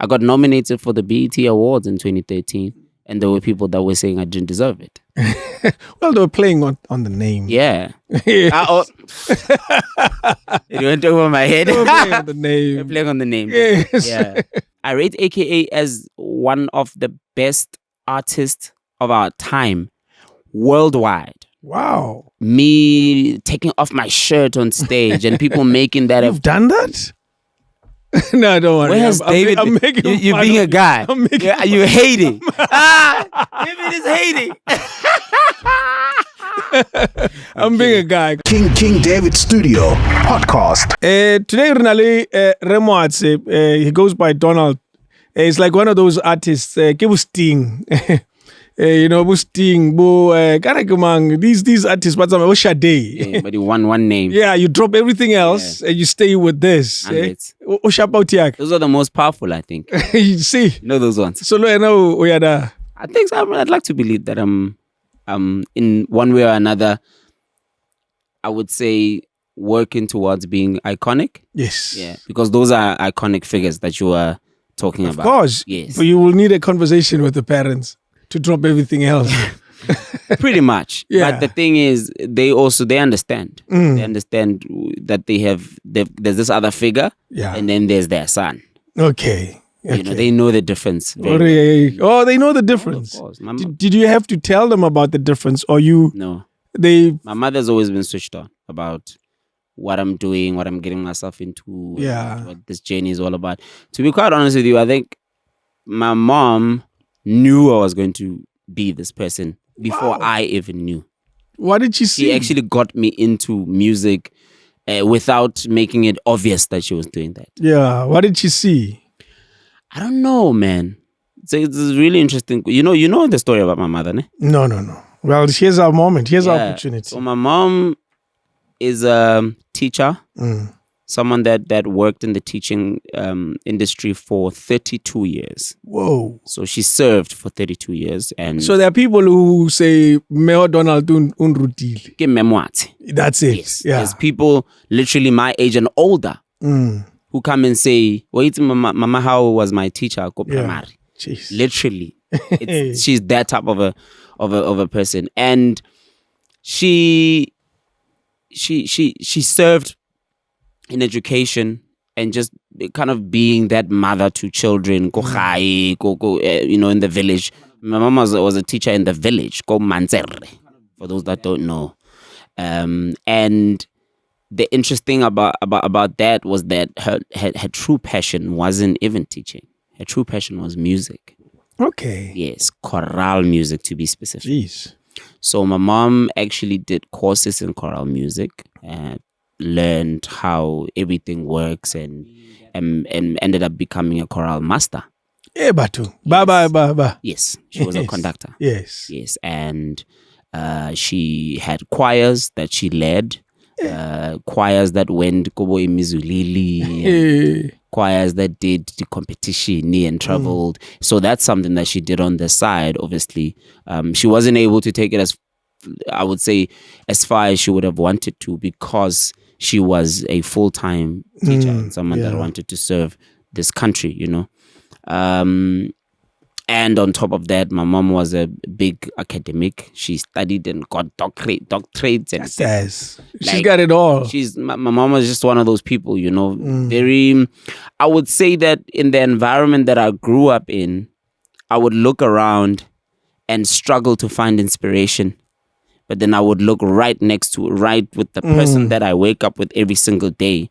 I got nominated for the BET Awards in 2013, and there were people that were saying I didn't deserve it. Well, they were playing on the name. Yeah. Yes. It went over my head. They were playing on the name. They're playing on the name. Yes. Yeah. I rate AKA as one of the best artists of our time worldwide. Wow. Me taking off my shirt on stage and people making that. You've done that? No, don't worry. Where has David? I'm making You're fun being of a guy. I'm making Are you hating? David is hating. I'm being a guy. King David Studio podcast. Today, Renale Moatshe, he goes by Donald. He's like one of those artists. Sting. Sting. These artists, but some Shade. Yeah, but you one name. Yeah, you drop everything else and you stay with this. Those are the most powerful, I think. You see? You know those ones. So I think so. I'd like to believe that I'm in one way or another, I would say, working towards being iconic. Yes. Yeah, because those are iconic figures that you are talking about. Of course. Yes. But you will need a conversation with the parents to drop everything else. Pretty much. Yeah. But the thing is, they understand. They understand that there's this other figure, and then there's their son. Okay. They know the difference. They know the difference. Of course. Did you have to tell them about the difference, or you? No. My mother's always been switched on about what I'm doing, what I'm getting myself into, what this journey is all about. To be quite honest with you, I think my mom knew I was going to be this person before I even knew. What did she see? She actually got me into music without making it obvious that she was doing that. Yeah. What did she see? I don't know, man. It's really interesting. You know the story about my mother, ne? No. Well, here's our moment. Here's our opportunity. So my mom is a teacher, someone that worked in the teaching industry for 32 years. Whoa. So she served for 32 years. And so there are people who say, Meo Donald unrutile. That's it. Yes. Yeah. There's people literally my age and older who come and say, wait, Mama, how was my teacher? Go primary. Jeez. Literally. She's that type of a person. And she served in education and just kind of being that mother to children. Go in the village. My mom was a teacher in the village. Go Manzerre, for those that don't know. And the interesting about that was that her true passion wasn't even teaching. Her true passion was music. Okay. Yes, chorale music to be specific. Jeez. So my mom actually did courses in chorale music, learned how everything works, and ended up becoming a chorale master. Yeah, Batu. Ba. Yes, she was a conductor. Yes. Yes, and she had choirs that she led. Choirs that went Kobo Imizulili, choirs that did the competition and traveled. So that's something that she did on the side. Obviously, she wasn't able to take it as far as she would have wanted to, because she was a full-time teacher and someone that wanted to serve this country, And on top of that, my mom was a big academic. She studied and got doctorates. And yes. She's got it all. My mom was just one of those people, very, I would say that in the environment that I grew up in, I would look around and struggle to find inspiration. But then I would look right with the person that I wake up with every single day.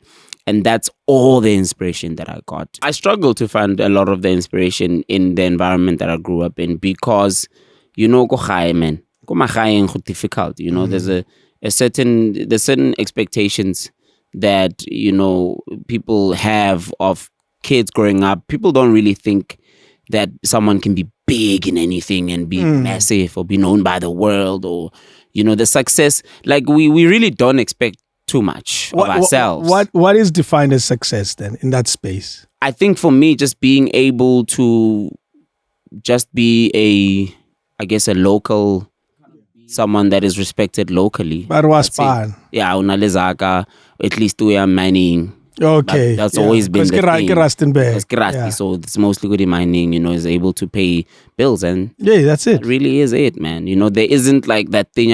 And that's all the inspiration that I got. I struggle to find a lot of the inspiration in the environment that I grew up in because, go high, man. Go difficult. There's there's certain expectations that, people have of kids growing up. People don't really think that someone can be big in anything and be massive or be known by the world or, the success. Like we really don't expect too much of ourselves. What is defined as success then in that space? I think for me, just being able to just be a local, someone that is respected locally. Barwaspan. Yeah, unalezaka, at least we are mining. Okay. But that's always been the thing. Because Rustenburg. so it's mostly good in mining, is able to pay bills, and that's it. That really is it, man. There isn't like that thing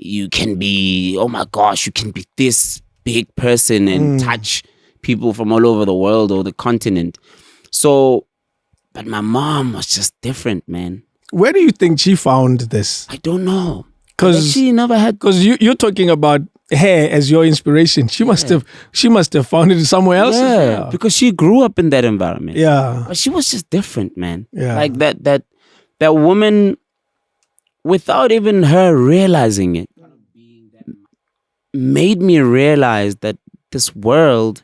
you can be, oh my gosh, you can be this big person and touch people from all over the world or the continent. So, but my mom was just different, man. Where do you think she found this? I don't know. Because she never had. Because you're talking about her as your inspiration. She must have found it somewhere else. Yeah, because she grew up in that environment. Yeah, but she was just different, man. Yeah, like that woman, without even her realizing it, made me realize that this world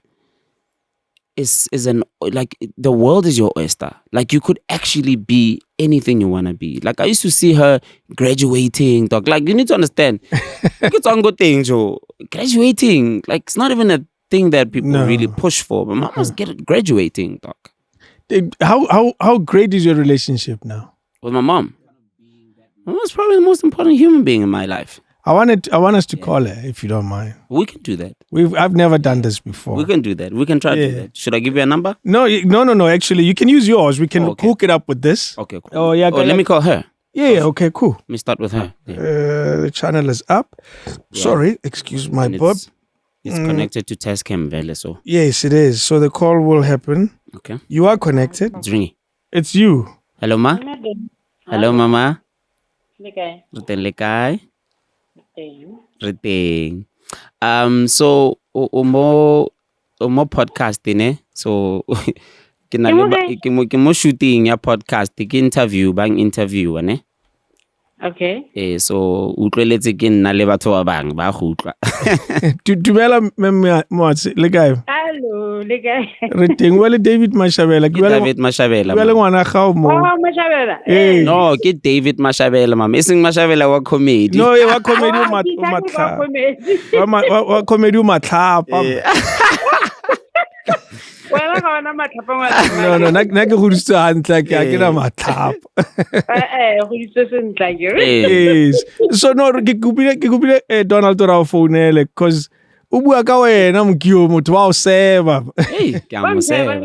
is the world is your oyster. Like, you could actually be anything you want to be. Like, I used to see her graduating, dog. Like, you need to understand, it's on good things, Joe. Graduating, like, it's not even a thing that people really push for. But mom was graduating, dog. How great is your relationship now with my mom? My mom's probably the most important human being in my life. I want us to call her, if you don't mind. We can do that. I've never done this before. We can do that. We can try to do that. Should I give you a number? No. Actually, you can use yours. We can hook it up with this. Okay, cool. Oh, yeah. Let me call her. Yeah, okay, cool. Let me start with her. The channel is up. Yeah. Sorry, excuse my burp. It's connected to Tascam Vele, so. Yes, it is. So the call will happen. Okay. You are connected. It's ringing. It's you. Hello, ma. Hello, mama. Lekay. Reteng. So mo podcasting, eh? So ke mo shooting ya podcast ke interview ne. Okay. So utlweletse ke nna le batho ba bang ba go utlwa. Dumela Moatshe le kae? Hello, le kae? Re teng wa le David Mashabela. David Mashabela. Ke le ngwana ga mo. Oh, Mashabela. No, ke David Mashabela mama. Iseng Mashabela wa comedy. No, wa comedy wa comedy matlhapa. Wena ga ona matlhapa ngwana. No, nna ke go ditse hantle ke a ke na matlhapa. Go ditse sentle ke. Yes. So no ke kupile Donald ra o founele because o bua ka wena mokio motho wa o seva. Ke a mo seva.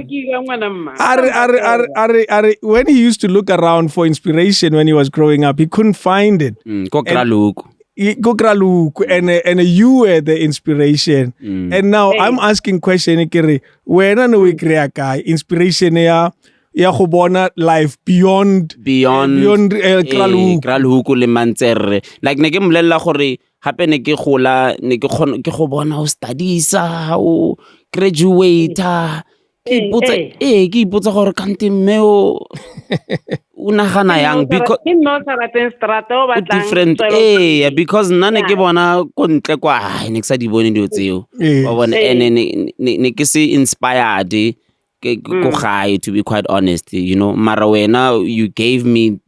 When he used to look around for inspiration when he was growing up, he couldn't find it. Ko kraluku. And you were the inspiration. And now I'm asking question kere wena no we krea kae inspiration ya go bona life beyond kraluku le mantserre. Like ne ke mmolelela gore hape ne ke gola ne ke go bona o studisa o graduator ke ipotsa gore kante mme o nagana yang because different because nna ne ke bona ko ntle kwa ne ke sa di bone dio tseo wa bona ne ke se inspired go gae to be quite honest mara wena you gave me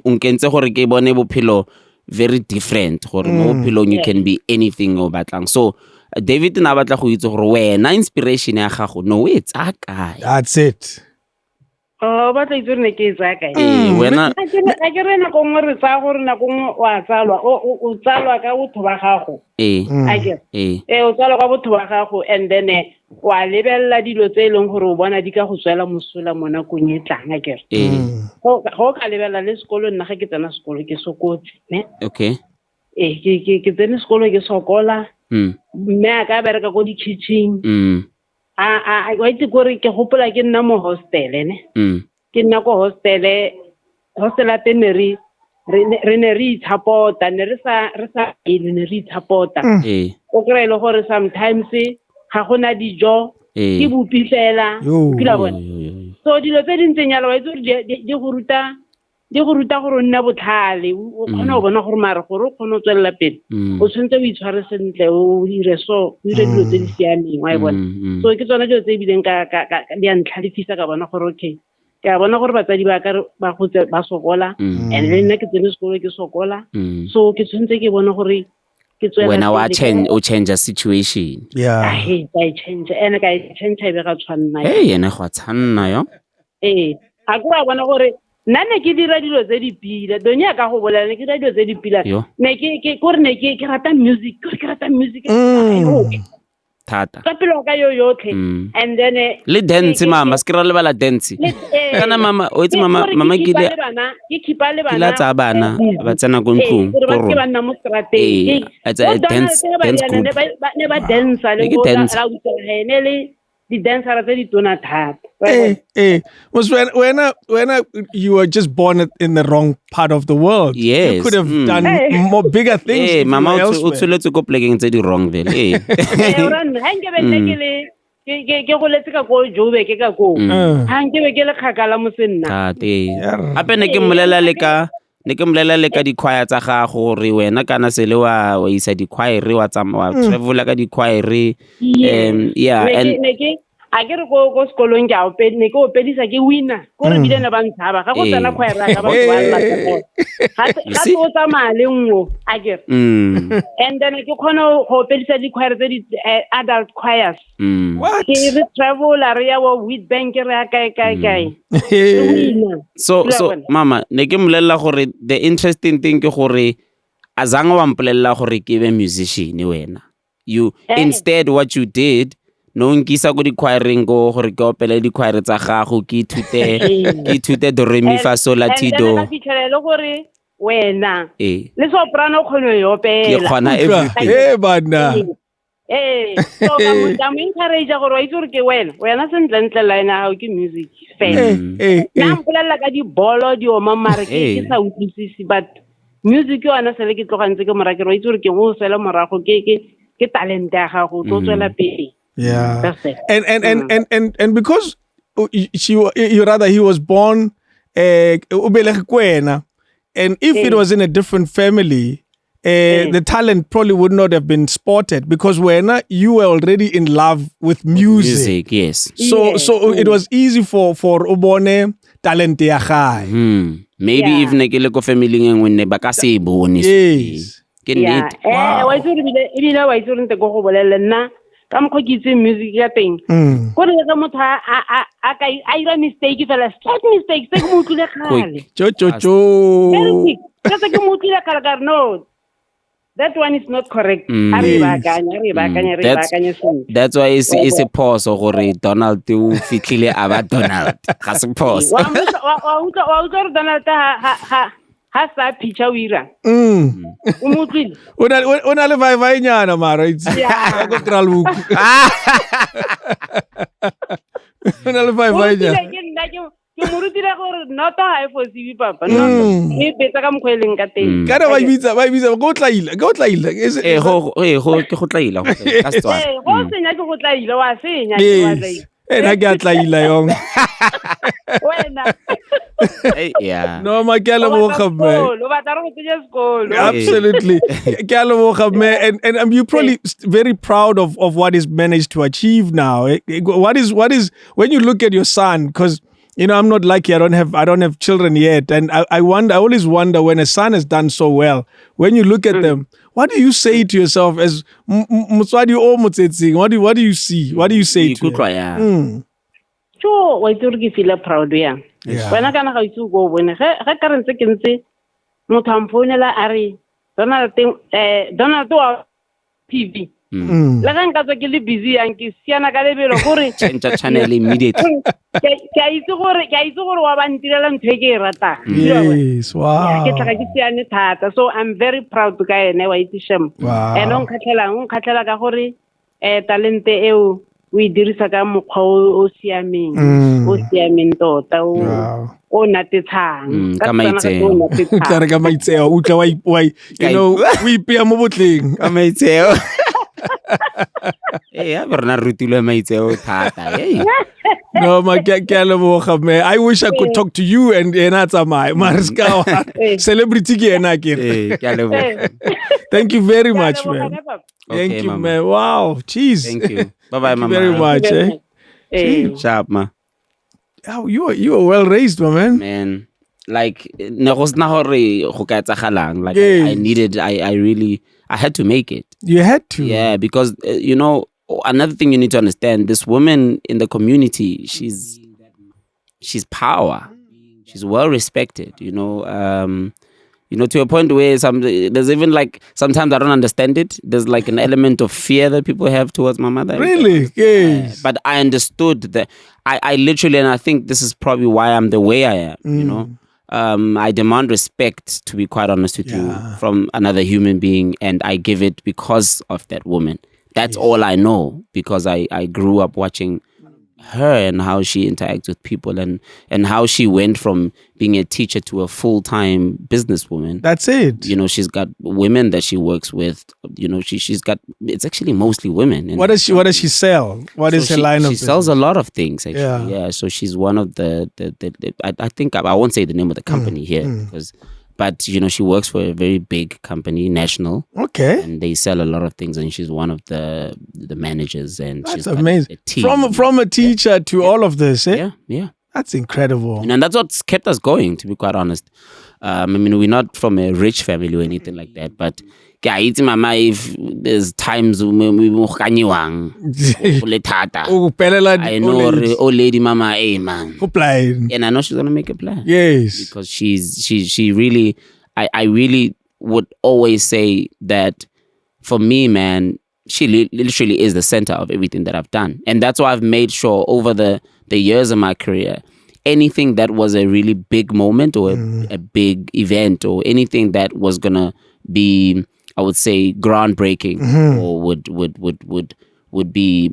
unkentse gore ke bone bophelo very different gore mo bophelong you can be anything o batlang. So David na batla go itse gore wena inspiration ya gago no e tsa kae. That's it. Oh, ba tla itse ne ke tsa kae. Wena a ke rena go ngwe re tsa gore na go wa tsalwa o tsalwa ka botho ba gago. O tsalwa ka botho ba gago and then wa lebella dilo tse leng gore o bona di ka go tswela mosola mona go nyetlang a kere. Go ka lebella le sekolo nna ga ke tsena sekolo ke sokotse, ne? Okay. Ke tsene sekolo ke sokola. Mme a ka bereka ko di-kitchen. Wa itse gore ke gopola ke nna mo hostele, ne? Ke nna ko hostela teng re ne re itshapota ne re sa ne re itshapota. O kry le gore sometimes ga gona dijo ke bopifela ke la bona. So dilo tse dintseng yalo wa itse di go ruta gore o nna botlhale o kgona go bona gore mare gore o kgona go tswelela pele o tshwanetse o itshware sentle o dire dilo tse di siameng wa e bona. So ke tsona dilo tse ebileng ka di a ntlhalefisa ka bona gore okay ke a bona gore batsadi ba ka ba gotse ba sokola and le nna ke tsene sekolo ke sokola so ke tshwanetse ke bona gore ke tswela wena wa change a situation. I change and ka change e be ga tshwanna ene go tshwanna yo a go bona gore nna ne ke dira dilo tse di pila donya ka go bolela ne ke dira dilo tse di pila ne ke rata music Tata. ka pelo ka yo yotlhe and then Le dance mama skira le bala dance kana mama o itse mama ke khipa le la tsa bana ba tsena go ntlong go ba ke banna mo strateng dance group ne ba dance le go la utlele le di dancer tse di tona thata was when you were just born in the wrong part of the world. Yes. You could have done more bigger things. Hey, mama o tshweletse go plekeng tse di wrong then. Ran ha nke benne ke go letse ka go jobe ke ka go. Ha nke be ke le khakala mo senna. Hape ne ke mmolela le ka di-choir tsa gago gore wena kana sele wa isa di-choir wa travel ka di-choir yeah and a ke re go sekolong ke a ne ke opedisa ke winner go re bile ne ba ntshaba ga go tsena choir ka ba go balla ga go tsamaya le nngwe a ke and then ke khona go opedisa di-choir tse di adult choirs what ke re travel area wa Witbank re ya kae so mama ne ke mmolela gore the interesting thing ke gore azanga wa mpolela gore ke be musician wena you instead what you did no nkisa go di-choiring go gore ke opele di-choir tsa gago ke ithute do re mi fa sol la ti do and then ka fitlhelele gore wena le soprano khono yo opela ke khona everything bana so ka mo encourage gore wa itse gore ke wena sentle line ha ke music fan na mpolela ka di bolo di o mamare ke sa utlwisisi but music yona sele ke tlogantse ke morakere wa itse gore ke go sele morago ke talent ya gago tlo tswela pele. Yeah, that's it. And because he was born and if it was in a different family, the talent probably would not have been spotted because you were already in love with music. Yes. So it was easy for Ubone talent ya gai. Maybe even ke le ko family ngwe ne ba ka se bone. Yes. Wa itse re wa itse re ntse go go bolelle nna ka mo khokitse music ya teng go re ka motho a ira mistake fela slight mistake se go motlile khale ke mo motlile khale no that one is not correct re bakanya that's why is a pause gore Donald o fitlhile aba Donald ga se pause wa utla Donald ha sa pitcha wira umutlile una le vai nyana mara itse go kralbuku una le vai nyana ke morutile gore not ha for CV papa no e betsa ka mkhweleng ka teng kana ba bitsa go tlaila go ke go tlaila ka tswa go senya ke go tlaila wa senya ke wa tlaila na ke tlaila yong wena yeah no ma ke le mo khamme absolutely ke le mo khamme and you probably very proud of what he's managed to achieve now. What is when you look at your son, because I'm not lucky. I don't have children yet, and I always wonder when a son has done so well. When you look at them, what do you say to yourself as Motswadi o Motsetsing? What do you see? What do you say to him? Sure, wa itse ke feel proud ya. Wena kana ga itse go bone ga karentse ke ntse motho amfonela ari Donald wa TV. La ga nka tswa ke le busy yang ke siana ka lebelo gore change channel immediately. Ke a itse gore wa ba ntirela ntho e ke e ratang. Yes, wow. Ke tla ke siane thata, so I'm very proud ka ene wa itse shem. And on khatlela ka gore talente eo o e dirisa ka mokgwa o siameng tota o natetsang ka maitseo tla re ka maitseo utla wa we ipea mo botleng ka maitseo ya berna rutilwe maitseo thata no ma ke leboga me. I wish I could talk to you and ena tsamai mariska celebrity ke ena ke thank you very much man. Thank you, man. Wow, jeez. Thank you. Bye-bye, mama. Very much, Sharp, ma. Oh, you were well raised, my man. Man, like like I had to make it. You had to. Yeah, because another thing you need to understand, this woman in the community, she's power. She's well respected, to a point where there's even like sometimes I don't understand it. There's like an element of fear that people have towards my mother. Really? Yes. But I understood that I literally, and I think this is probably why I'm the way I am. I demand respect, to be quite honest with you, from another human being, and I give it because of that woman. That's all I know, because I grew up watching her and how she interacts with people, and how she went from being a teacher to a full-time businesswoman. That's it. She's got women that she works with. She's got, it's actually mostly women. What does she sell? What is her line of business? She sells a lot of things, actually. Yeah. So she's one of the I think I won't say the name of the company here, but she works for a very big company, national. Okay. And they sell a lot of things, and she's one of the managers, and that's she's amazing. A team. From a teacher to all of this, eh? Yeah. That's incredible. And that's what's kept us going, to be quite honest. We're not from a rich family or anything like that, but it's mama, if there's times we I know old lady mama, hey man, and I know she's gonna make a plan. Yes, because she really, I really would always say that for me, man, she literally is the center of everything that I've done, and that's why I've made sure over the years of my career, anything that was a really big moment or a big event or anything that was gonna be, I would say, groundbreaking or would be,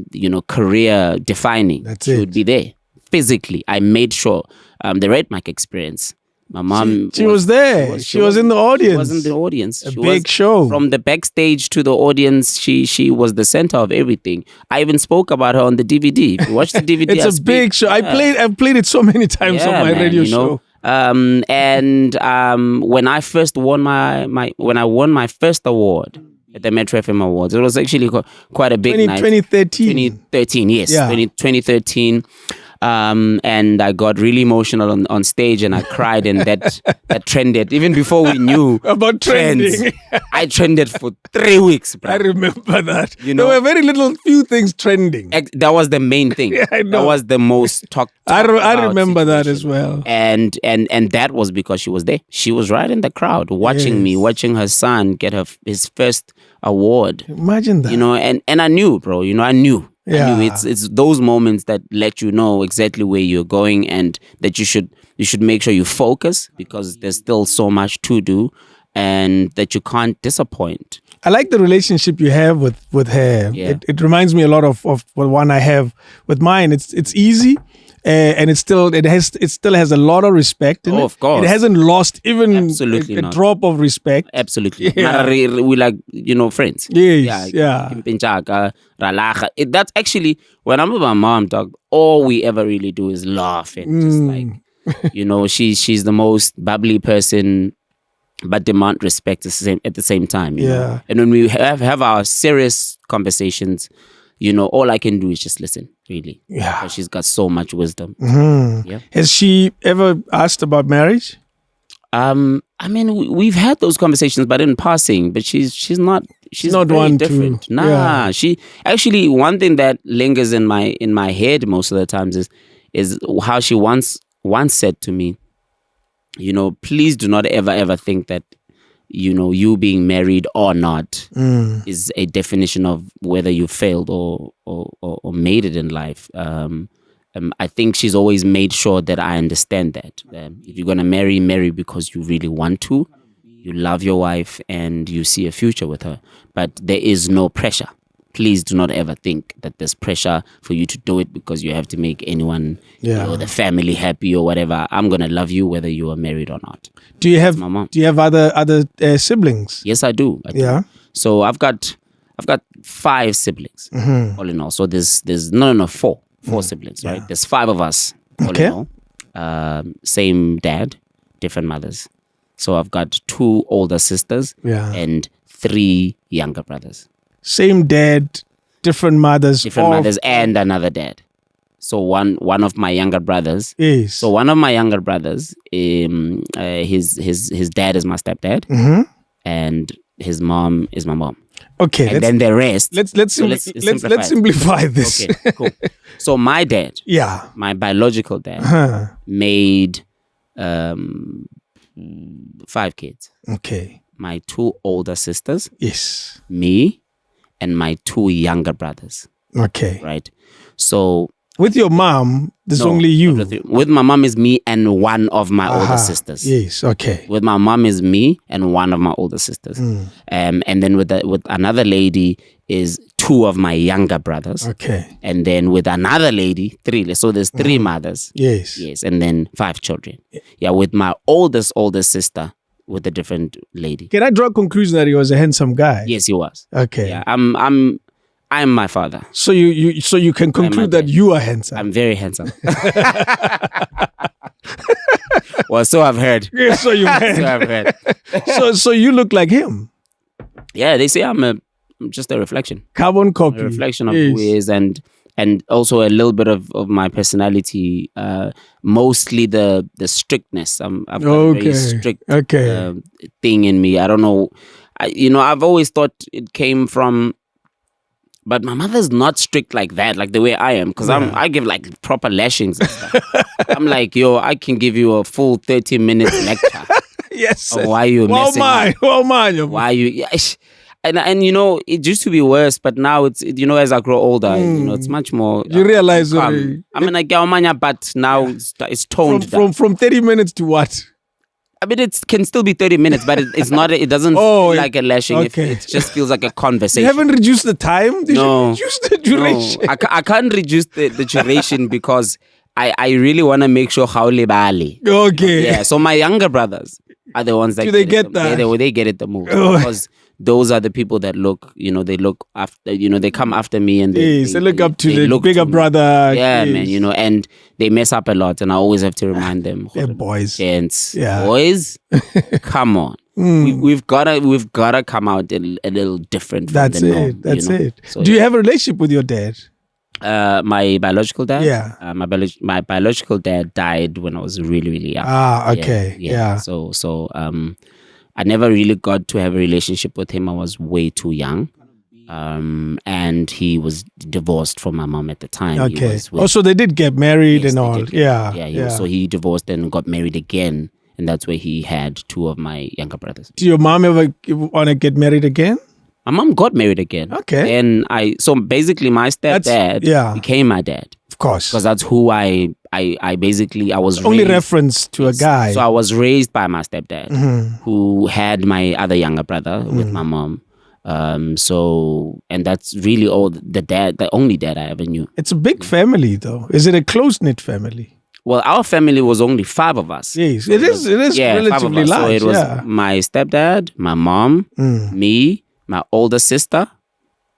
career defining. She would be there physically. I made sure. The Red Mic experience. My mom, she was there. She was in the audience. She was in the audience. A big show. From the backstage to the audience, she was the center of everything. I even spoke about her on the DVD. If you watch the DVD, it's a big show. Yeah. I've played it so many times on my radio show. And when I first won my first award at the Metro FM Awards, it was actually quite a big night. 2013, yes. Yeah. 2013. And I got really emotional on stage, and I cried, and that trended even before we knew about trending. I trended for 3 weeks, bro. I remember that. There were very few things trending. That was the main thing. Yeah, I know. That was the most talked I remember that as well. And that was because she was there. She was right in the crowd, watching me, watching her son get his first award. Imagine that. And I knew, bro. I knew. Yeah. I mean, it's those moments that let you know exactly where you're going, and that you should make sure you focus, because there's still so much to do, and that you can't disappoint. I like the relationship you have with her. Yeah. It reminds me a lot of one I have with mine. It's easy. And it still has a lot of respect in it. Of course. It hasn't lost even a drop of respect. Absolutely. Yeah. We like, friends. Yes. Yeah. That's actually, when I'm with my mom, dog, all we ever really do is laugh and just like, she's the most bubbly person, but demand respect at the same time. Yeah. And when we have our serious conversations, all I can do is just listen, really. Yeah. Because she's got so much wisdom. Yeah. Has she ever asked about marriage? We've had those conversations, but in passing. But she's not very one different. to. Nah. Yeah. She actually, one thing that lingers in my head most of the times is how she once said to me, please do not ever think that you being married or not is a definition of whether you failed or made it in life. I think she's always made sure that I understand that. If you're going to marry because you really want to, you love your wife and you see a future with her. But there is no pressure. Please do not ever think that there's pressure for you to do it because you have to make anyone or the family happy or whatever. I'm going to love you whether you are married or not. Do you have other siblings? Yes, I do. Yeah. So I've got 5 siblings all in all. So there's four siblings, right? There's 5 of us all in all. Same dad, different mothers. So I've got 2 older sisters and 3 younger brothers. Same dad, different mothers. Different mothers and another dad. So one of my younger brothers. Yes. So one of my younger brothers, his dad is my stepdad, and his mom is my mom. Okay. And then the rest. Let's simplify this. Okay, cool. So my dad, my biological dad, made 5 kids. Okay. My 2 older sisters, Yes. me, and my 2 younger brothers. Okay. Right. So with your mom, there's no, only you. With my mom is me and one of my older sisters. Yes. Okay. With my mom is me and one of my older sisters. And then with another lady is 2 of my younger brothers. Okay. And then with another lady, 3. So there's 3 mothers. Yes. Yes. And then 5 children. Yeah. With my older sister, with a different lady. Can I draw a conclusion that he was a handsome guy? Yes, he was. Okay. Yeah. I'm my father. So you can conclude that you are handsome. I'm very handsome. Well, so I've heard. Yeah, so you've heard. So I've heard. So you look like him. Yeah, they say I'm just a reflection. Carbon copy. A reflection of who he is and also a little bit of my personality. Mostly the strictness. I've got a very strict thing in me. I don't know. I've always thought it came from. But my mother's not strict like that, like the way I am, because I give like proper lashings and stuff. I'm like, I can give you a full 30-minute lecture. Yes. Why you messing up? Why you? Yeah, and it used to be worse, but now it's as I grow older, it's much more. You realize, I mean, I get but now it's toned down. From 30 minutes to what? I mean, it can still be 30 minutes, but it's not. It doesn't feel like a lashing. Okay. It just feels like a conversation. You haven't reduced the time? Did you reduce the duration? No, I can't reduce the duration because I really want to make sure how lebali. Okay. Yeah. So my younger brothers are the ones that they get that? They get it the most because those are the people that look. They look after. They come after me and they look up to the bigger brother. Yeah, man. And they mess up a lot, and I always have to remind them. They're boys. Gents, boys, come on. We've gotta come out a little different. That's from the it. norm, That's it. So, do you have a relationship with your dad? My biological dad. Yeah. My biological dad died when I was really, really young. Okay. Yeah. So I never really got to have a relationship with him. I was way too young. And he was divorced from my mom at the time. Okay. So they did get married and all. So he divorced and got married again. And that's where he had 2 of my younger brothers. Did your mom ever want to get married again? My mom got married again. Okay. And so basically my stepdad became my dad. Of course. Because that's who I was only raised. reference to a guy. So I was raised by my stepdad who had my other younger brother with my mom. And that's really all the only dad I ever knew. It's a big family though. Is it a close-knit family? Well, our family was only 5 of us. Yes, it is relatively large. So it was my stepdad, my mom, me, my older sister,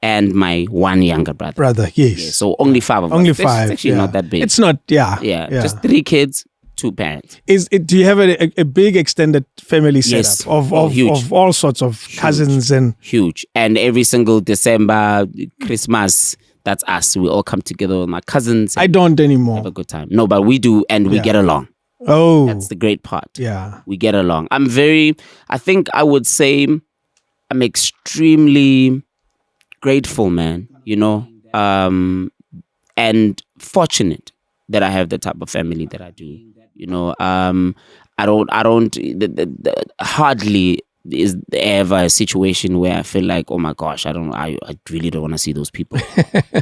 and my 1 younger brother. Yes. Yeah, so only 5 of us. Only 5. It's actually not that big. It's not, just 3 kids, 2 parents. Do you have a big extended family setup of all sorts of cousins and huge? And every single December, Christmas, that's us. We all come together with my cousins. I don't anymore. Have a good time. No, but we do, and we get along. Oh, that's the great part. Yeah, we get along. I think I would say I'm extremely grateful, man. And fortunate that I have the type of family that I do. Hardly is there ever a situation where I feel like, oh my gosh, I really don't want to see those people.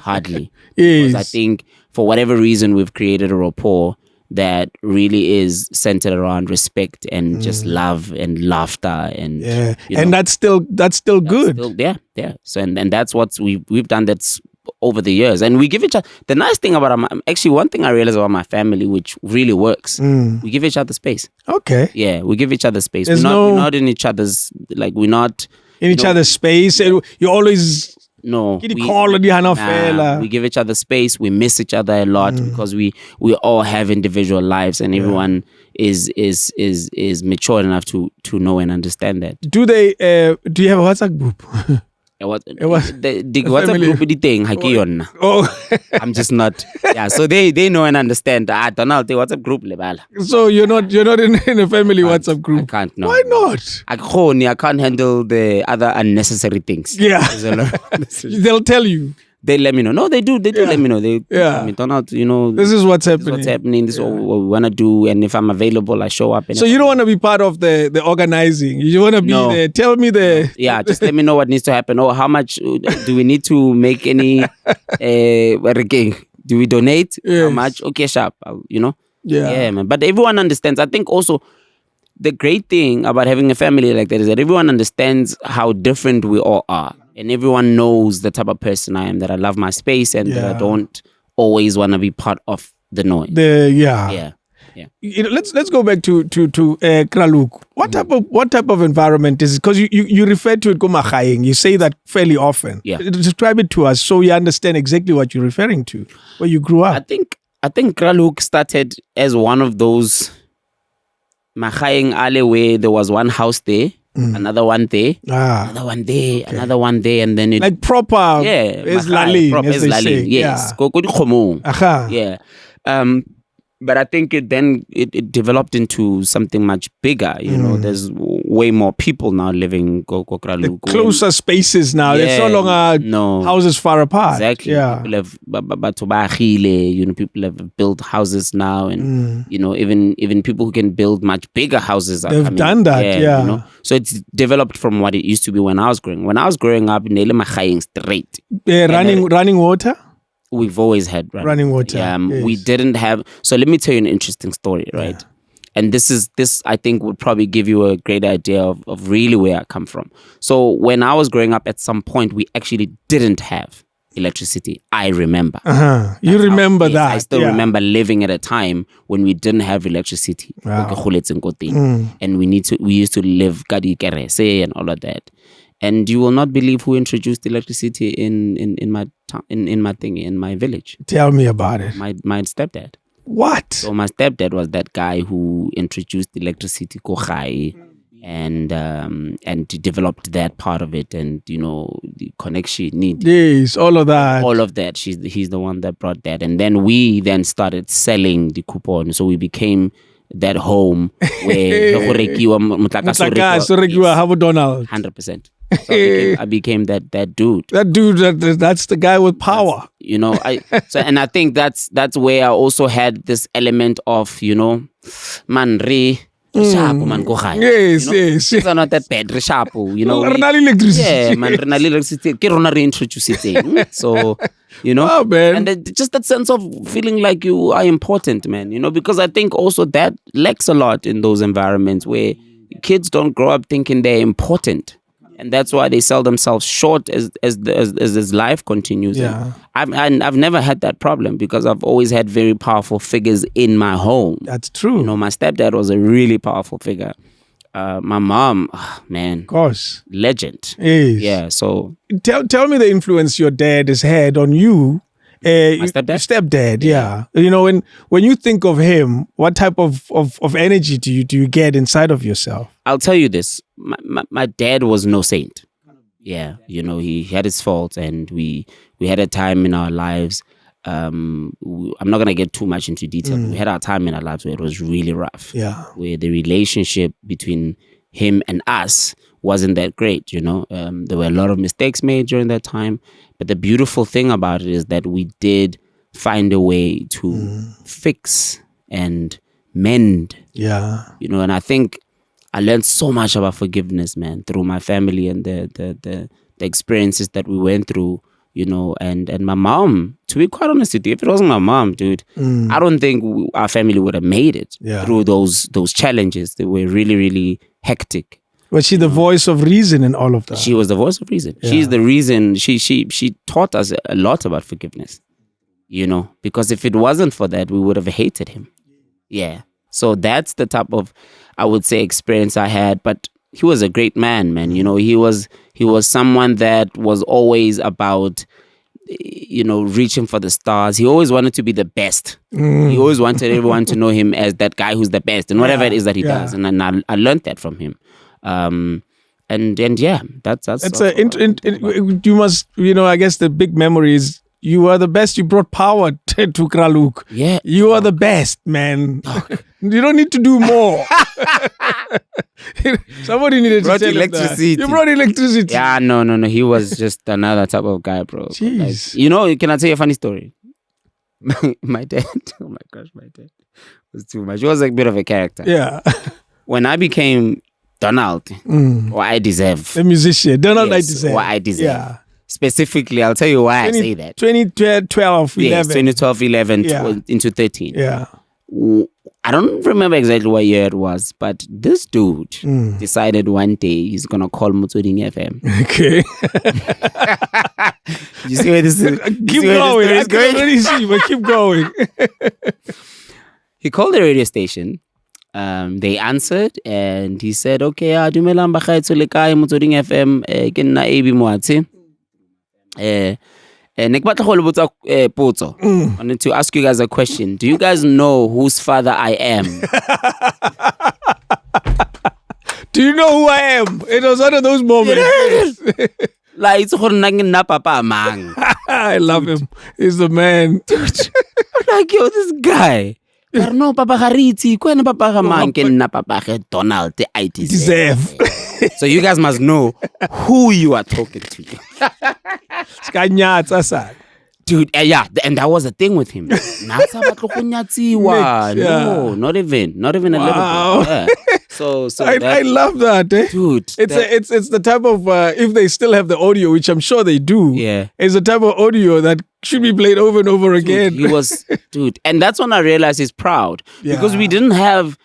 Hardly. Yes. Because I think for whatever reason we've created a rapport that really is centered around respect and just love and laughter and and that's still good. So and that's what we've done. That's over the years, and we give each other the nice thing about one thing I realized about my family, which really works. We give each other space. Okay. Yeah, we give each other space. We're not in each other's we're not in each other's space. You always we give each other space. We miss each other a lot because we all have individual lives, and everyone is mature enough to know and understand that. Do you have a WhatsApp group? The WhatsApp group with the thing, I'm just not. Yeah, so they know and understand. I don't know the WhatsApp group level. So you're not in a family WhatsApp group. I can't. No. Why not? I can't handle the other unnecessary things. Yeah, they'll tell you. they let me know. No, they do let me know. They tell me, Donald, this is what's happening. This is what we want to do, and if I'm available, I show up. And so you don't want to be part of the organizing. You want to be there. Tell me just let me know what needs to happen. Or how much do we need to make any? Do we donate? How much? Okay, sharp. Yeah, man. But everyone understands. I think also the great thing about having a family like that is that everyone understands how different we all are. And everyone knows the type of person I am, that I love my space and that I don't always want to be part of the noise. Yeah. Let's go back to Kraluk. What type of environment is it? Because you refer to it Komachaying. You say that fairly often. Yeah. Describe it to us so we understand exactly what you're referring to, where you grew up. I think Kraluk started as one of those Machaying Ale where there was one house there, another one there, another one there, another one there, and then it like proper. It's Lalin, as they say. Yes. Yeah. But I think it developed into something much bigger. There's way more people now living the closer spaces now. There's no longer houses far apart. Exactly. Yeah. People have built houses now, and even people who can build much bigger houses. They've done that. So it's developed from what it used to be when I was growing up in Machaying straight. Running water. We've always had running water. Yes. We didn't have. So let me tell you an interesting story, right? Yeah. And this I think would probably give you a great idea of really where I come from. So when I was growing up, at some point we actually didn't have electricity. I remember. You remember that? I still remember living at a time when we didn't have electricity. Wow. And we used to live Kadi Kerese and all of that. And you will not believe who introduced electricity in my village. Tell me about it. My stepdad. What? So my stepdad was that guy who introduced electricity and developed that part of it, and the connection need. Yes, all of that. He's the one that brought that, and then we started selling the coupon. So we became that home where 100%. So I became that dude. That dude, that's the guy with power. And I think that's where I also had this element of, man, Reshapo, man, go high. Yes. Things are not that bad. Reshapo, electricity. Man, electricity. Ke rona re introduce it. So, wow, man. And just that sense of feeling like you are important, man. Because I think also that lacks a lot in those environments where kids don't grow up thinking they're important. And that's why they sell themselves short as life continues. Yeah. I've never had that problem because I've always had very powerful figures in my home. That's true. My stepdad was a really powerful figure. My mom, man, of course, legend. Yes. Yeah. So tell me the influence your dad has had on you. My stepdad? Yeah. When you think of him, what type of energy do you get inside of yourself? I'll tell you this. My dad was no saint. Yeah. He had his faults, and we had a time in our lives. I'm not going to get too much into detail. But we had our time in our lives where it was really rough. Yeah. Where the relationship between him and us wasn't that great. There were a lot of mistakes made during that time. But the beautiful thing about it is that we did find a way to fix and mend. Yeah. And I think I learned so much about forgiveness, man, through my family and the experiences that we went through, and my mom, to be quite honest with you, if it wasn't my mom, dude, I don't think our family would have made it through those challenges. They were really, really hectic. Was she the voice of reason in all of that? She was the voice of reason. Yeah. She's the reason. She taught us a lot about forgiveness, because if it wasn't for that, we would have hated him. Yeah. So that's the type of, I would say, experience I had. But he was a great man, man. He was someone that was always about, reaching for the stars. He always wanted to be the best. He always wanted everyone to know him as that guy who's the best and whatever it is that he does. And I learned that from him. And yeah, that's you must, I guess the big memory is you are the best. You brought power to Kraluk. Yeah. You are the best, man. You don't need to do more. Somebody needed Brought to tell him electricity. that. You brought electricity. Yeah, no. He was just another type of guy, bro. Jeez. Like, can I tell you a funny story? My dad. Oh my gosh, my dad was too much. He was like a bit of a character. Yeah. When I became Donald, or I deserve. The musician. Donald, I Yes, deserve. or I deserve. Yeah. Specifically, I'll tell you why I say that. 2012, 11. Yes, 2012, 11 Yeah. into 13. Yeah. I don't remember exactly what year it was, but this dude decided one day he's going to call Motsweding FM. Okay. You see where this is? Keep going. I can already see, but keep going. He called the radio station. They answered and he said, okay, dumelang bagaetsho le kae Motsweding FM, ke nna AB Moatshe. Ne ke batla go le botsa potso. I wanted to ask you guys a question. Do you guys know whose father I am? Do you know who I am? It was one of those moments. Like, it's gore nna ke nna papa mang. I love him. He's the man. Like, yo, this guy. But no, Papa Hariti, kwena Papa Hamang, ke nna Papa Donald, I deserve. So you guys must know who you are talking to. Dude, yeah, and that was the thing with him. No, not even a little bit. Yeah. So I love that, eh? Dude. It's the type of if they still have the audio, which I'm sure they do. Yeah. It's the type of audio that should be played over and over again. He was, dude, and that's when I realized he's proud because we didn't have.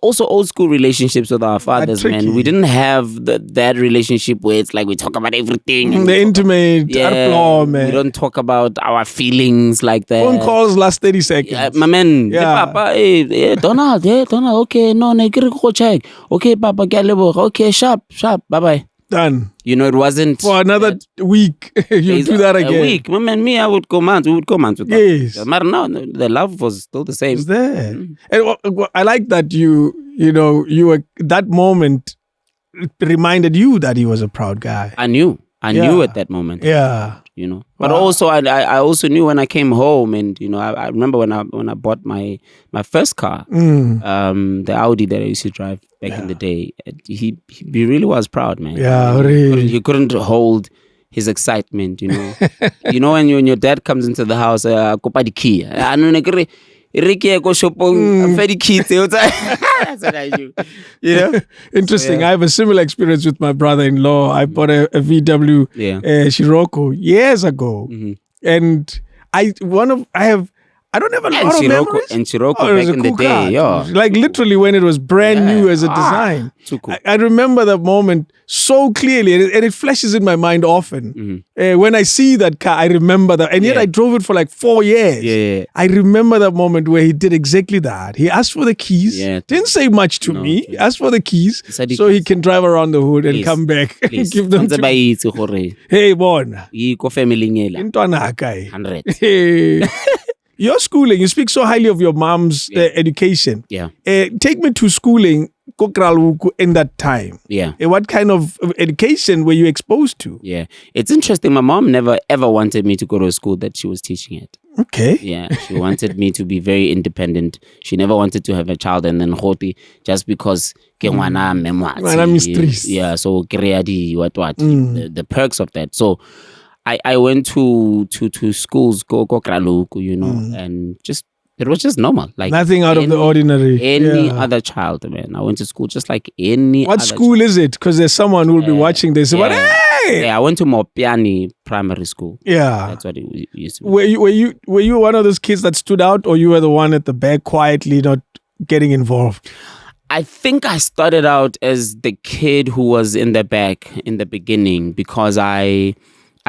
Also old school relationships with our fathers, man. We didn't have that relationship where it's like we talk about everything. The intimate, man. We don't talk about our feelings like that. Phone calls last 30 seconds. My man, Yeah. hey, Papa, hey, Donald, okay, no, go check. Okay, Papa, get level. Okay, sharp, bye-bye. Done. It wasn't... For another week, you do that again. A week. My man, I would go months. We would go months with that. Yes. But now, the love was still the same. It's there. And I like that you were, that moment reminded you that he was a proud guy. I knew at that moment. Yeah. But also I also knew when I came home, and I remember when I bought my first car, the Audi that I used to drive back in the day. He really was proud, man. Yeah, really. He couldn't hold his excitement, when your dad comes into the house, kopa di key. That's what I do. Interesting. So, I have a similar experience with my brother-in-law. I bought a VW Scirocco years ago, and I don't have a lot of memories. And Scirocco back in the day, yeah. Like literally when it was brand new as a design. Too cool. I remember that moment so clearly, and it flashes in my mind often. When I see that car, I remember that. And yet I drove it for like 4 years. Yeah. I remember that moment where he did exactly that. He asked for the keys. Yeah, didn't say much to me. He asked for the keys so he can drive around the hood and come back and give them to me. Hey, bona. 100. Hey. Your schooling, you speak so highly of your mom's education. Yeah. Take me to schooling in that time. Yeah. What kind of education were you exposed to? Yeah. It's interesting. My mom never ever wanted me to go to a school that she was teaching at. Okay. Yeah. She wanted me to be very independent. She never wanted to have a child and then hoti just because yeah, so the perks of that. So I went to schools, and just it was just normal, like nothing out of the ordinary. Any other child, man. I went to school just like any. What school is it? Because there's someone who will be watching this. But hey, I went to Mopiani Primary School. Yeah, that's what it used to be. Were you one of those kids that stood out, or you were the one at the back quietly, not getting involved? I think I started out as the kid who was in the back in the beginning because I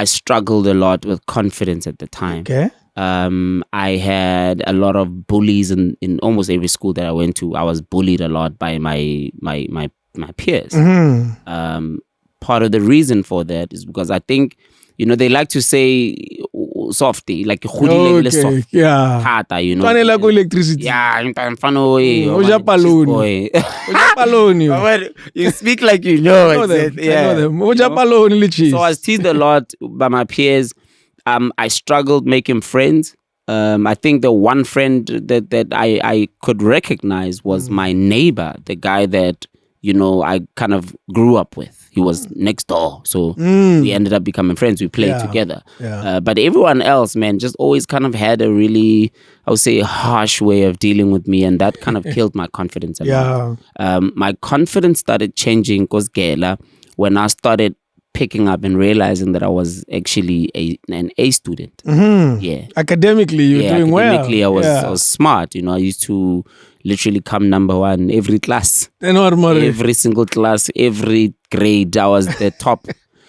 struggled a lot with confidence at the time. Okay. I had a lot of bullies in almost every school that I went to. I was bullied a lot by my peers. Part of the reason for that is because I think, they like to say softy, like soft. Yeah. Electricity. Yeah, you speak like you know. I know them. So I was teased a lot by my peers. I struggled making friends. I think the one friend that I could recognize was my neighbor, the guy that, I kind of grew up with. He was next door. So we ended up becoming friends. We played together. Yeah. But everyone else, man, just always kind of had a really, I would say, harsh way of dealing with me. And that kind of killed my confidence a lot. My confidence started changing when I started picking up and realizing that I was actually an A student. Yeah. Academically, you're doing well. Academically, I was smart. I used to literally come number one every class. Every single class, every grade, I was the top.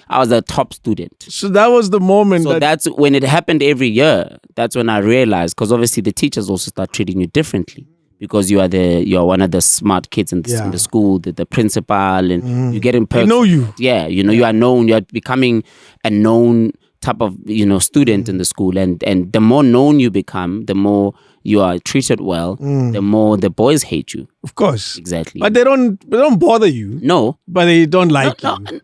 I was a top student. So that was the moment. So that's when it happened every year. That's when I realized, because obviously the teachers also start treating you differently. Because you are one of the smart kids in the school, the principal, and you get in person. They know you. Yeah, you are known. You are becoming a known type of student in the school, and the more known you become, the more you are treated well, the more the boys hate you. Of course, exactly. But they don't bother you. No, but they don't like you.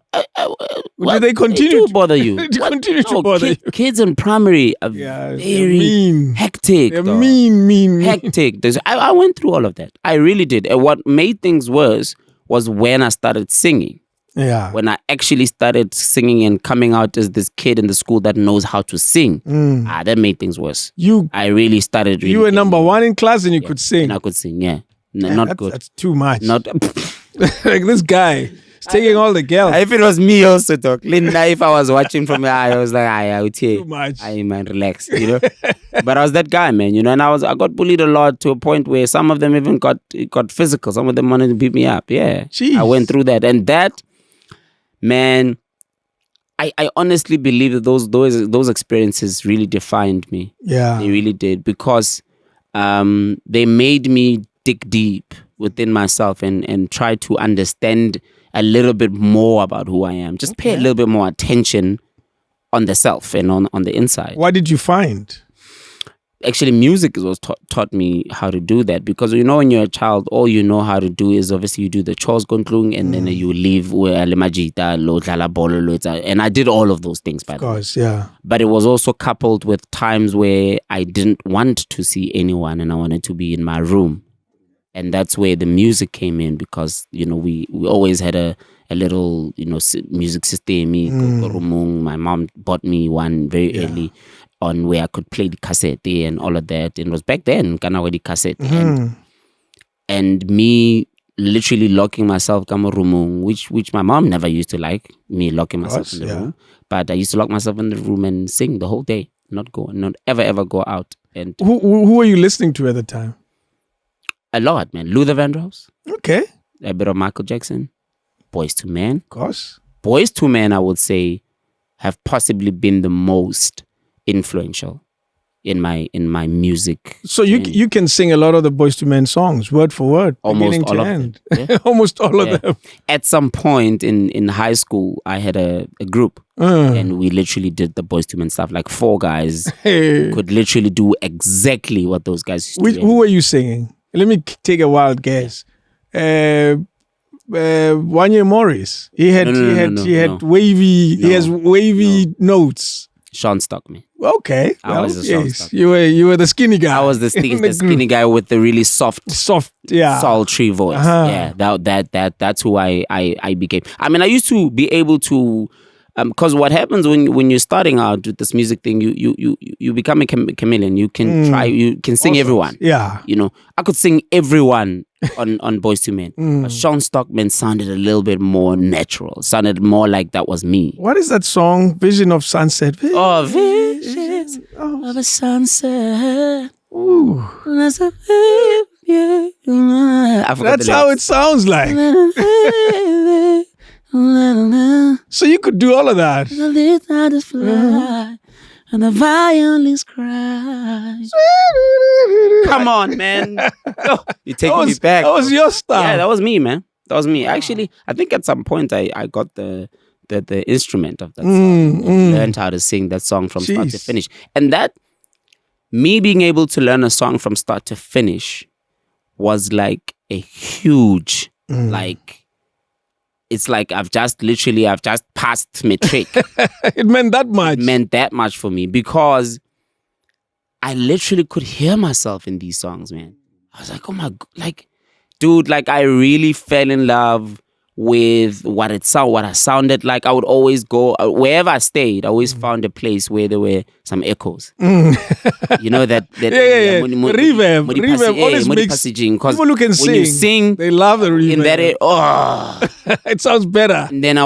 Well, do they continue? They do bother you. To bother you. Kids in primary are very mean. Hectic. They're mean. Hectic. I went through all of that. I really did. And what made things worse was when I started singing. Yeah. When I actually started singing and coming out as this kid in the school that knows how to sing, that made things worse. I really started. You were number one in class and you could sing. And I could sing. Yeah. Not good. That's too much. Not like this guy. He's taking all the girls. If it was me also, talk. Linda, if I was watching from here, I was like, I would say, too much. Man, relax, But I was that guy, man, and I got bullied a lot to a point where some of them even got physical. Some of them wanted to beat me up. Yeah. Jeez. I went through that. And that, man, I honestly believe that those experiences really defined me. Yeah. They really did, because they made me dig deep within myself and try to understand a little bit more about who I am. Just pay a little bit more attention on the self and on the inside. What did you find? Actually, music was taught me how to do that, because when you're a child, all you know how to do is obviously you do the chores and then you leave and I did all of those things, by the way. Of course, yeah. But it was also coupled with times where I didn't want to see anyone and I wanted to be in my room. And that's where the music came in, because we always had a little music system. My mom bought me one very early on, where I could play the cassette and all of that. And it was back then, the cassette. And me literally locking myself which my mom never used to like me locking myself in the room. But I used to lock myself in the room and sing the whole day, not ever go out. And who were you listening to at the time? A lot, man. Luther Vandross. Okay. A bit of Michael Jackson. Boyz II Men. Of course. Boyz II Men, I would say, have possibly been the most influential in my music. So you can sing a lot of the Boyz II Men songs, word for word, almost all of them. Yeah. Almost all of them. At some point in high school, I had a group, and we literally did the Boyz II Men stuff. Like 4 guys could literally do exactly what those guys used to do. Who were you singing? Let me take a wild guess. Wanye Morris. He had wavy. He has wavy notes. Sean Stockman. Okay. I was the Sean Stockman. You were the skinny guy. I was the skinny guy with the really soft, sultry voice. Yeah, that's who I became. I mean, I used to be able to. Because what happens when you're starting out with this music thing, you become a chameleon. You can you can sing everyone. Yeah. I could sing everyone on Boyz II Men. But Sean Stockman sounded a little bit more natural. Sounded more like that was me. What is that song? Vision of Sunset. Visions of a sunset. Ooh. I forgot That's how it sounds like. So you could do all of that. And the violins cry. Come on, man. You're taking me back. That was your style. Yeah, that was me, man. That was me. Actually, I think at some point I got the instrument of that song. Learned how to sing that song from start to finish. And that, me being able to learn a song from start to finish was like a huge, it's like I've just passed matric. It meant that much. It meant that much for me, because I literally could hear myself in these songs, man. I was like, oh my, like, dude, like I really fell in love with what I sounded like. I would always go wherever I stayed. I always found a place where there were some echoes. You know that reverb always makes people who can sing. When you sing, they love the reverb. In that it sounds better. And then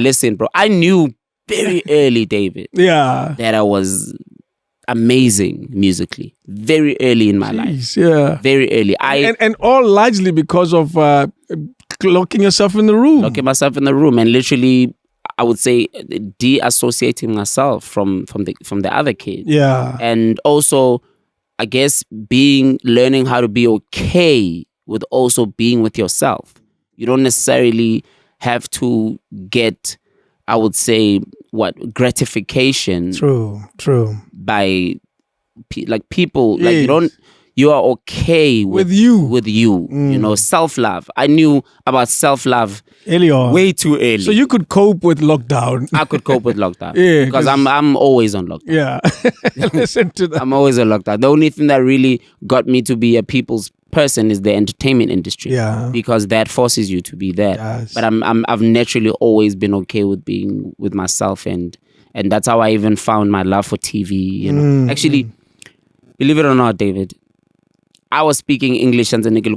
listen, bro. I knew very early, David. Yeah, that I was amazing musically very early in my life. Yeah, very early. And all largely because of locking yourself in the room. Locking myself in the room and literally, I would say, de-associating myself from the other kids. Yeah, and also, I guess learning how to be okay with also being with yourself. You don't necessarily have to get, I would say, gratification. True. By people, like you are okay with you. You know, self-love. I knew about self-love early on. Way too early. So you could cope with lockdown. I could cope with lockdown. Yeah, because I'm always on lockdown. Yeah. Listen to that. I'm always on lockdown. The only thing that really got me to be a people's person is the entertainment industry. Yeah. Because that forces you to be that. Yes. But I've naturally always been okay with being with myself, and that's how I even found my love for TV, you know. Actually, believe it or not, David, I was speaking English and because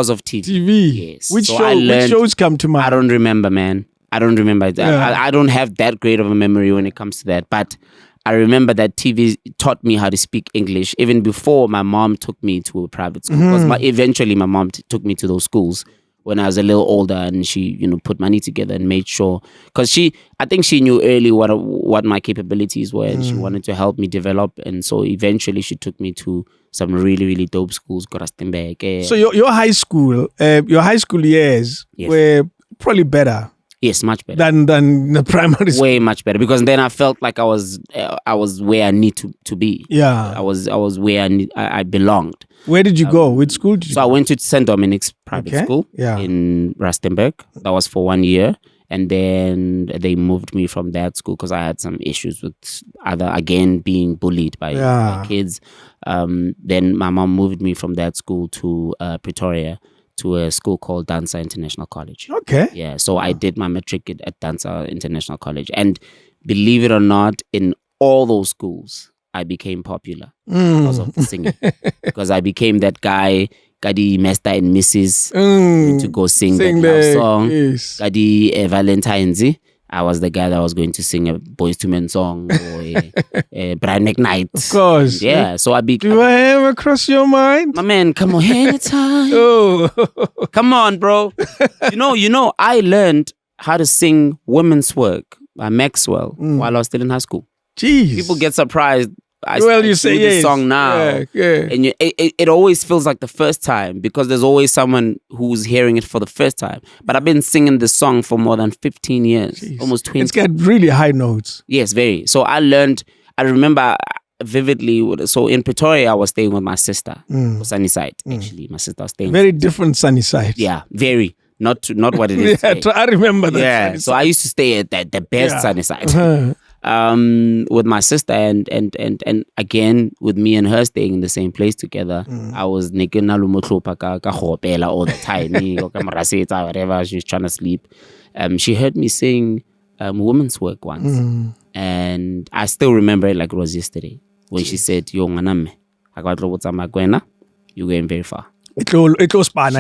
of TV. Yes. Which shows come to mind? I don't remember, man. I don't remember. Yeah. I don't have that great of a memory when it comes to that. But I remember that TV taught me how to speak English even before my mom took me to a private school. Because eventually my mom took me to those schools when I was a little older, and she, you know, put money together and made sure, because I think she knew early what my capabilities were, and she wanted to help me develop, and so eventually she took me to some really, really dope schools. So your high school years were probably better. Yes, much better than the primary school. Way much better, because then I felt like I was where I need to be. Yeah, I was where I belonged. Where did you go? Which school did you go? I went to St. Dominic's private school in Rustenburg. That was for 1 year. And then they moved me from that school because I had some issues with being bullied by kids. Then my mom moved me from that school to Pretoria, to a school called Dancer International College. Okay. Yeah, so I did my matric at Dancer International College. And believe it or not, in all those schools, I became popular because of the singing. Because I became that guy, Kadi Mester and Mrs. To go sing that love song. Yes. Kadi Valentine's. I was the guy that was going to sing a Boys to Men song or a Brian McKnight. Of course. Yeah. So I became. Do I ever cross your mind? My man, come on, anytime. Come on, bro. You know, I learned how to sing Women's Work by Maxwell while I was still in high school. Jeez. People get surprised. You say the song now, and it always feels like the first time, because there's always someone who's hearing it for the first time. But I've been singing this song for more than 15 years, almost 20. It's got really high notes. Yes, very. So I remember vividly. So in Pretoria, I was staying with my sister, Sunnyside. Actually, my sister was staying. Very different Sunnyside. Yeah, very. Not what it is. I remember that. Yeah, Sunnyside. So I used to stay at the best Sunnyside. With my sister and again with me and her staying in the same place together. I was naked all the time, whatever. She was trying to sleep. She heard me sing Women's Work once, and I still remember it like it was yesterday when she said, "Yo, nganamme, you're going very far."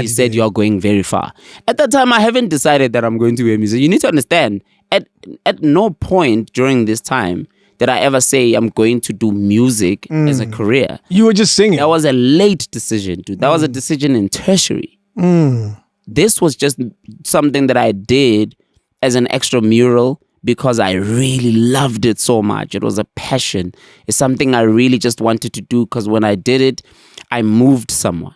She said, "You are going very far." At that time, I haven't decided that I'm going to be a musician. You need to understand, at no point during this time did I ever say I'm going to do music as a career. You were just singing. That was a late decision, dude. That was a decision in tertiary. This was just something that I did as an extramural because I really loved it so much. It was a passion. It's something I really just wanted to do, because when I did it, I moved someone.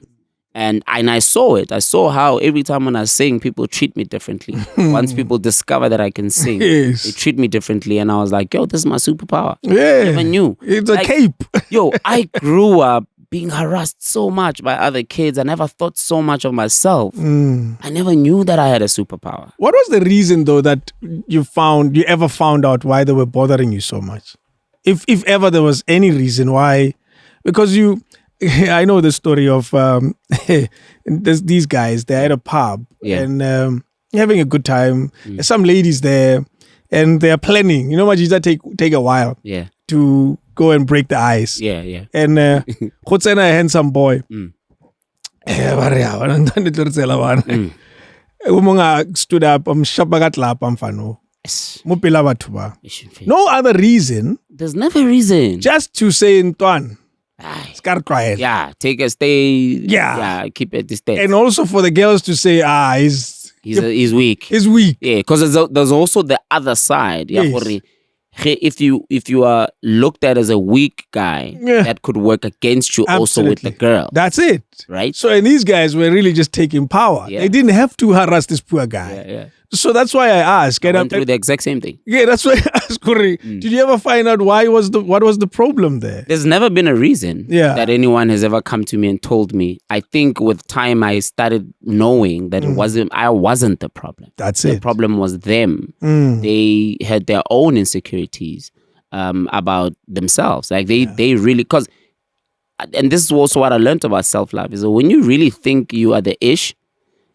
And I saw it. I saw how every time when I sing, people treat me differently. Once people discover that I can sing, they treat me differently. And I was like, yo, this is my superpower. Yeah. I never knew. It's a cape. Yo, I grew up being harassed so much by other kids. I never thought so much of myself. I never knew that I had a superpower. What was the reason, though, that you ever found out why they were bothering you so much? if ever there was any reason why, because I know the story of these guys. They're at a pub and having a good time. There's some ladies there, and they're planning. You know, Majida take a while. Yeah. To go and break the ice. Yeah. And Khotsena, a handsome boy. Umonga stood up. No other reason. There's never a reason. Just to say Ntwan. Yeah, take a stay. Yeah, keep at distance. And also for the girls to say, he's weak. He's weak. Yeah, because there's also the other side. Yes. If you are looked at as a weak guy, that could work against you. Absolutely. Also with the girl. That's it. Right? So, and these guys were really just taking power. Yeah. They didn't have to harass this poor guy. Yeah. So that's why I ask. I went through the exact same thing. Yeah, that's why I asked, Corey. Did you ever find out what was the problem there? There's never been a reason that anyone has ever come to me and told me. I think with time I started knowing that I wasn't the problem. That's the it. The problem was them. They had their own insecurities about themselves. Like they really, because, and this is also what I learned about self-love, is that when you really think you are the ish,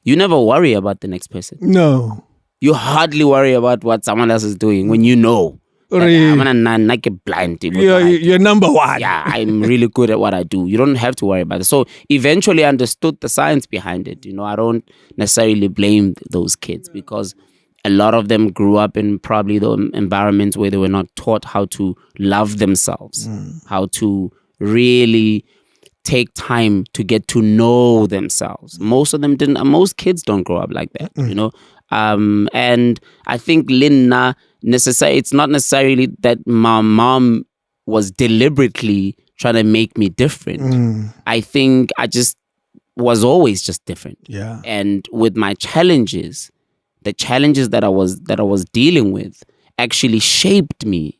you never worry about the next person. No. You hardly worry about what someone else is doing when you know. I'm not blind. You're number one. Yeah, I'm really good at what I do. You don't have to worry about it. So eventually I understood the science behind it. You know, I don't necessarily blame those kids because a lot of them grew up in probably the environments where they were not taught how to love themselves, how to really take time to get to know themselves. Most of them didn't. Most kids don't grow up like that, you know. And I think it's not necessarily that my mom was deliberately trying to make me different. I think I just was always just different. Yeah. And with my challenges, the challenges that I was dealing with actually shaped me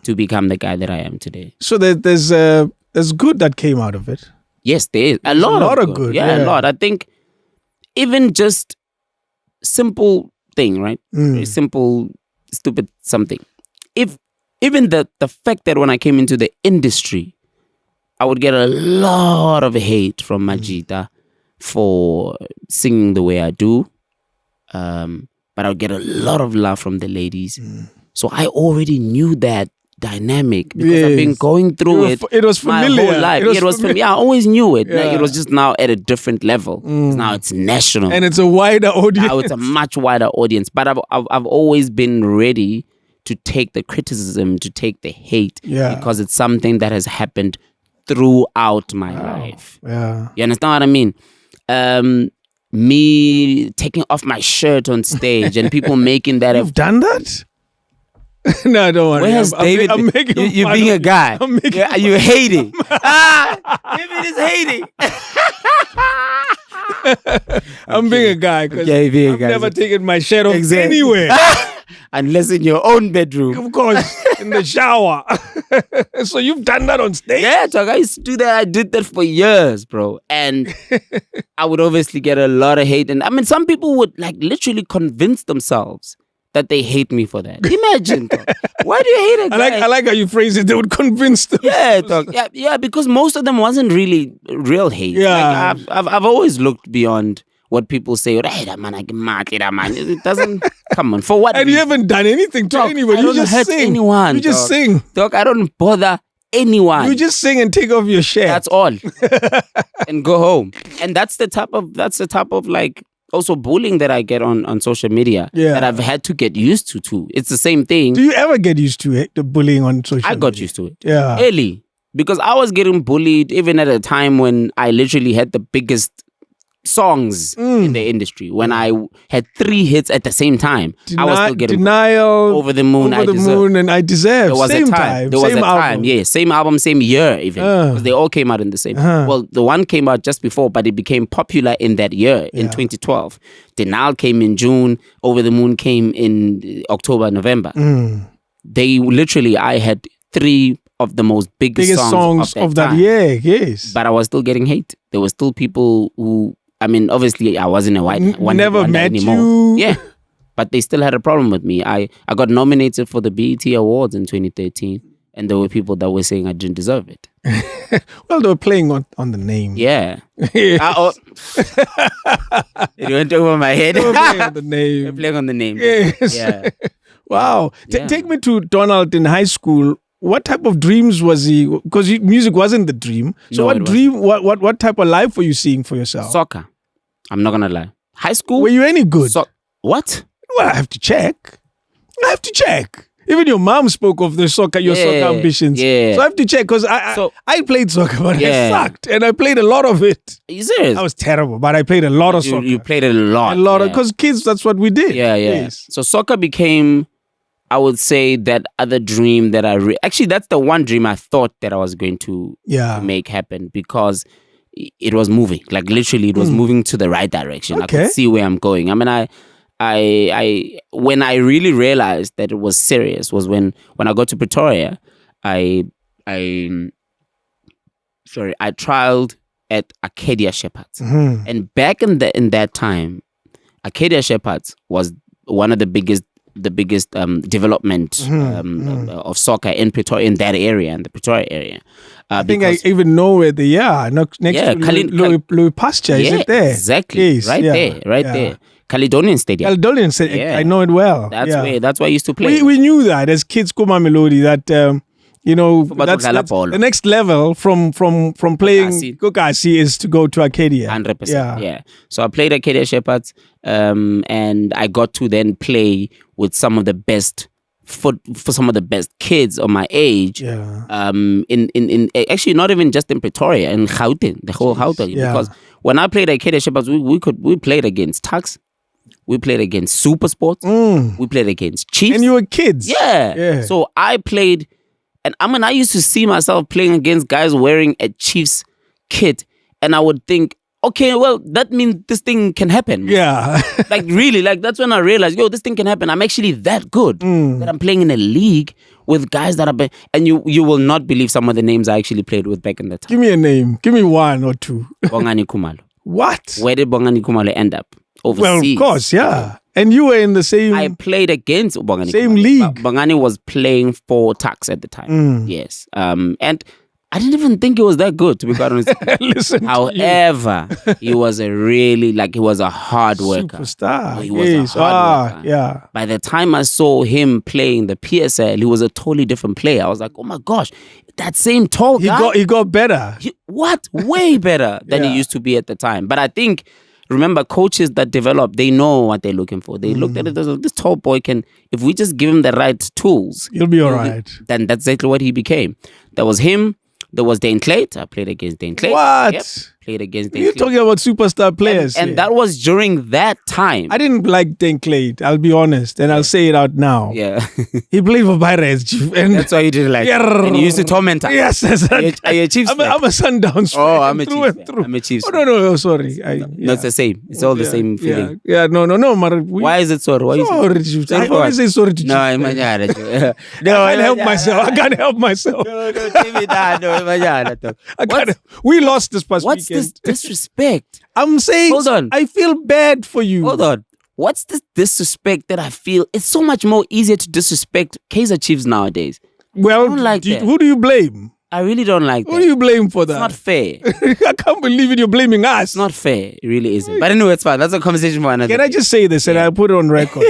to become the guy that I am today. So there's good that came out of it. Yes, there is. A lot of good. Yeah, a lot. I think even just simple thing, right? Very simple, stupid something. Even the fact that when I came into the industry, I would get a lot of hate from Majida for singing the way I do. But I would get a lot of love from the ladies. So I already knew that dynamic because I've been going through it. It was familiar. My whole life. It was familiar. I always knew it. It was just now at a different level. Now it's national. And it's a wider audience. Now it's a much wider audience. But I've always been ready to take the criticism, to take the hate. Because it's something that has happened throughout my life. Yeah. You understand what I mean? Me taking off my shirt on stage and people making that. You've done that? No, don't worry. Where's David? I'm making you're being a guy. You're hating. David is hating. I'm being a guy because I've never taken my shirt off anywhere. Unless in your own bedroom. Of course, in the shower. So you've done that on stage? Yeah, I used to do that. I did that for years, bro. And I would obviously get a lot of hate. And I mean, some people would like literally convince themselves that they hate me for that. Imagine, dog. Why do you hate a guy? I like how you phrase it. They would convince them. Yeah, dog. Yeah, because most of them wasn't really real hate. Yeah. Like, I've always looked beyond what people say. It doesn't. Come on, for what? And you haven't done anything to anyone. You just hurt sing. Anyone. You just sing. Dog, I don't bother anyone. You just sing and take off your shirt. That's all. And go home. And that's the type of like also bullying that I get on social media that I've had to get used to too. It's the same thing. Do you ever get used to it, the bullying on social media? I got used to it. Yeah. Early. Because I was getting bullied even at a time when I literally had the biggest songs in the industry. When I had 3 hits at the same time, I was still getting Denial, Over the Moon, and I Deserve. There was same a time. There was same a album. time. Yeah, same album, same year even. Because they all came out in the same. Well, the one came out just before, but it became popular in that year, in 2012. Denial came in June. Over the Moon came in October, November. They literally, I had 3 of the most biggest songs of that year. Yes. But I was still getting hate. There were still people who, I mean, obviously I wasn't a white one. Never met anymore. you. Yeah. But they still had a problem with me. I got nominated for the BET Awards in 2013. And there were people that were saying I didn't deserve it. Well, they were playing on the name. Yeah. Yes. It went over my head. They were playing on the name. They're playing on the name. Yes. Yeah. Wow. Yeah. Take me to Donald in high school. What type of dreams was he? Because music wasn't the dream. So No, what it dream? What type of life were you seeing for yourself? Soccer. I'm not gonna lie. High school. Were you any good? What? Well, I have to check. Even your mom spoke of your soccer ambitions. Yeah. So I have to check because I played soccer, but I sucked, and I played a lot of it. Are you serious? I was terrible, but I played a lot of soccer. You played a lot. Because kids, that's what we did. Yeah. Yes. So soccer became, I would say, that other dream that actually, that's the one dream I thought that I was going to make happen, because it was moving. Like literally, it was moving to the right direction. Okay. I could see where I'm going. I mean, I when I really realized that it was serious was when I got to Pretoria. I trialed at Arcadia Shepherds, and back in that time, Arcadia Shepherds was one of the biggest development of soccer in Pretoria, in that area, in the Pretoria area. I think I even know where they are. Next to Louis Pasture, is it there? Exactly. Yes, right there. Caledonian Stadium. Yeah. I know it well. That's where I used to play. We knew that as kids, Kuma Melody, that that's the next level from playing Kokasi is to go to Arcadia. 100%. Yeah. So I played Arcadia Shepherds, and I got to then play with some of the best for some of the best kids of my age. Yeah. In actually not even just in Pretoria, in Gauteng, the whole Gauteng. Yeah. Because when I played Arcadia Shepherds, we played against Tuks. We played against Super Sports. We played against Chiefs. And you were kids. Yeah. So I played, and I used to see myself playing against guys wearing a Chiefs kit, and I would think, okay, well, that means this thing can happen. Yeah. Like really, like that's when I realized, this thing can happen. I'm actually that good that I'm playing in a league with guys that are, and you will not believe some of the names I actually played with back in the time. Give me a name. Give me one or two. Bongani Khumalo. What? Where did Bongani Khumalo end up? Overseas. Well, of course, yeah. And you were in the same... I played against Bongani same Khumalo. league. Bongani was playing for Tuks at the time. Yes. And I didn't even think he was that good, to be quite honest. Listen. However, he was a hard worker. Superstar. He was a hard worker. Yeah. By the time I saw him playing the PSL, he was a totally different player. I was like, oh my gosh, that same tall guy. He got better. Way better than he used to be at the time. But I think, remember, coaches that develop, they know what they're looking for. They looked at it as this tall boy if we just give him the right tools, he'll be all right. Then that's exactly what he became. There was him. There was Dane Clayt. I played against Dane Clayt. What? Yep. Played against Dane You're Clayt. talking about superstar players. And that was during that time. I didn't like Dane Clayt, I'll be honest, and I'll say it out now. Yeah. He played for Pirates, Chief. And that's why you didn't like him. And he used to torment us. Yes. Are you a Chiefs fan? I'm a Sundowns fan. Oh, I'm a through Chiefs and fan. through. I'm a Chiefs fan. No, sorry. No, it's the same. It's all the same feeling. Yeah, no. Why is it sorry? Why sorry, Chief. I always say sorry to Chief. No, I can't help myself. I can't help myself. We lost this past What's weekend. this disrespect? I'm saying, hold on. I feel bad for you. Hold on. What's this disrespect that I feel? It's so much more easier to disrespect Kaizer Chiefs nowadays. Well, I don't like that. Who do you blame? I really don't like that. Who do you blame for that? It's not fair. I can't believe it. You're blaming us. It's not fair. It really isn't. But anyway, it's fine. That's a conversation for another. Can I just say this, and I'll put it on record?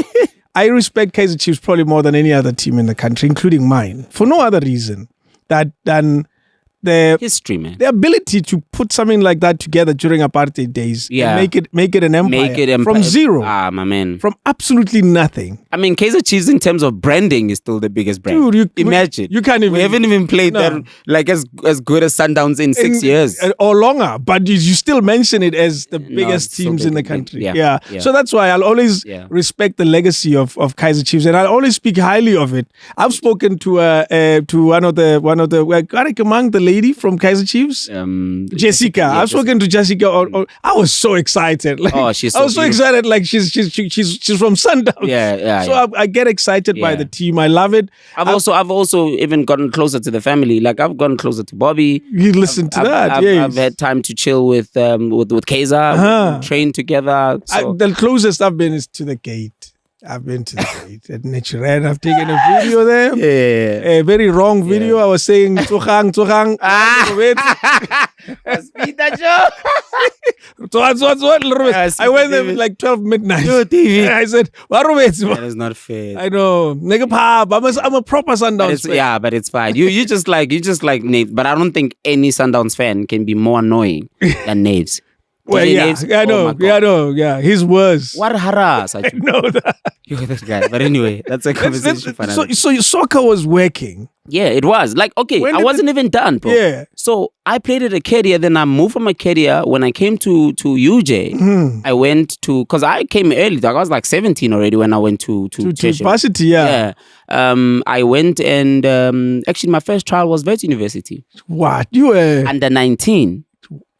I respect Kaizer Chiefs probably more than any other team in the country, including mine, for no other reason than the history, man. The ability to put something like that together during apartheid days, and make it an empire, from zero, my man, from absolutely nothing. I mean, Kaizer Chiefs in terms of branding is still the biggest brand. Dude, imagine you can't even. We haven't even played that like as good as Sundowns in 6 years or longer, but you still mention it as the biggest teams in the country. Yeah. So that's why I'll always respect the legacy of Kaizer Chiefs, and I'll always speak highly of it. I've spoken to one of the among the lady from Kaizer Chiefs, Jessica. Yeah, I've spoken to Jessica. I was so excited. Like, she's I was so excited. Like she's from Sundowns. Yeah. So I get excited by the team. I love it. I've also even gotten closer to the family. Like I've gotten closer to Bobby. You listen to that. I've had time to chill with Kaizer. We train together. The closest I've been is to the gate. I've been to the gate at Naturen. I've taken a video there. Yeah. A very wrong video. I was saying Tsogang. Speed that show. I went there at like 12 midnight. TV. I said, That is not fair. I know. Nigga pop. I'm a proper Sundowns fan. Yeah, but it's fine. You just like Nate, but I don't think any Sundowns fan can be more annoying than Naves. Well, DJ yeah, Naves, I know, oh my God. yeah. His words. What harass? I know that. You're this guy. But anyway, that's a conversation for another. So your soccer was working. Yeah, it was. Like, okay, I wasn't even done, bro. Yeah. So I played at Acadia, then I moved from Acadia. When I came to UJ, I went to, because I came early, I was like 17 already when I went to university, yeah. I went and actually my first trial was Wits University. What? You were under 19.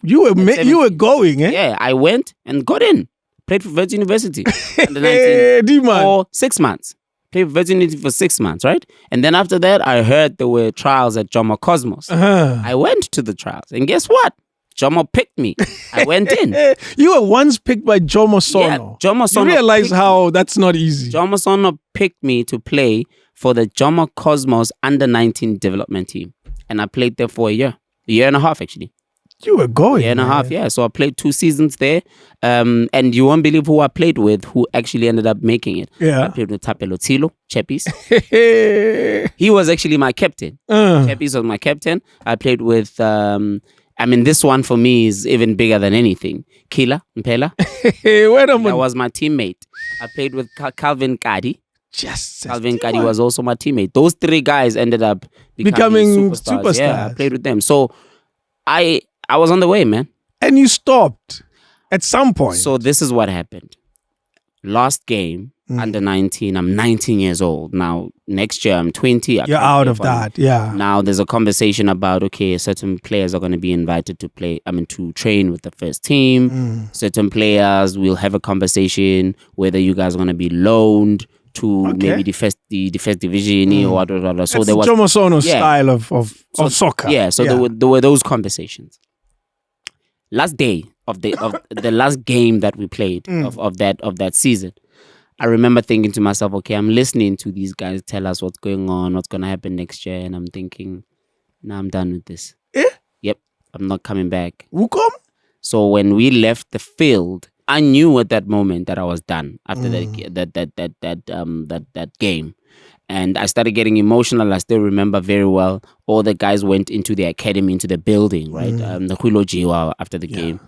You were going, eh? Yeah, I went and got in. Played for Wits University under 19 for 6 months. Played for Wits University for 6 months, right? And then after that, I heard there were trials at Jomo Cosmos. I went to the trials, and guess what? Jomo picked me. I went in. You were once picked by Jomo Sono. Yeah, Jomo Sono. You realize how that's not easy. Jomo Sono picked me to play for the Jomo Cosmos under 19 development team, and I played there for a year and a half actually. You were going. Year and a half, yeah. So I played 2 seasons there. And you won't believe who I played with who actually ended up making it. Yeah. I played with Tapelo Tilo, Chepis. He was actually my captain. Chepis was my captain. I played with, this one for me is even bigger than anything. Kila Mpela. That was my teammate. I played with Calvin Kadi. Calvin Kadi was also my teammate. Those 3 guys ended up becoming superstars. Yeah, I played with them. So I was on the way, man. And you stopped at some point. So this is what happened. Last game, under 19. I'm 19 years old. Now, next year, I'm 20. You're out of that, yeah. Now, there's a conversation about, okay, certain players are going to be invited to to train with the first team. Certain players, we'll have a conversation whether you guys are going to be loaned to maybe the first division or whatever. So there was Jomo Sono's style of soccer. Yeah, so there were those conversations. Last day of the last game that we played of that season, I remember thinking to myself, okay, I'm listening to these guys tell us what's going on, what's going to happen next year, and I'm thinking, nah, I'm done with this. Yep, I'm not coming back. Who come? So when we left the field, I knew at that moment that I was done after that game. And I started getting emotional. I still remember very well. All the guys went into the academy, into the building, right? The Huilo Jiwa after the game.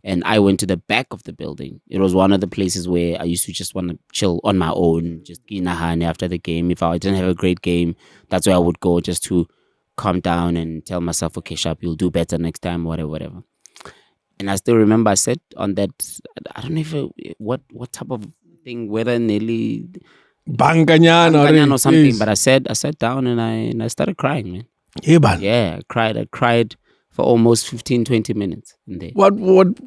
And I went to the back of the building. It was one of the places where I used to just want to chill on my own, just ginahane after the game. If I didn't have a great game, that's where I would go just to calm down and tell myself, okay, Sharp, you'll do better next time, whatever. And I still remember I said on that, I don't know if what type of thing, whether nearly Banganyan or something, but I sat down and I started crying, man. Yeah, I cried for almost 15-20 minutes in there. What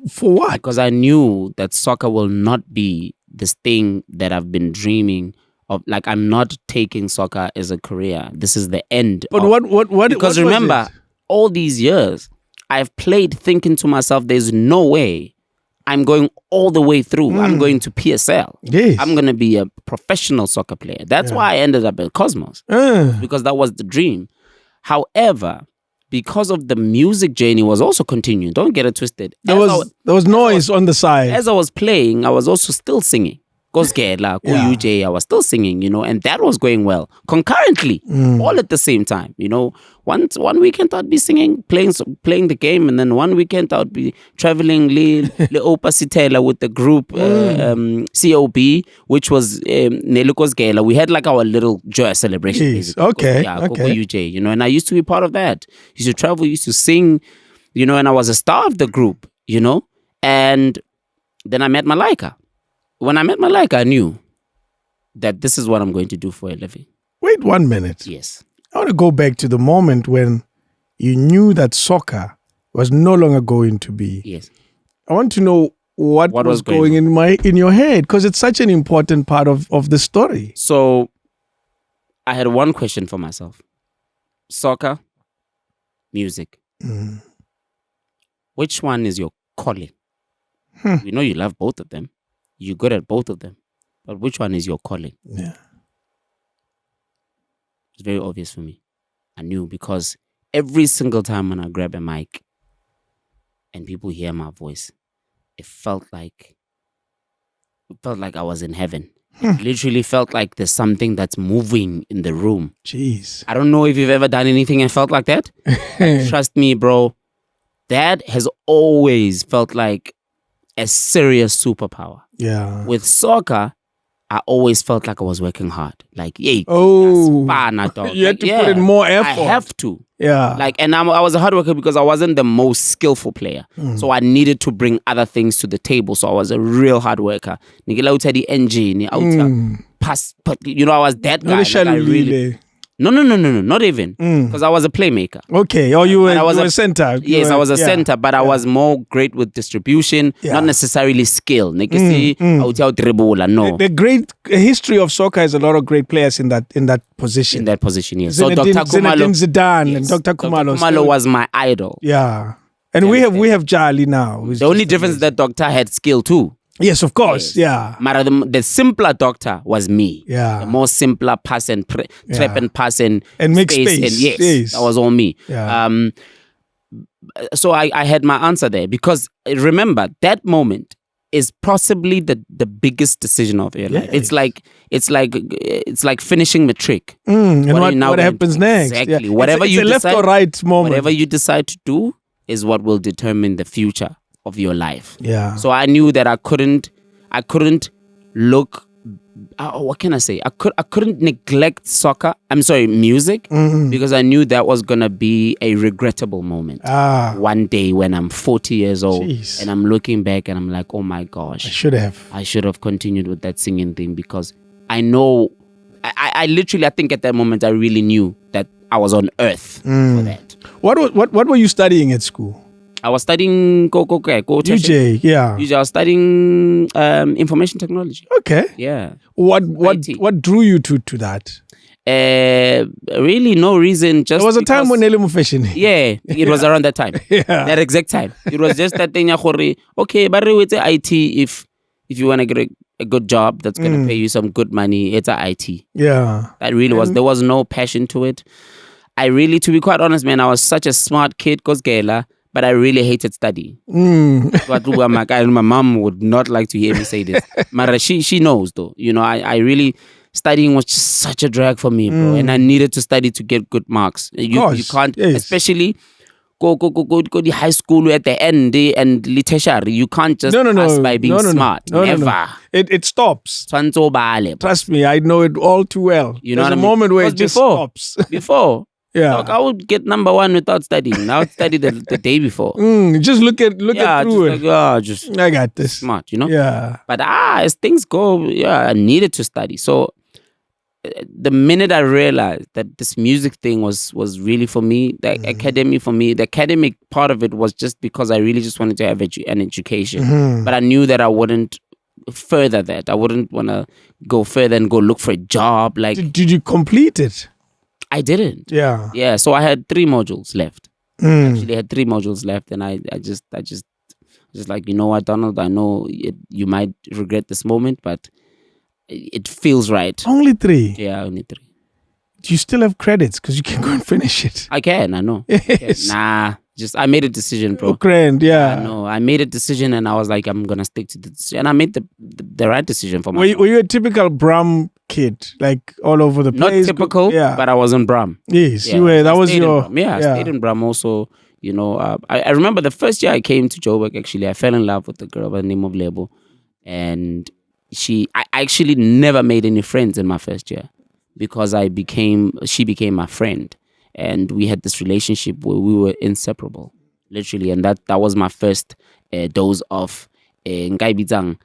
for what? Because I knew that soccer will not be this thing that I've been dreaming of. Like, I'm not taking soccer as a career. This is the end. But what? Because remember, all these years I've played thinking to myself, there's no way I'm going all the way through. I'm going to PSL. Yes. I'm going to be a professional soccer player. That's why I ended up at Cosmos. Because that was the dream. However, because of the music journey was also continuing. Don't get it twisted. There was noise on the side. As I was playing, I was also still singing. UJ, I was still singing, and that was going well. Concurrently, all at the same time, One weekend I'd be singing, playing the game, and then one weekend I'd be traveling Opa Sitela with the group COB, which was Neluko's Gala. We had like our little joy celebration. Jeez, okay. UJ, and I used to be part of that. Used to travel, used to sing, and I was a star of the group, and then I met Malica. When I met Malica, I knew that this is what I'm going to do for a living. Wait 1 minute. Yes. I want to go back to the moment when you knew that soccer was no longer going to be. Yes. I want to know what was going in your head, because it's such an important part of the story. So I had one question for myself. Soccer, music. Which one is your calling? You know you love both of them. You're good at both of them. but which one is your calling? Yeah. It's very obvious for me. I knew because every single time when I grab a mic and people hear my voice, it felt like I was in heaven. It literally felt like there's something that's moving in the room. Jeez. I don't know if you've ever done anything and felt like that. Trust me, bro. That has always felt like a serious superpower. Yeah. With soccer, I always felt like I was working hard. Like, yay, Oh, that's dog. you had Like, to put in more effort. I have to. Yeah. Like, and I was a hard worker because I wasn't the most skillful player. So I needed to bring other things to the table. So I was a real hard worker. Nigela the engine, pass, you know, I was that guy. Like, I really, no, not even. Because I was a playmaker. Okay. Oh, you were a center. Yes, I was a center, but I was more great with distribution, not necessarily skill. No. The great history of soccer has a lot of great players in that position. In that position, yes. So Dr. Khumalo, Zidane yes, and Dr. Khumalo. Dr. Khumalo was my idol. Yeah. And we have Jali now. The only difference is that Doctor had skill too. Yes, of course. Yes. Yeah. But the simpler Doctor was me. Yeah. The more simpler pass and trap and pass and make space. And yes, that was all me. Yeah. So I had my answer there because remember that moment is possibly the biggest decision of your life. It's like finishing matric. And what happens next? Exactly. Yeah. Whatever it's you a decide, left or right moment. Whatever you decide to do is what will determine the future of your life. Yeah. So I knew that I couldn't look. What can I say? I couldn't neglect soccer. I'm sorry, music, because I knew that was gonna be a regrettable moment. One day when I'm 40 years old and I'm looking back and I'm like, oh my gosh, I should have continued with that singing thing because I know. I literally, I think at that moment I really knew that I was on earth for that. What were you studying at school? I was studying UJ, yeah. I was studying information technology. Okay. Yeah. What drew you to that? Really no reason. Just there was a time when Nelly fashion. Yeah, it was around that time. That exact time. It was just that thing. Okay, but it's IT. If you want to get a good job that's gonna pay you some good money, it's a IT. Yeah. That really was. There was no passion to it. I really, to be quite honest, man, I was such a smart kid, but I really hated studying. But my mom would not like to hear me say this. But she knows though. You know, I really, studying was just such a drag for me, bro. And I needed to study to get good marks. You can't, especially go to high school at the end and tertiary. You can't just pass by being smart. Never. No. It stops. Trust Trust me, I know it all too well. You know There's what a moment where it just stops. Before. Yeah. Look, I would get number one without studying. I would study the day before. Just look at through it. Just I got this. Smart, you know? Yeah. But as things go, I needed to study. So the minute I realized that this music thing was really for me, the academy for me, the academic part of it was just because I really just wanted to have an education. But I knew that I wouldn't further that. I wouldn't want to go further and go look for a job. Like, did you complete it? I didn't. Yeah. Yeah. So I had 3 modules left. Actually, I had 3 modules left, and I just like, you know what, Donald, I know you might regret this moment, but it feels right. Only 3. Yeah, only 3. Do you still have credits? Because you can go and finish it. I can. I know. Yes. Nah. I made a decision, bro. Grand, yeah. No, I made a decision, and I was like, I'm gonna stick to the decision. And I made the right decision for myself. Were you a typical Bram kid, like all over the place? Not typical, but I was in Bram. Yes, you were. That was your. I stayed in Bram also. You know, I remember the first year I came to Joburg. Actually, I fell in love with a girl by the name of Lebo, and I actually never made any friends in my first year because she became my friend. And we had this relationship where we were inseparable, literally. And that was my first dose of Ngai Bitsang,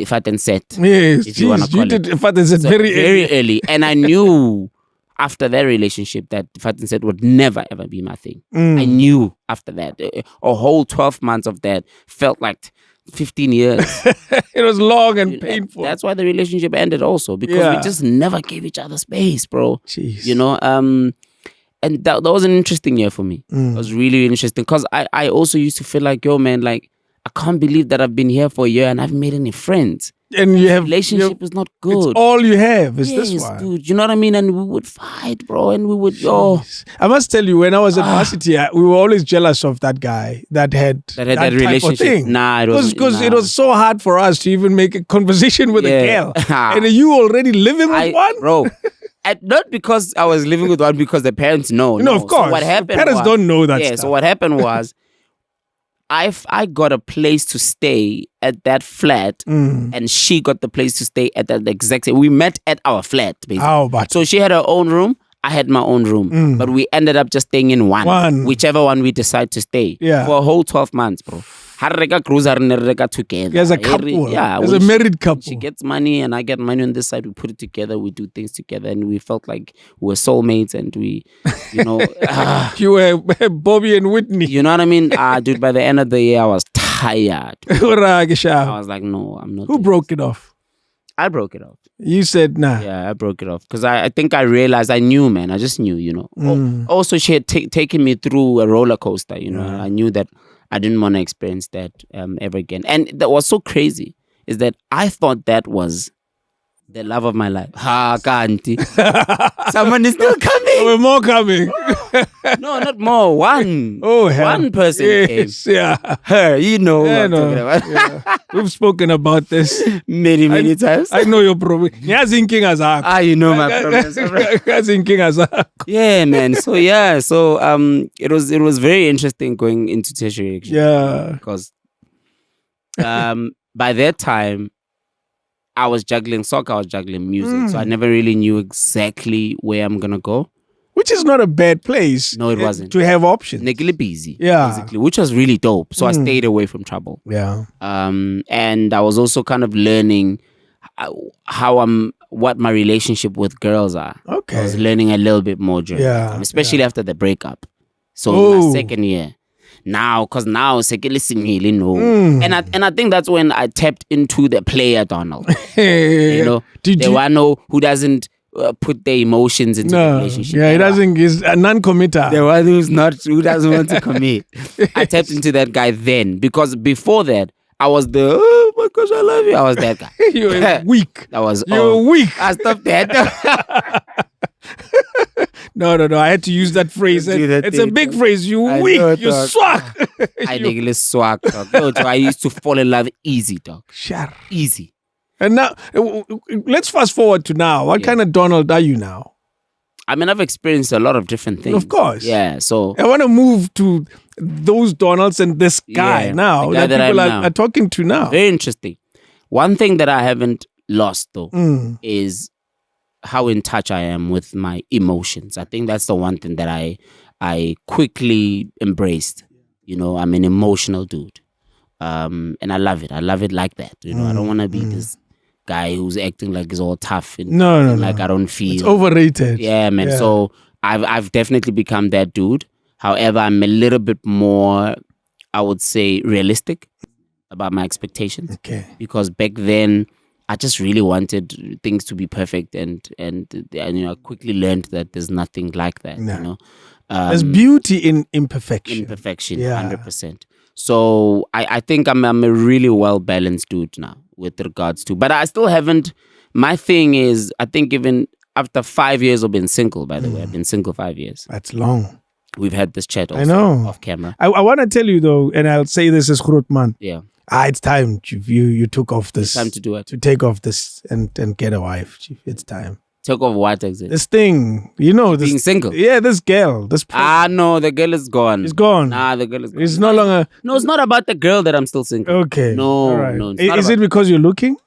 Fat and Set. Yes, if you want to call did it. Fat and Set very early. And I knew after that relationship that Fat and Set would never, ever be my thing. I knew after that. A whole 12 months of that felt like 15 years. It was long and painful. That's why the relationship ended also, because we just never gave each other space, bro. Jeez. You know, and that was an interesting year for me. It was really interesting because I also used to feel like, yo, man, like, I can't believe that I've been here for a year and I haven't made any friends. And you have relationship is not good. It's all you have is Yes, this one. dude. You know what I mean? And we would fight, bro. And we would, I must tell you, when I was at varsity, we were always jealous of that guy that had that type relationship. of thing. Nah, it wasn't. Because it was so hard for us to even make a conversation with a girl. And you already living with one? Bro. Not because I was living with one, because the parents know. No, of course. So what happened parents don't know that stuff. stuff. So what happened was, I got a place to stay at that flat, and she got the place to stay at that exact same. We met at our flat, basically. How about So she had her own room, I had my own room. But we ended up just staying in one. Whichever one we decide to stay. Yeah. For a whole 12 months, bro. Together. As a couple. Yeah. As a married couple. She gets money and I get money on this side. We put it together. We do things together. And we felt like we were soulmates. And we, you know. You were Bobby and Whitney. You know what I mean? Dude, by the end of the year, I was tired. I was like, no, I'm not. Who broke it off? I broke it off. You said nah. Yeah, I broke it off. Because I think I realized, I knew, man. I just knew, you know. Also, she had taken me through a roller coaster, you know. I knew that I didn't want to experience that ever again. And that was so crazy is that I thought that was the love of my life. Ha, kanti. Someone is still coming. We're more coming. No, not more. One. Oh, hell. One person came. Yeah. Her, you know Yeah, what I'm talking about. Yeah. We've spoken about this many times. I know your problem. You know my problem. Yeah, man. So it was very interesting going into tertiary. Actually, yeah. Because by that time, I was juggling soccer, I was juggling music. So I never really knew exactly where I'm gonna go. Which is not a bad place. No, it wasn't. To have options. Negli busy. Yeah. Basically, which was really dope. So I stayed away from trouble. Yeah. And I was also kind of learning what my relationship with girls are. Okay. I was learning a little bit more during that time, especially after the breakup. So my second year. Now, because now sekelisingile no. And I think that's when I tapped into the player Donald. You know, the one who doesn't put their emotions into the relationship. Yeah, he doesn't. He's a non-committer. The one who doesn't want to commit. I tapped into that guy then, because before that I was oh my gosh, I love you. I was that guy. You were weak. That was You're weak. I stopped that. No. I had to use that phrase. It's a big phrase. You weak. You swag. I neglected swag, dog. I used to fall in love easy, dog. Sure. Easy. And now, let's fast forward to now. What kind of Donald are you now? I mean, I've experienced a lot of different things. Of course. Yeah, so I want to move to those Donalds and this guy now the guy that people are talking to now. Very interesting. One thing that I haven't lost, though, is how in touch I am with my emotions. I think that's the one thing that I quickly embraced. You know, I'm an emotional dude. And I love it. I love it like that. You know, I don't want to be this guy who's acting like he's all tough and no. I don't feel. It's overrated. Yeah, man. Yeah. So I've definitely become that dude. However, I'm a little bit more, I would say, realistic about my expectations. Okay. Because back then, I just really wanted things to be perfect, and you know, I quickly learned that there's nothing like that. No. You know, there's beauty in imperfection. Imperfection, 100%. So I think I'm a really well balanced dude now with regards to, but I still haven't. My thing is, I think even after 5 years of being single, by the way, I've been single 5 years. That's long. We've had this chat also I know. off camera. I want to tell you though, and I'll say this as Grootman. Yeah. It's time, Chief. You took off this. It's time to do it. To take off this and get a wife, Chief. It's time. Take off what exactly? This thing, you know, this being single. Yeah, this girl. No, the girl is gone. It's gone. Nah, the girl is gone. It's no longer. No, it's not about the girl that I'm still single. Okay. No, right. no. Is it because you're looking?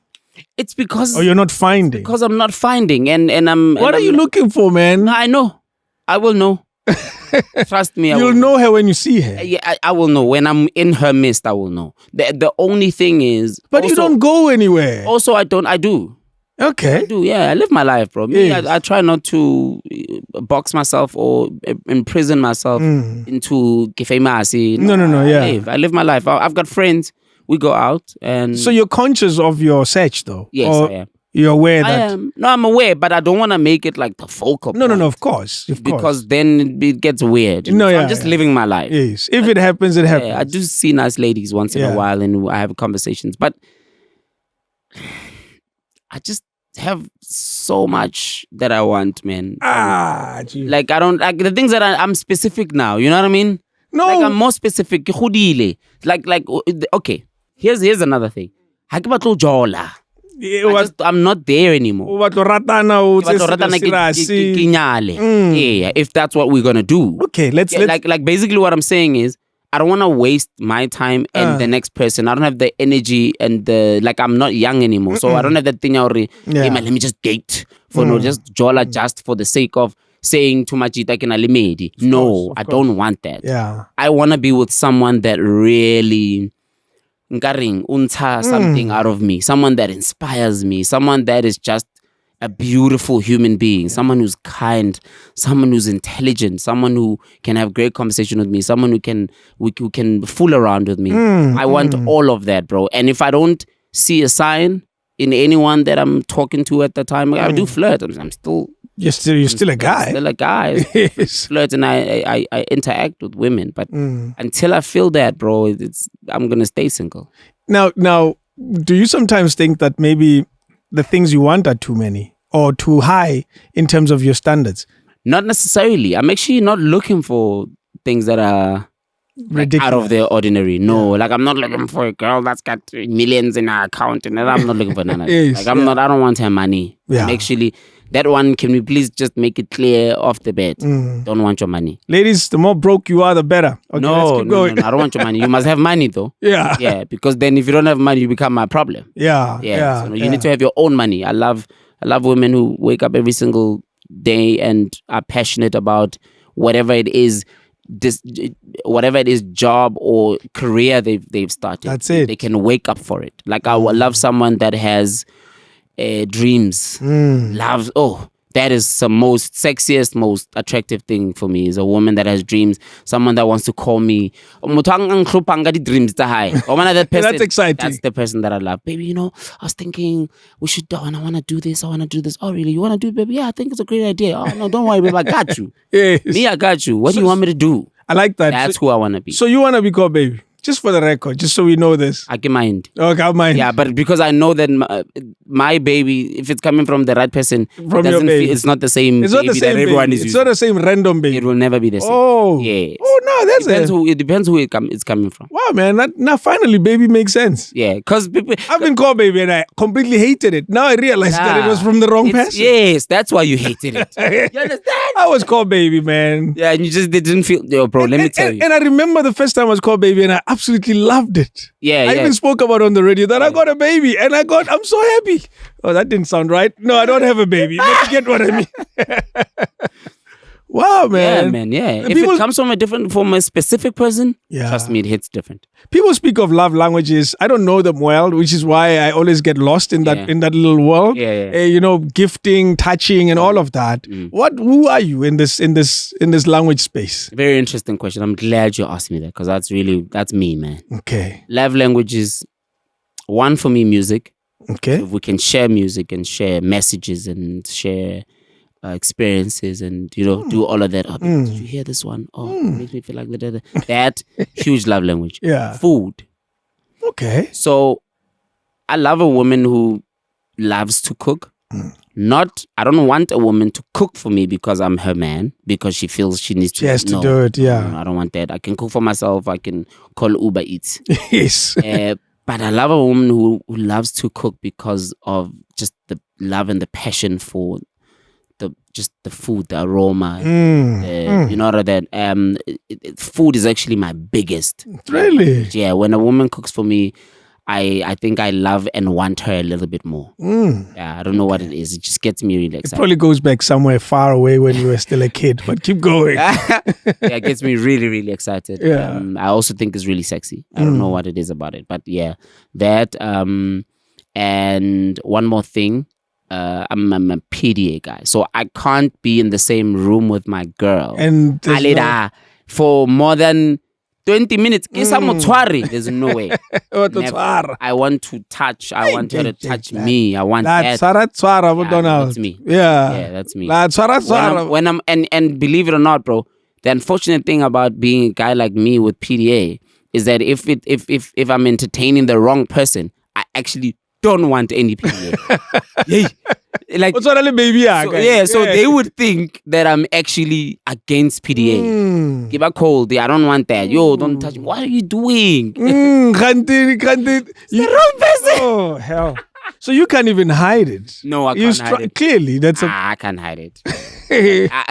It's because. Or you're not finding? Because I'm not finding, and I'm. What are you looking for, man? No, I know. I will know. Trust me. You'll know her when you see her. Yeah, I will know. When I'm in her midst, I will know. The only thing is. But also, you don't go anywhere. Also, I do. Okay. I do, yeah. I live my life, bro. Me, yes. I try not to box myself or imprison myself into kifemasi. No, yeah. I live my life. I've got friends. We go out and... So you're conscious of your search, though? Yes, I am. You're aware that... I am. No, I'm aware, but I don't want to make it like the focal point. No, of course. Because then it gets weird. No, I'm just living my life. Yes. If it happens, it happens. I do see nice ladies once in a while and I have conversations. But I just have so much that I want, man. Gee. Like I don't like the things that I'm specific now. You know what I mean? No. Like I'm more specific. Like okay. Here's another thing. I'm not there anymore. Yeah, if that's what we're gonna do. Okay, let's like basically what I'm saying is I don't want to waste my time and the next person. I don't have the energy and I'm not young anymore. So I don't have that thing already. Hey man, let me just date for just jola just for the sake of saying too much. No, I don't want that. Yeah. I want to be with someone that really something out of me, someone that inspires me, someone that is just a beautiful human being, someone who's kind, someone who's intelligent, someone who can have great conversation with me, someone who can fool around with me. I want all of that, bro. And if I don't see a sign in anyone that I'm talking to at the time, I do flirt. I'm still you're still a guy. Still a guy. Yes. Flirt and I interact with women, but until I feel that, bro, I'm gonna stay single. Now, do you sometimes think that maybe the things you want are too many or too high in terms of your standards? Not necessarily. I'm actually not looking for things that are ridiculous, out of the ordinary. No, like I'm not looking for a girl that's got millions in her account, and I'm not looking for none of that. Yes, I don't want her money. Yeah. I'm actually that one. Can we please just make it clear off the bat? Don't want your money. Ladies, the more broke you are, the better. Okay, let's keep going. No, I don't want your money. You must have money though. Yeah. Because then if you don't have money, you become my problem. Yeah. So you need to have your own money. I love women who wake up every single day and are passionate about whatever it is, job or career they've started. That's it. They can wake up for it. Like I would love someone that has dreams, loves. Oh, that is the most sexiest, most attractive thing for me is a woman that has dreams. Someone that wants to call me. Dreams that person. That's exciting. That's the person that I love. Baby, I was thinking we should do, and I want to do this. Oh, really? You want to do it, baby? Yeah, I think it's a great idea. Oh, no, don't worry, baby. I got you. Yes. Me, I got you. What do you want me to do? I like that. That's who I want to be. So you want to be called baby? Just for the record, just so we know this. I can mind. Okay, I mind. Yeah, but because I know that my baby, if it's coming from the right person, it's not the same it's baby not the same that everyone baby. is It's using. not the same random baby. It will never be the same. Oh. Yes. Oh, no, that's It depends who it's coming from. Wow, man. Now finally, baby makes sense. Yeah, because people... I've been called baby and I completely hated it. Now I realized that it was from the wrong person. Yes, that's why you hated it. You understand? I was called baby, man. Yeah, and you just didn't feel... Yo, bro, let me tell you. And I remember the first time I was called baby and I absolutely loved it. Yeah. I even spoke about on the radio that I got a baby and I'm so happy. Oh, that didn't sound right. No, I don't have a baby. But you get what I mean. Wow, man. Yeah, man, yeah. If it comes from a specific person, trust me, it hits different. People speak of love languages. I don't know them well, which is why I always get lost in that little world. Gifting, touching, and all of that. Who are you in this language space? Very interesting question. I'm glad you asked me that because that's me, man. Okay. Love languages. One for me, music. Okay. If we can share music and share messages and share experiences and do all of that. Oh, did you hear this one? Oh, it makes me feel like that. Huge love language. Yeah. Food. Okay. So I love a woman who loves to cook. I don't want a woman to cook for me because I'm her man, because she feels she needs to. She has to do it, yeah. No, I don't want that. I can cook for myself. I can call Uber Eats. Yes. But I love a woman who loves to cook because of just the love and the passion for the food, the aroma. You know that food is actually my biggest. Really? Yeah, when a woman cooks for me, I think I love and want her a little bit more. Yeah, I don't know what it is. It just gets me really excited. It probably goes back somewhere far away when you were still a kid, but keep going. Yeah, it gets me really, really excited. Yeah. I also think it's really sexy. I don't know what it is about it, but yeah, that. And one more thing. I'm a PDA guy, so I can't be in the same room with my girl and for more than 20 minutes. There's no way. Never. I want to touch. I want her to touch me. I want that. That's me. Yeah, that's me. When I'm and believe it or not, bro, the unfortunate thing about being a guy like me with PDA is that if I'm entertaining the wrong person, I actually don't want any PDA. Yay. Like, What's what baby? so they would think that I'm actually against PDA. Give a cold. I don't want that. Yo, don't touch me. What are you doing? You're the wrong person. Oh, hell. So you can't even hide it. No, I can't hide it. Clearly, that's I can't hide it.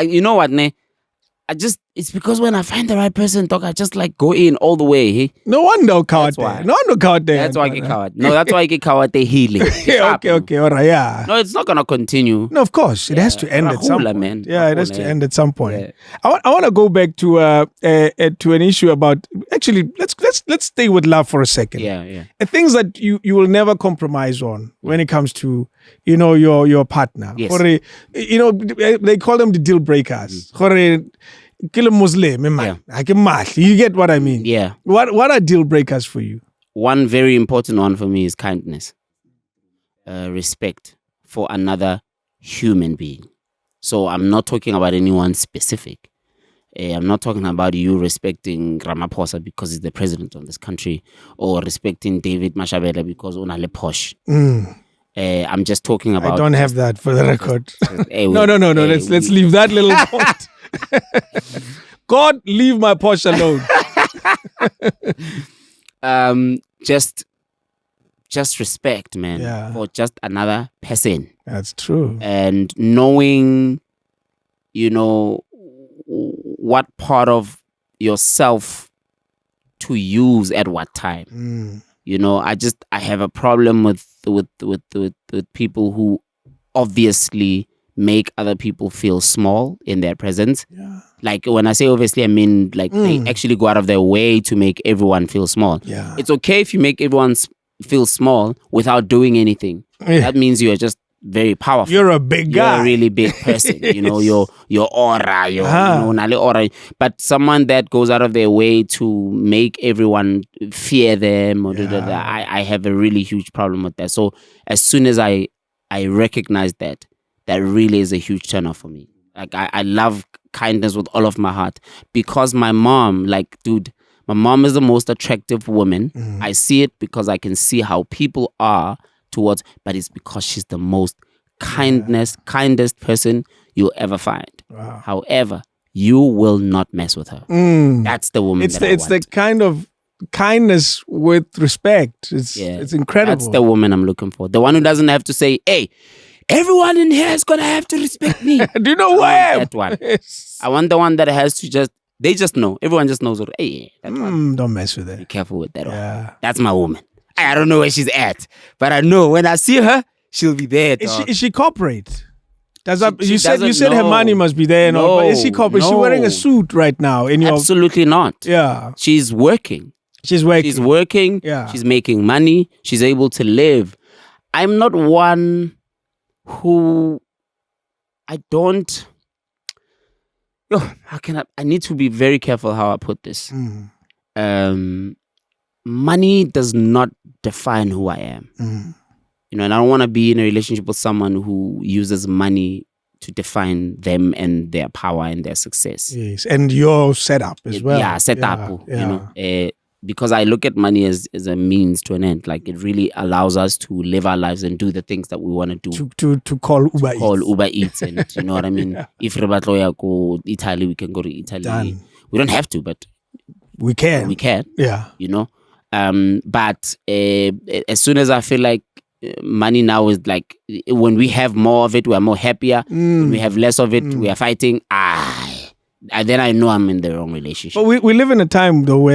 You know what, ne? It's because when I find the right person, dog, I just like go in all the way. Hey? No wonder coward. No wonder coward. That's why I get coward. No, that's why I get coward. They healing. Okay, all right, yeah. No, it's not gonna continue. No, of course, it has to end at some point. Man. Yeah, it has to end at some point. Yeah. I want to go back to an issue about actually. Let's stay with love for a second. Yeah. Things that you will never compromise on when it comes to your partner. Yes. Or, they call them the deal breakers. Kill a Muslim, man. You get what I mean? Yeah. What are deal breakers for you? One very important one for me is kindness, respect for another human being. So I'm not talking about anyone specific. I'm not talking about you respecting Ramaphosa because he's the president of this country, or respecting David Mashabela because unale posh. I'm just talking about. I don't have that for the record. No. Let's leave that little point. God, leave my Porsche alone. Just respect, man, for just another person. That's true. And knowing, what part of yourself to use at what time. I have a problem with people who obviously make other people feel small in their presence. Yeah. Like when I say obviously, I mean like they actually go out of their way to make everyone feel small. Yeah. It's okay if you make everyone feel small without doing anything. Yeah. That means you're just very powerful. You're a big guy. You're a really big person. Your aura, aura. But someone that goes out of their way to make everyone fear them, I have a really huge problem with that. So as soon as I recognize that really is a huge turn off for me. Like I love kindness with all of my heart, because my mom, my mom is the most attractive woman. I see it because I can see how people are towards, but it's because she's the most kindest person you'll ever find. Wow. However, you will not mess with her. That's the woman. It's the kind of kindness with respect. It's incredible. That's the woman I'm looking for. The one who doesn't have to say, "Hey, everyone in here is gonna have to respect me." Do you know who I am? That one. Yes. I want the one that has to they just know. Everyone just knows. Hey, that one. Don't mess with it. Be careful with that one. That's my woman. I don't know where she's at, but I know when I see her, she'll be there. Is she corporate? You said her money must be there. No, but is she corporate? Is she wearing a suit right now? Absolutely not. Yeah. She's working. Yeah. She's making money. She's able to live. I'm not one who I need to be very careful how I put this. Money does not define who I am. And I don't want to be in a relationship with someone who uses money to define them and their power and their success. Yes, and your setup as well. Yeah, setup. Because I look at money as a means to an end. Like it really allows us to live our lives and do the things that we want to do. To call Uber Eats, and you know what I mean. If Rebatloya go Italy, we can go to Italy. Done. We don't have to, but we can. Yeah. But as soon as I feel like money now is like, when we have more of it, we are more happier. When we have less of it, we are fighting. Then I know I'm in the wrong relationship. But we live in a time though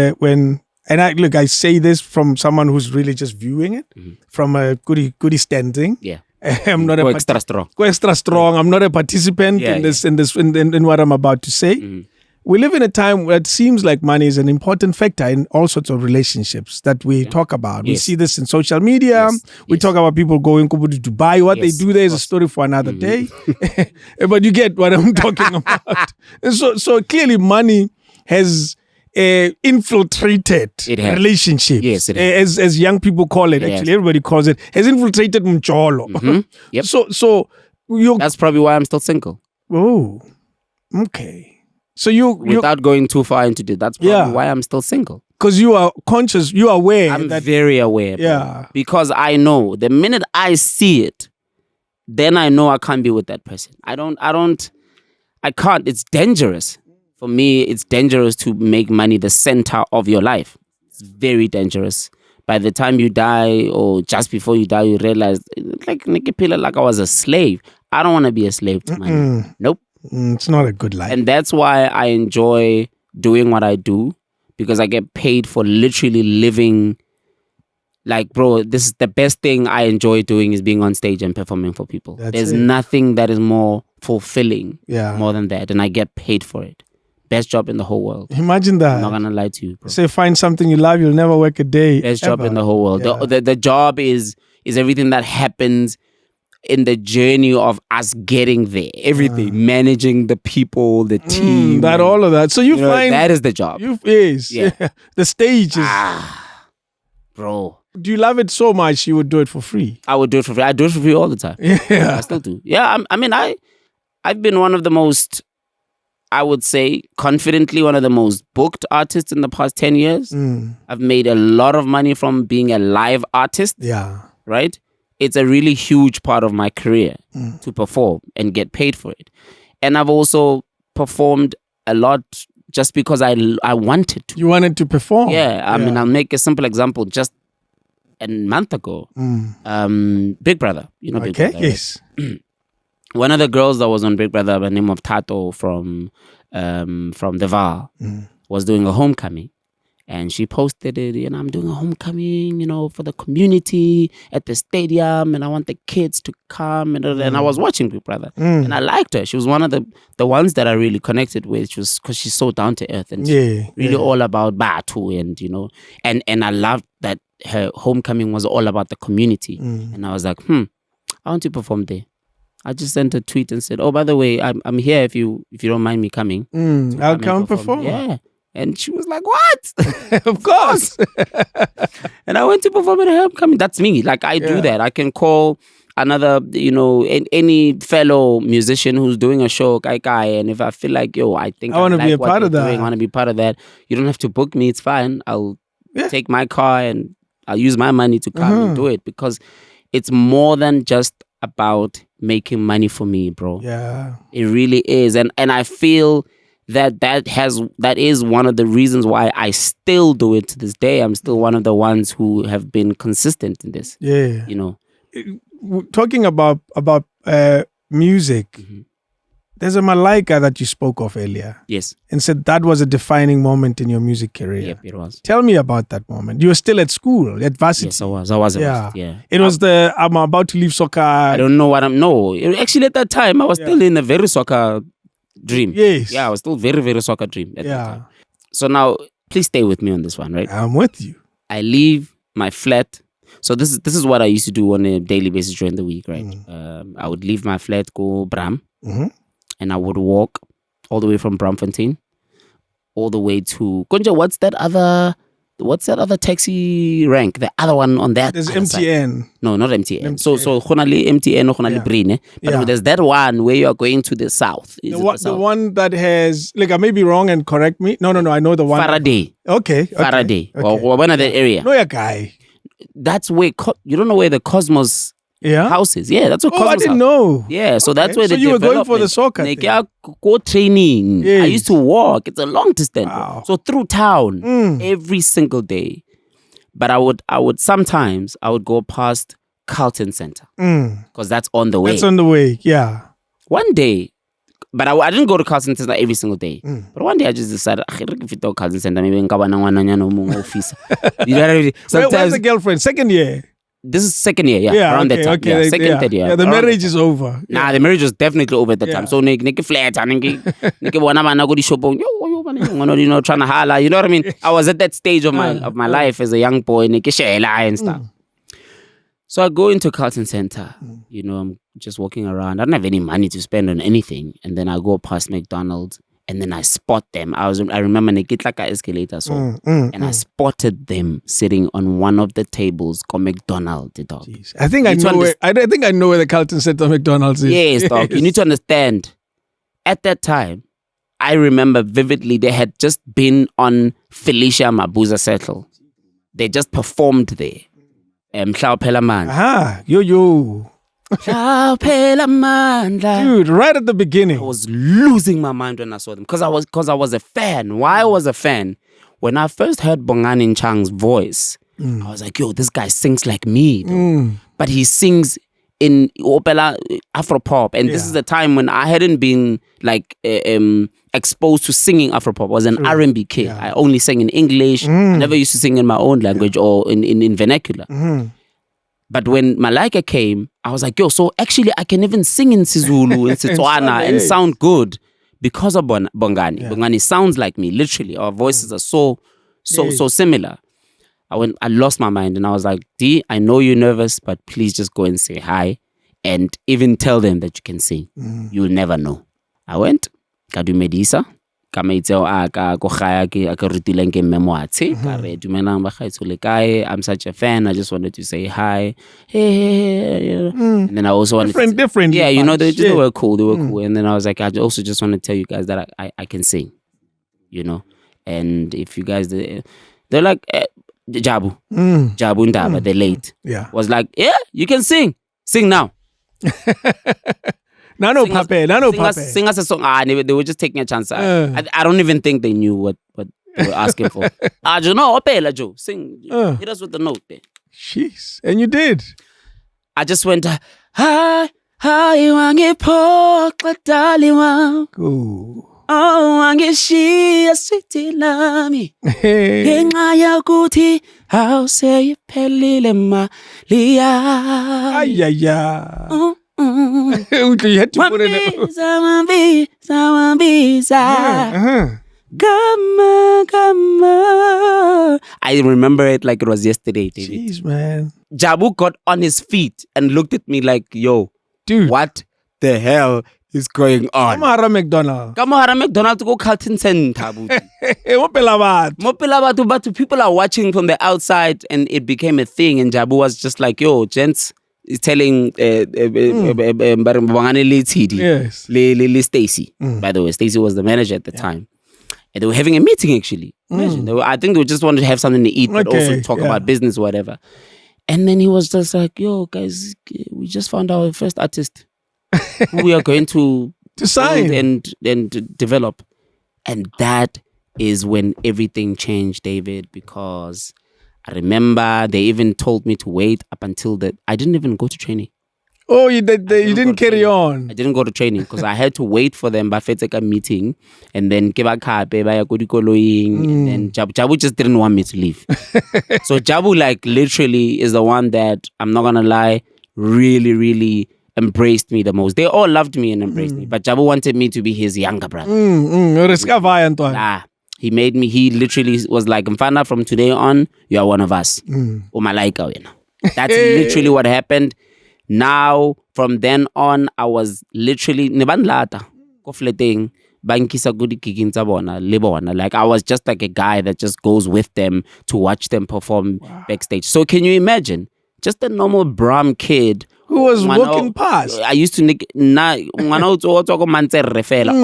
and I say this from someone who's really just viewing it from a goody standing. Yeah. I'm not extra strong. Extra strong. I'm not a participant in what I'm about to say. We live in a time where it seems like money is an important factor in all sorts of relationships that we talk about. We see this in social media. We talk about people going to Dubai. What they do there is a story for another day. But you get what I'm talking about. And so clearly money has infiltrated relationship. Yes, it is. As young people call it, actually, everybody calls it, has infiltrated mcholo. Yep. So that's probably why I'm still single. Oh, okay. So you without going too far into it, that's probably why I'm still single. Because you are conscious, you are aware. I'm very aware. Bro. Yeah. Because I know the minute I see it, then I know I can't be with that person. I can't. It's dangerous. For me, it's dangerous to make money the center of your life. It's very dangerous. By the time you die or just before you die, you realize, like I was a slave. I don't want to be a slave to money. Nope. It's not a good life. And that's why I enjoy doing what I do, because I get paid for literally living. Like, bro, this is the best thing I enjoy doing, is being on stage and performing for people. There's nothing that is more fulfilling more than that. And I get paid for it. Best job in the whole world. Imagine that. I'm not going to lie to you, bro. Say find something you love, you'll never work a day. Best ever. job in the whole world. Yeah. The job is everything that happens in the journey of us getting there. Everything. Managing the people, the team. All of that. So you find... that is the job. The stage is... Bro. Do you love it so much you would do it for free? I would do it for free. I do it for free all the time. Yeah. I still do. Yeah, I've been one of the most, I would say, confidently one of the most booked artists in the past 10 years. I've made a lot of money from being a live artist. Yeah. Right? It's a really huge part of my career to perform and get paid for it. And I've also performed a lot just because I wanted to. You wanted to perform? Yeah. I mean, I'll make a simple example. Just a month ago, Big Brother. You know Big Brother, right? Yes. One of the girls that was on Big Brother by the name of Tato from the VAR was doing a homecoming. And she posted it, I'm doing a homecoming, for the community at the stadium, and I want the kids to come. And I was watching Big Brother, and I liked her. She was one of the ones that I really connected with, because she's so down to earth and really all about Batu, and I loved that her homecoming was all about the community. And I was like, I want to perform there. I just sent a tweet and said, oh, by the way, I'm here if you don't mind me coming. I'll come perform. Yeah. And she was like, what? Of course. And I went to perform at her homecoming. That's me. Like, I do that. I can call another, any fellow musician who's doing a show, and if I feel like, I think I want to be a part of that. I want to be part of that. You don't have to book me. It's fine. I'll take my car and I'll use my money to come and do it, because it's more than just about making money for me, bro. Yeah. It really is. And I feel that is one of the reasons why I still do it to this day. I'm still one of the ones who have been consistent in this. Yeah. Talking about music, there's a Malica that you spoke of earlier. Yes. And said that was a defining moment in your music career. Yep, it was. Tell me about that moment. You were still at school, at varsity. Yes, I was. It was I'm about to leave soccer. I don't know what actually at that time I was still in a very soccer dream. Yes. Yeah, I was still very, very soccer dream at that time. So now, please stay with me on this one, right? I'm with you. I leave my flat. So this is what I used to do on a daily basis during the week, right? I would leave my flat, go Bram, and I would walk all the way from Bramfontein, all the way to Konja. What's that other taxi rank? The other one on that. There's MTN. Side. No, not MTN. So Khonali MTN or Khonali Brine. But there's that one where you are going to the south. The one that has, like, I may be wrong and correct me. No, I know the one. Faraday. Okay. Faraday. Or one of that area. No, your guy. That's where, you don't know where the Cosmos house is. Yeah, that's what Cosmos I didn't know. Yeah, so that's where you were going for the soccer thing. Go training. Yes. I used to walk. It's a long distance. Wow. So through town every single day. But I would sometimes go past Carlton Center because that's on the way. That's on the way, yeah. One day, but I didn't go to Carlton Center every single day. But one day I just decided, if you Carlton Center, maybe office. You know what I mean? Where's the girlfriend? Second year? This is second year, around that time. Okay, Third year. Yeah, the marriage is over. Nah, the marriage was definitely over at the time. So nigga flat, trying to holla. You know what I mean? I was at that stage of my life as a young boy, and stuff. So I go into Carlton Center. I'm just walking around. I don't have any money to spend on anything, and then I go past McDonald's. And then I spot them. I remember Nekitlaka escalator, and I spotted them sitting on one of the tables called McDonald's, dog. Jeez. I think I know where the Carlton Center McDonald's is. Yes, dog. You need to understand. At that time, I remember vividly they had just been on Felicia Mabuza Settle. They just performed there. Mhlawuphela Mandla. Aha, yo. Mhlawuphela Mandla. Dude, right at the beginning. I was losing my mind when I saw them because I was a fan. Why I was a fan? When I first heard Bongani Chang's voice, I was like, yo, this guy sings like me. But he sings in opera Afropop. And this is the time when I hadn't been like exposed to singing Afropop. I was an R&B kid. I only sang in English. I never used to sing in my own language or in vernacular. But when Malica came, I was like, yo, so actually I can even sing in Sizulu, in Setswana and sound good because of Bongani. Bongani sounds like me, literally. Our voices are so similar. I lost my mind and I was like, D, I know you're nervous, but please just go and say hi and even tell them that you can sing. You'll never know. I went, ka dumedisa, ka maitseo a ka go gaya ke rutileng ke Moatshe, ka re dumelang ba gaetsho le kae, I'm such a fan, I just wanted to say hi. Hey. And then I also wanted different. Yeah, you know, they were cool, and then I was like, I also just want to tell you guys that I can sing, you know, and if you guys, they're like, Jabu Ndaba, they're late. Was like, yeah, you can sing now. Sing us a song. They were just taking a chance. I don't even think they knew what they were asking for. Joe, no, opela Joe, sing. Hit us with the note there. Jeez, and you did. I just went, hi, wangi po qadali wam. Oh, angishiya sweetie lami. Ngenxa yokuthi awuseyiphelile Malia. Ay. You had to put it Gama. I remember it like it was yesterday, David. Jeez, man. Jabu got on his feet and looked at me like, yo, dude, what the hell is going on? Kamara McDonald. To go Carlton Center. But people are watching from the outside and it became a thing. And Jabu was just like, yo, gents, is telling Stacy. By the way, Stacy was the manager at the time. And they were having a meeting actually. Imagine. I think they just wanted to have something to eat, but also talk about business or whatever. And then he was just like, yo, guys, we just found our first artist who we are going to sign and to develop. And that is when everything changed, David, because I remember they even told me to wait up until I didn't even go to training. Oh, you didn't carry on. I didn't go to training because I had to wait for them by Feteka meeting and then and then Jabu just didn't want me to leave. So Jabu like literally is the one that, I'm not gonna lie, really, really embraced me the most. They all loved me and embraced me, but Jabu wanted me to be his younger brother. He literally was like, Mfana, from today on, you are one of us. Malica. That's literally what happened. Now, from then on, I was literally like I was just like a guy that just goes with them to watch them perform backstage. So can you imagine? Just a normal Bram kid who was walking past. I used to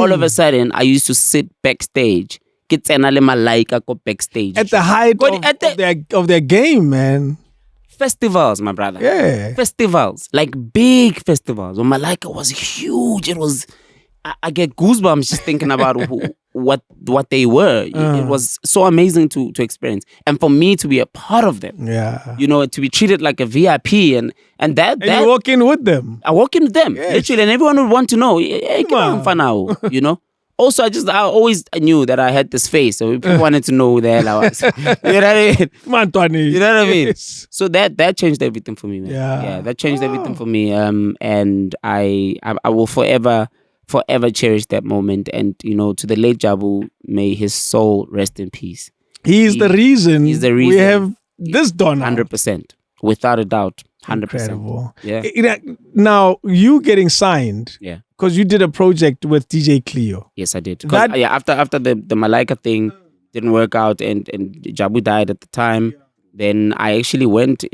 all of a sudden I used to sit backstage. Backstage at the height of their game, man. Festivals, my brother. Yeah. Festivals. Like big festivals. When Malica was huge, it was... I get goosebumps just thinking about what they were. It was so amazing to experience. And for me to be a part of them. Yeah. You know, to be treated like a VIP and that... And you walk in with them. I walk in with them. Yes. Literally. And everyone would want to know. Hey, you know? Also, I always knew that I had this face, so people wanted to know who the hell I was. You know what I mean? You know what I mean? Yes. So that changed everything for me, man. Yeah, that changed everything for me. And I will forever cherish that moment. And you know, to the late Jabu, may his soul rest in peace. He's the reason we have this done. 100%, without a doubt. 100%. Incredible. Yeah. Now you getting signed. Yeah. Because you did a project with DJ Cleo. Yes, I did. After the Malica thing didn't work out and Jabu died at the time, then I actually went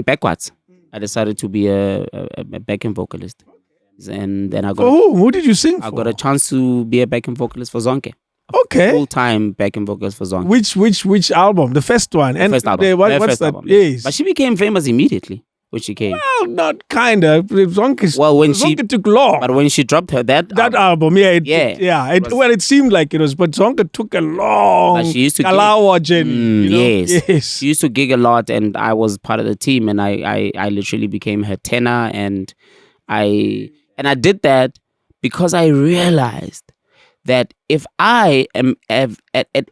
backwards. I decided to be a backing vocalist. And then I got For whom? Who did you sing for? I got a chance to be a backing vocalist for Zonke. Okay. Full-time backing vocalist for Zonke. Which album? The first one. The first album. What's first that? album. Yes. But she became famous immediately when she came. Well, not kinda. Zonke took long. But when she dropped that album, it seemed like it was, but Zonke took a long. But she used to Kalawa journey. Yes. She used to gig a lot, and I was part of the team, and I literally became her tenor, and I did that because I realized that if I am at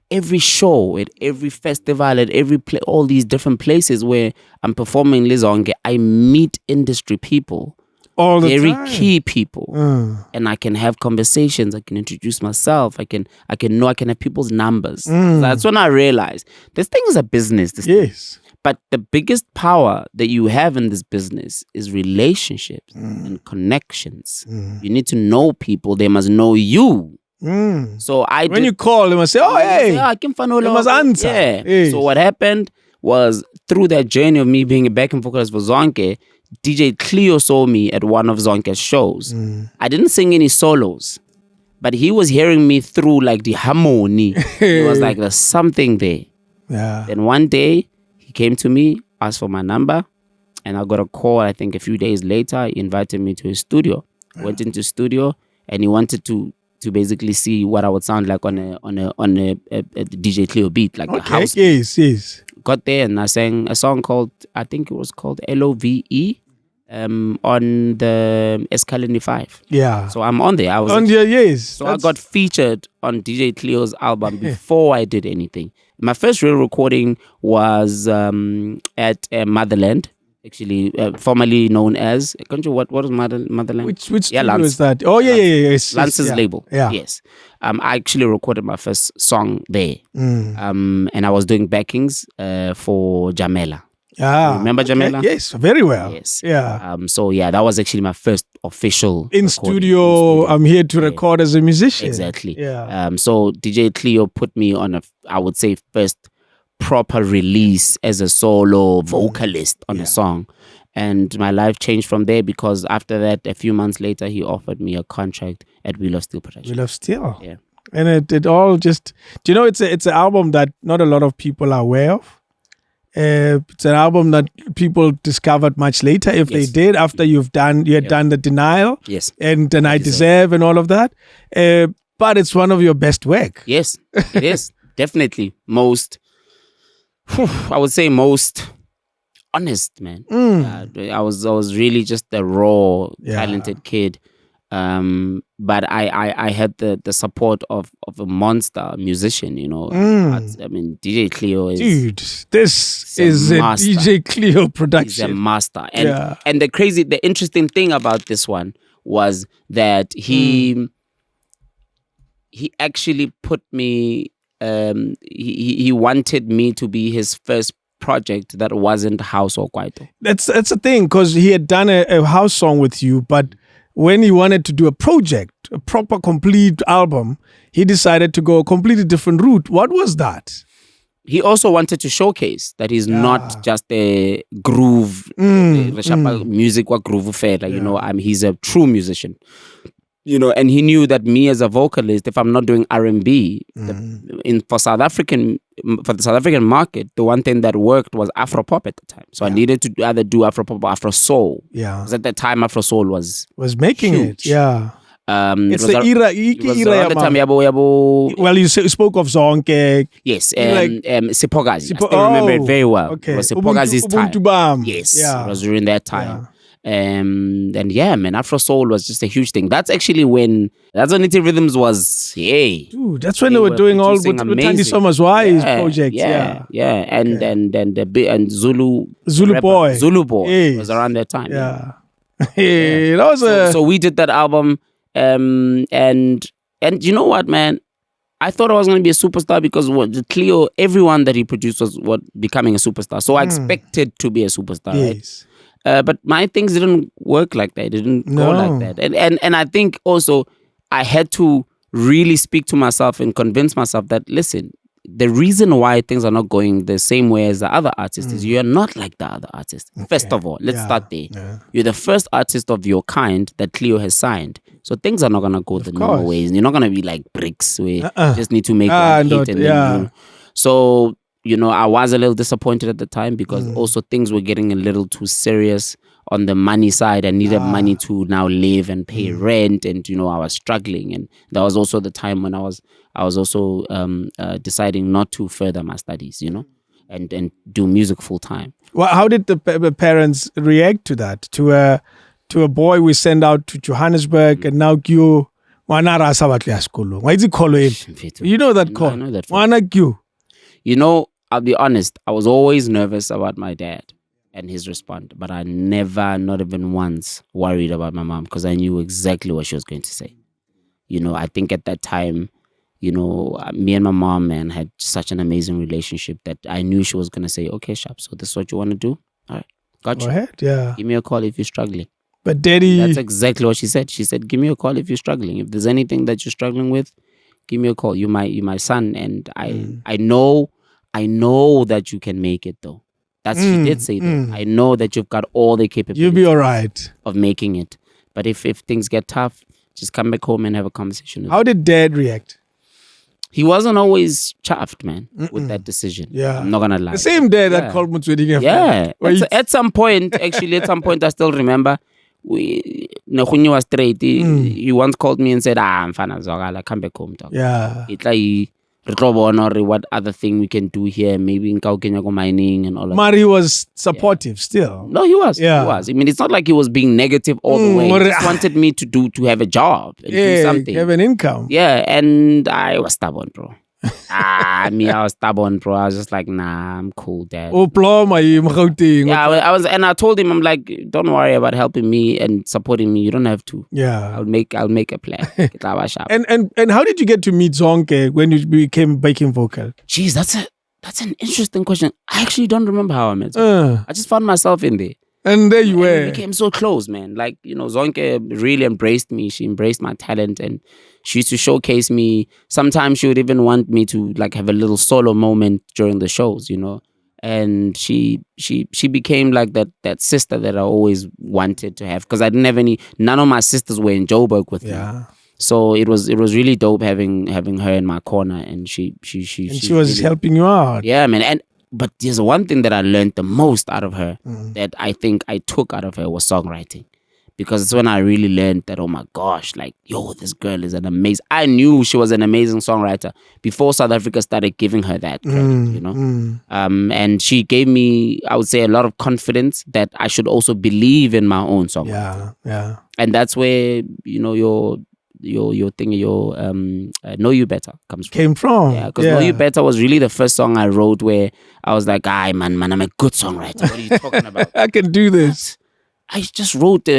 every show, at every festival, at every all these different places where I'm performing Lizonke, I meet industry people, all the very time. key people, and I can have conversations. I can introduce myself. I can have people's numbers. So that's when I realized this thing is a business. Yes. But the biggest power that you have in this business is relationships and connections. You need to know people. They must know you. So when you call, they must say, "Oh, hey, I can find they must answer." Yeah. Yes. So what happened was through that journey of me being a backing vocalist for Zonke, DJ Cleo saw me at one of Zonke's shows. I didn't sing any solos, but he was hearing me through like the harmony. It was like there's something there. Yeah. Then one day he came to me, asked for my number, and I got a call. I think a few days later, he invited me to his studio. I went into studio, and he wanted to basically see what I would sound like on a DJ Cleo beat, like a house. Yes. Got there and I sang a song called, I think it was called LOVE, on the Escalini 5. Yeah. So I'm on there. I was So I got featured on DJ Cleo's album before I did anything. My first real recording was at Motherland. Actually, formerly known as, what was Motherland? Which studio is that? Oh, yes. Lance's label. Yeah. Yes. I actually recorded my first song there. And I was doing backings for Jamela. Remember Jamela? Yes, very well. Yes. Yeah. That was actually my first official in studio. I'm here to record as a musician. Exactly. Yeah. So DJ Cleo put me on I would say, first proper release as a solo vocalist on a song, and my life changed from there, because after that, a few months later, he offered me a contract at Wheel of Steel Production. Wheel of Steel. Yeah. And it all just, it's an album that not a lot of people are aware of. It's an album that people discovered much later, if they did, after you had done the Denial, and then I Deserve and all of that. But it's one of your best work. Yes, it is. Definitely I would say most honest, man. I was really just a raw, talented kid. But I had the support of a monster musician, I mean, DJ Cleo is... Dude, this is a DJ Cleo production. He's a master. And the interesting thing about this one was that he actually put me... he wanted me to be his first project that wasn't house or kwaito. That's the thing, because he had done a house song with you, but when he wanted to do a project, a proper complete album, he decided to go a completely different route. What was that? He also wanted to showcase that he's not just a groove, music or groove fair. He's a true musician. And he knew that me as a vocalist, if I'm not doing R&B, for the South African market, the one thing that worked was Afro-pop at the time. So I needed to either do Afro-pop or Afro-soul. Yeah. Because at that time, Afro-soul was making huge. It. Yeah. It's the era. Around the time, well, you spoke of Zonke. Yes. Sipogazi. I still remember it very well. Okay. It was Sipogazi's time. Bam. Yes. Yeah. It was during that time. And man, Afro Soul was just a huge thing. That's actually when Nitty Rhythms was, dude, that's when they were doing all with Tandy Somers Wise project. And then Zulu Boy was around that time. Yeah. That was so we did that album, and you know what, man? I thought I was going to be a superstar because Cleo, everyone that he produced was becoming a superstar. So I expected to be a superstar. Yes. Right? But my things didn't work like that. It didn't go like that. And I think also I had to really speak to myself and convince myself that, listen, the reason why things are not going the same way as the other artists is you're not like the other artists. Okay. First of all, let's start there. Yeah. You're the first artist of your kind that Cleo has signed. So things are not going to go the normal ways. You're not going to be like Bricks where you just need to make one hit. And then so, I was a little disappointed at the time because also things were getting a little too serious on the money side. I needed money to now live and pay rent, and I was struggling, and that was also the time when I was also deciding not to further my studies, and do music full time. Well, how did the parents react to that? To a boy we send out to Johannesburg, and now you why is it call him? You know that call? I know that. I'll be honest, I was always nervous about my dad and his response, but I never, not even once, worried about my mom because I knew exactly what she was going to say. I think at that time, me and my mom, man, had such an amazing relationship that I knew she was going to say, okay, Sharp, so this is what you want to do? All right, got you. Go ahead, yeah. Give me a call if you're struggling. But Daddy... That's exactly what she said. She said, give me a call if you're struggling. If there's anything that you're struggling with, give me a call. You're my son, and I know that you can make it, though. She did say that. I know that you've got all the capabilities. You'll be all right of making it. But if things get tough, just come back home and have a conversation. How did Dad react? He wasn't always chuffed, man, with that decision. Yeah, I'm not gonna lie. The same day that called Motsweding. Yeah, at some point, I still remember. Nehunyi was straight. He once called me and said, mfana zogala, come back home, dog. Yeah. Or what other thing we can do here? Maybe in Kaukenya mining and all of that. He was supportive still. No, he was. Yeah. He was. I mean, it's not like he was being negative all the way. He just wanted me to have a job and do something. Have an income. Yeah, and I was stubborn, bro. I was stubborn, bro. I was just like, nah, I'm cool, Dad. Yeah, I was, and I told him, I'm like, don't worry about helping me and supporting me. You don't have to. Yeah, I'll make a plan. and how did you get to meet Zonke when you became backing vocal? Jeez, that's an interesting question. I actually don't remember how I met him. I just found myself in there. And there you were. We became so close, man. Like, Zonke really embraced me. She embraced my talent, and she used to showcase me. Sometimes she would even want me to like have a little solo moment during the shows, And she became like that sister that I always wanted to have, because I didn't have none of my sisters were in Joburg with me. So it was really dope having her in my corner, and she was really helping you out. Yeah, man. But there's one thing that I learned the most out of her that I think I took out of her was songwriting. Because it's when I really learned that, oh my gosh, like, yo, this girl is I knew she was an amazing songwriter before South Africa started giving her that credit, and she gave me, I would say, a lot of confidence that I should also believe in my own songwriting. Yeah. And that's where, your thing, Know You Better came from. Yeah, because Know You Better was really the first song I wrote where I was like, man, I'm a good songwriter. What are you talking about? I can do this. I just wrote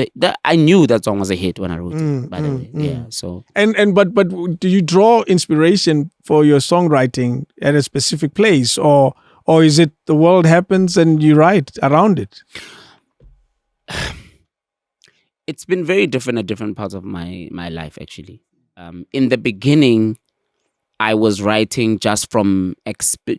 I knew that song was a hit when I wrote it, by the way. Yeah. So but do you draw inspiration for your songwriting at a specific place, or is it the world happens and you write around it? It's been very different at different parts of my life, actually. In the beginning, I was writing just from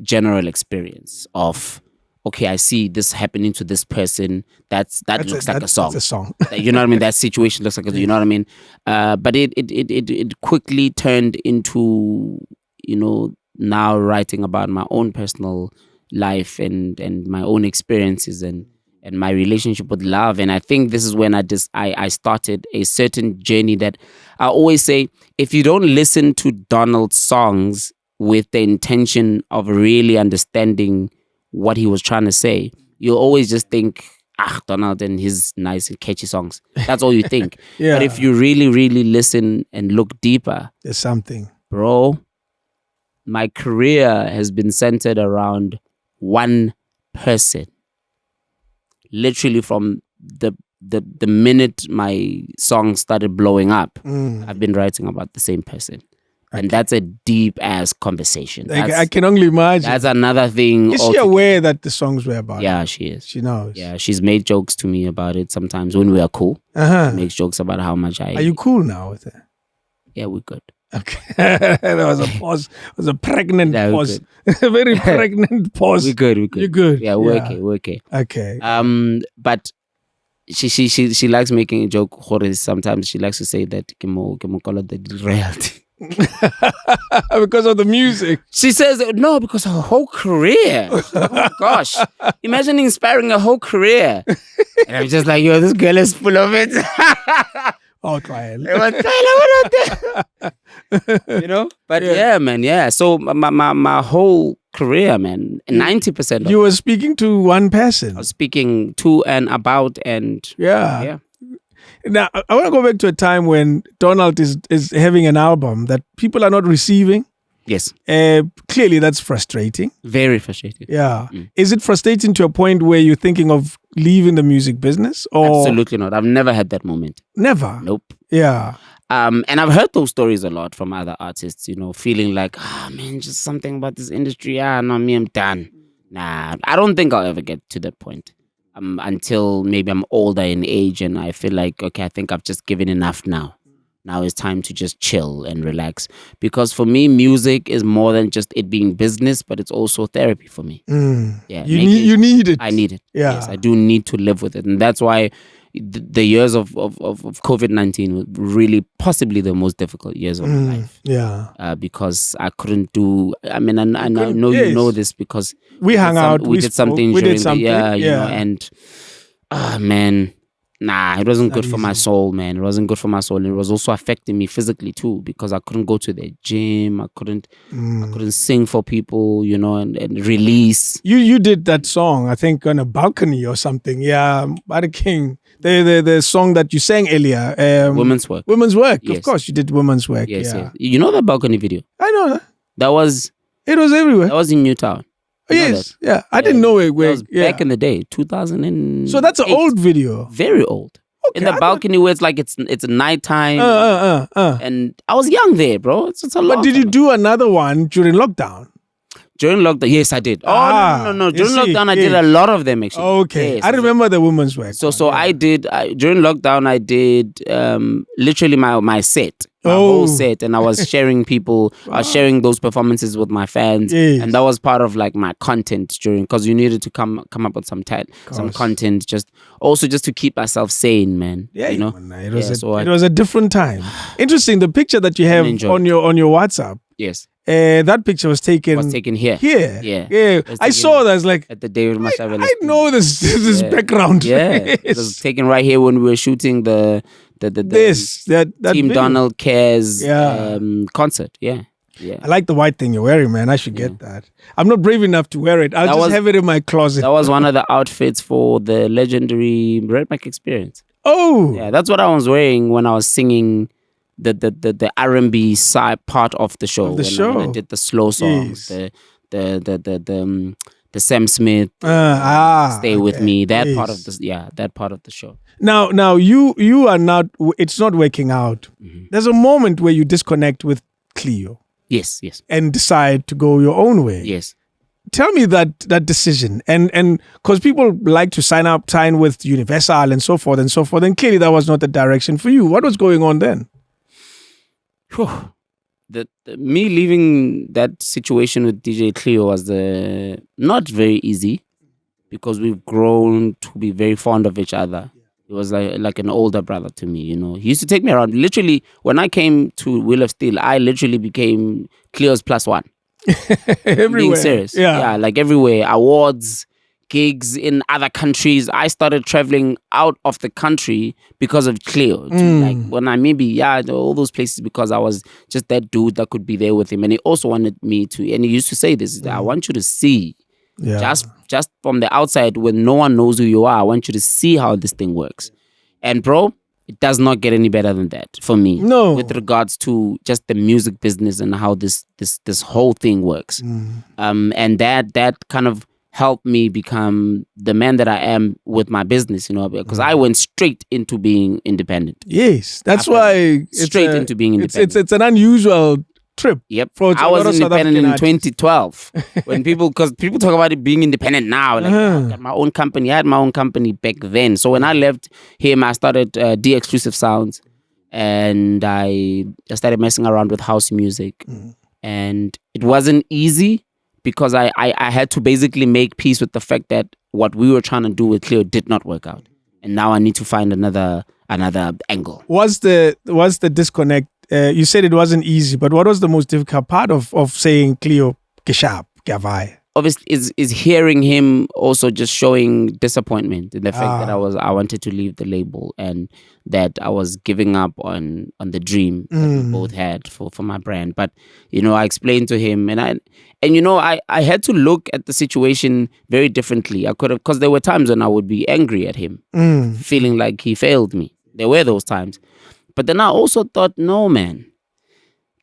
general experience of, okay, I see this happening to this person. That looks like a song. That's a song. You know what I mean? That situation looks like you know what I mean? But it quickly turned into, now writing about my own personal life and my own experiences and my relationship with love. And I think this is when I started a certain journey that I always say, if you don't listen to Donald's songs with the intention of really understanding what he was trying to say, you'll always just think, Donald and his nice and catchy songs. That's all you think. But if you really, really listen and look deeper, there's something. Bro, my career has been centered around one person. Literally from the minute my song started blowing up, I've been writing about the same person. And that's a deep ass conversation. I can only imagine. That's another thing. Is she aware that the songs were about Yeah, it? she is. She knows. Yeah, she's made jokes to me about it sometimes when we are cool. She makes jokes about how much Are you cool now with her? Yeah, we're good. Okay. There was a pause. It was a pregnant Yeah, we're pause. A very pregnant pause. We're good. You're good. Yeah, we're okay. Okay. But she likes making a joke. Sometimes she likes to say that ke mo call it the derailed. Because of the music. She says no, because her whole career. Oh my gosh, imagine inspiring a whole career. And I'm just like, yo, this girl is full of it. Oh, trial. You know, but yeah, man, yeah. So my whole career, man, 90%. You were speaking to one person. I was speaking to and about and yeah. Now, I want to go back to a time when Donald is having an album that people are not receiving. Yes. Clearly, that's frustrating. Very frustrating. Yeah. Is it frustrating to a point where you're thinking of leaving the music business? Or Absolutely not. I've never had that moment. Never? Nope. Yeah. And I've heard those stories a lot from other artists, you know, feeling like, man, just something about this industry. No, me, I'm done. Nah, I don't think I'll ever get to that point. Until maybe I'm older in age and I feel like, okay, I think I've just given enough now. Now it's time to just chill and relax. Because for me, music is more than just it being business, but it's also therapy for me. Yeah, you need it. I need it. Yeah. Yes, I do need to live with it. And that's why the years of COVID-19 were really possibly the most difficult years of my life. Yeah. Because I couldn't do, I mean, I know you know this because we hung out. We did something during the year, you know, and man, nah, it wasn't good for my soul, man. It wasn't good for my soul. And it was also affecting me physically too, because I couldn't go to the gym. I couldn't sing for people, you know, and release. You did that song, I think, on a balcony or something. Yeah, Bada King. The song that you sang earlier. Women's Work. Women's Work. Yes. Of course, you did Women's Work. Yes, yeah. yes. You know the balcony video? I know that. It was everywhere. That was in Newtown. Yes. Yeah. I didn't know it. That was back in the day, 2000. So that's an old video. Very old. Okay, in the balcony where it's like it's nighttime. And I was young there, bro. It's a lot. But did you do another one during lockdown? During lockdown, yes, I did. No. During lockdown, I did a lot of them actually. Okay, yes, I remember the Women's Work. So I did during lockdown. I did literally my set, my whole set, and I was sharing people. I was sharing those performances with my fans, and that was part of like my content during, because you needed to come up with some content, just to keep myself sane, man. Yeah, you know, it was a different time. Interesting. The picture that you have on your WhatsApp. Yes. That picture was taken here. Yeah. I saw that. I was like, at the David Mashavela. I know this background. Yeah. It was taken right here when we were shooting the that Team video. Donald Cares concert. Yeah. I like the white thing you're wearing, man. I should get that. I'm not brave enough to wear it. I'll just have it in my closet. That was one of the outfits for the legendary Red Mic Experience. Oh. Yeah, that's what I was wearing when I was singing the R&B side part of the show. When I did the slow songs, the Sam Smith, Stay With Me, that part of the show. Now you are not. It's not working out. Mm-hmm. There's a moment where you disconnect with Cleo. Yes. And decide to go your own way. Yes. Tell me that decision, and because people like to sign with Universal and so forth, and clearly that was not the direction for you. What was going on then? Me leaving that situation with DJ Cleo was not very easy, because we've grown to be very fond of each other. It was like an older brother to me, you know. He used to take me around. Literally, when I came to Wheel of Steel, I literally became Cleo's +1. Everywhere. Being serious. Yeah, like everywhere. Awards, gigs in other countries. I started traveling out of the country because of Cleo. Like when all those places, because I was just that dude that could be there with him. And he also wanted me to, and he used to say this, I want you to see, just from the outside when no one knows who you are, I want you to see how this thing works. And bro, it does not get any better than that for me. No. With regards to just the music business and how this whole thing works. And that kind of helped me become the man that I am with my business, you know, because I went straight into being independent. Yes, that's why into being independent. It's an unusual trip. Yep. I was independent in 2012 because people talk about it being independent now. Like, I got my own company. I had my own company back then. So when I left him, I started D Exclusive Sounds. and I started messing around with house music. And it wasn't easy because I had to basically make peace with the fact that what we were trying to do with Cleo did not work out. And now I need to find another angle. What's the disconnect? You said it wasn't easy, but what was the most difficult part of saying Cleo Keshap Gavai? Obviously, is hearing him also just showing disappointment in the fact that I wanted to leave the label and that I was giving up on the dream that we both had for my brand. But I explained to him, and I had to look at the situation very differently. I could have, because there were times when I would be angry at him, feeling like he failed me. There were those times, but then I also thought, no, man.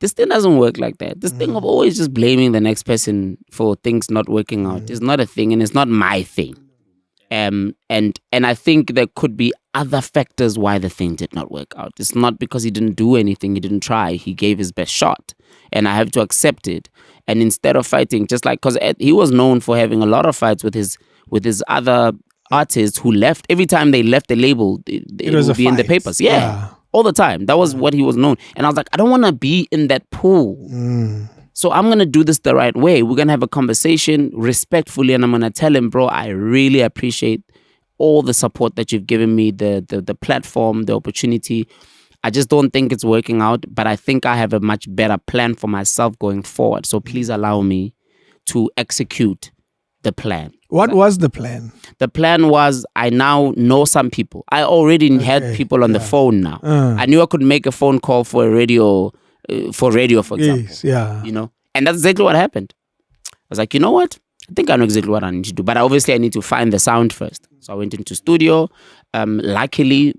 This thing doesn't work like that. This thing of always just blaming the next person for things not working out is not a thing, and it's not my thing. And I think there could be other factors why the thing did not work out. It's not because he didn't do anything, he didn't try. He gave his best shot, and I have to accept it. And instead of fighting, just like, because he was known for having a lot of fights with his other artists who left. Every time they left the label, it would be in the papers. Yeah. All the time. That was what he was known. And I was like, I don't want to be in that pool. So I'm going to do this the right way. We're going to have a conversation respectfully. And I'm going to tell him, bro, I really appreciate all the support that you've given me, the platform, the opportunity. I just don't think it's working out. But I think I have a much better plan for myself going forward. So please allow me to execute the plan. What was the plan? The plan was, I now know some people. I already had people on the phone now. I knew I could make a phone call for a radio, for example. And that's exactly what happened. I was like, you know what? I think I know exactly what I need to do. But obviously I need to find the sound first. So I went into studio. Luckily,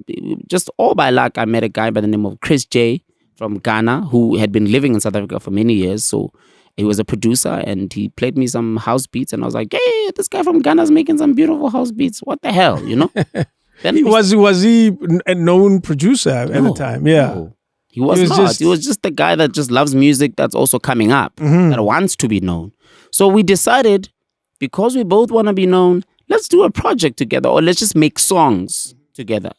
just all by luck, I met a guy by the name of Chris J from Ghana who had been living in South Africa for many years. So he was a producer and he played me some house beats, and I was like, hey, this guy from Ghana is making some beautiful house beats. What the hell, Then was he a known producer at the time? Yeah. No. He was not. He was just a guy that just loves music that's also coming up, that wants to be known. So we decided, because we both want to be known, let's do a project together, or let's just make songs together.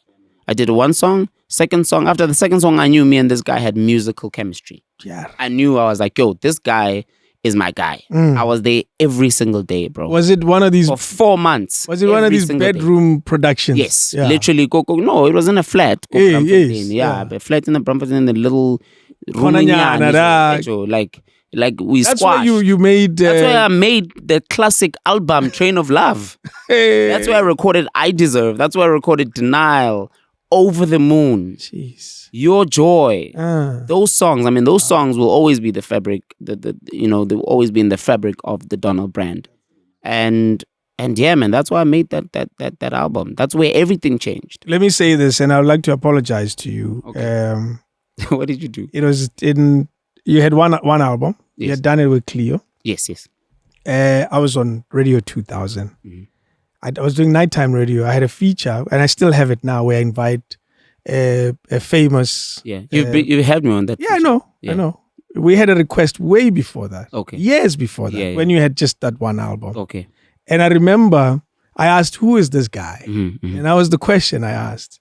I did one song, second song. After the second song, I knew me and this guy had musical chemistry. Yeah. I was like, yo, this guy is my guy. I was there every single day, bro. Was it one of these... For 4 months. Was it one of these bedroom productions? Yes. Yeah. Literally. No, it was in a flat. A flat in the Brampton, in the little room. Like we That's squashed. where you made... That's where I made the classic album, Train of Love. That's where I recorded I Deserve. That's where I recorded Denial, Over the Moon. Jeez. Your Joy. Those songs, those songs will always be the fabric, they'll always be in the fabric of the Donald brand. And yeah, man, that's why I made that album. That's where everything changed. Let me say this, and I would like to apologize to you. Okay. What did you do? It was you had one album. Yes. You had done it with Cleo. Yes. I was on Radio 2000. I was doing nighttime radio. I had a feature, and I still have it now, where I invite a famous... Yeah, you had me on that. Yeah, feature. I know. We had a request way before that. Okay. Years before that, when you had just that one album. Okay. And I remember I asked, who is this guy? And that was the question I asked.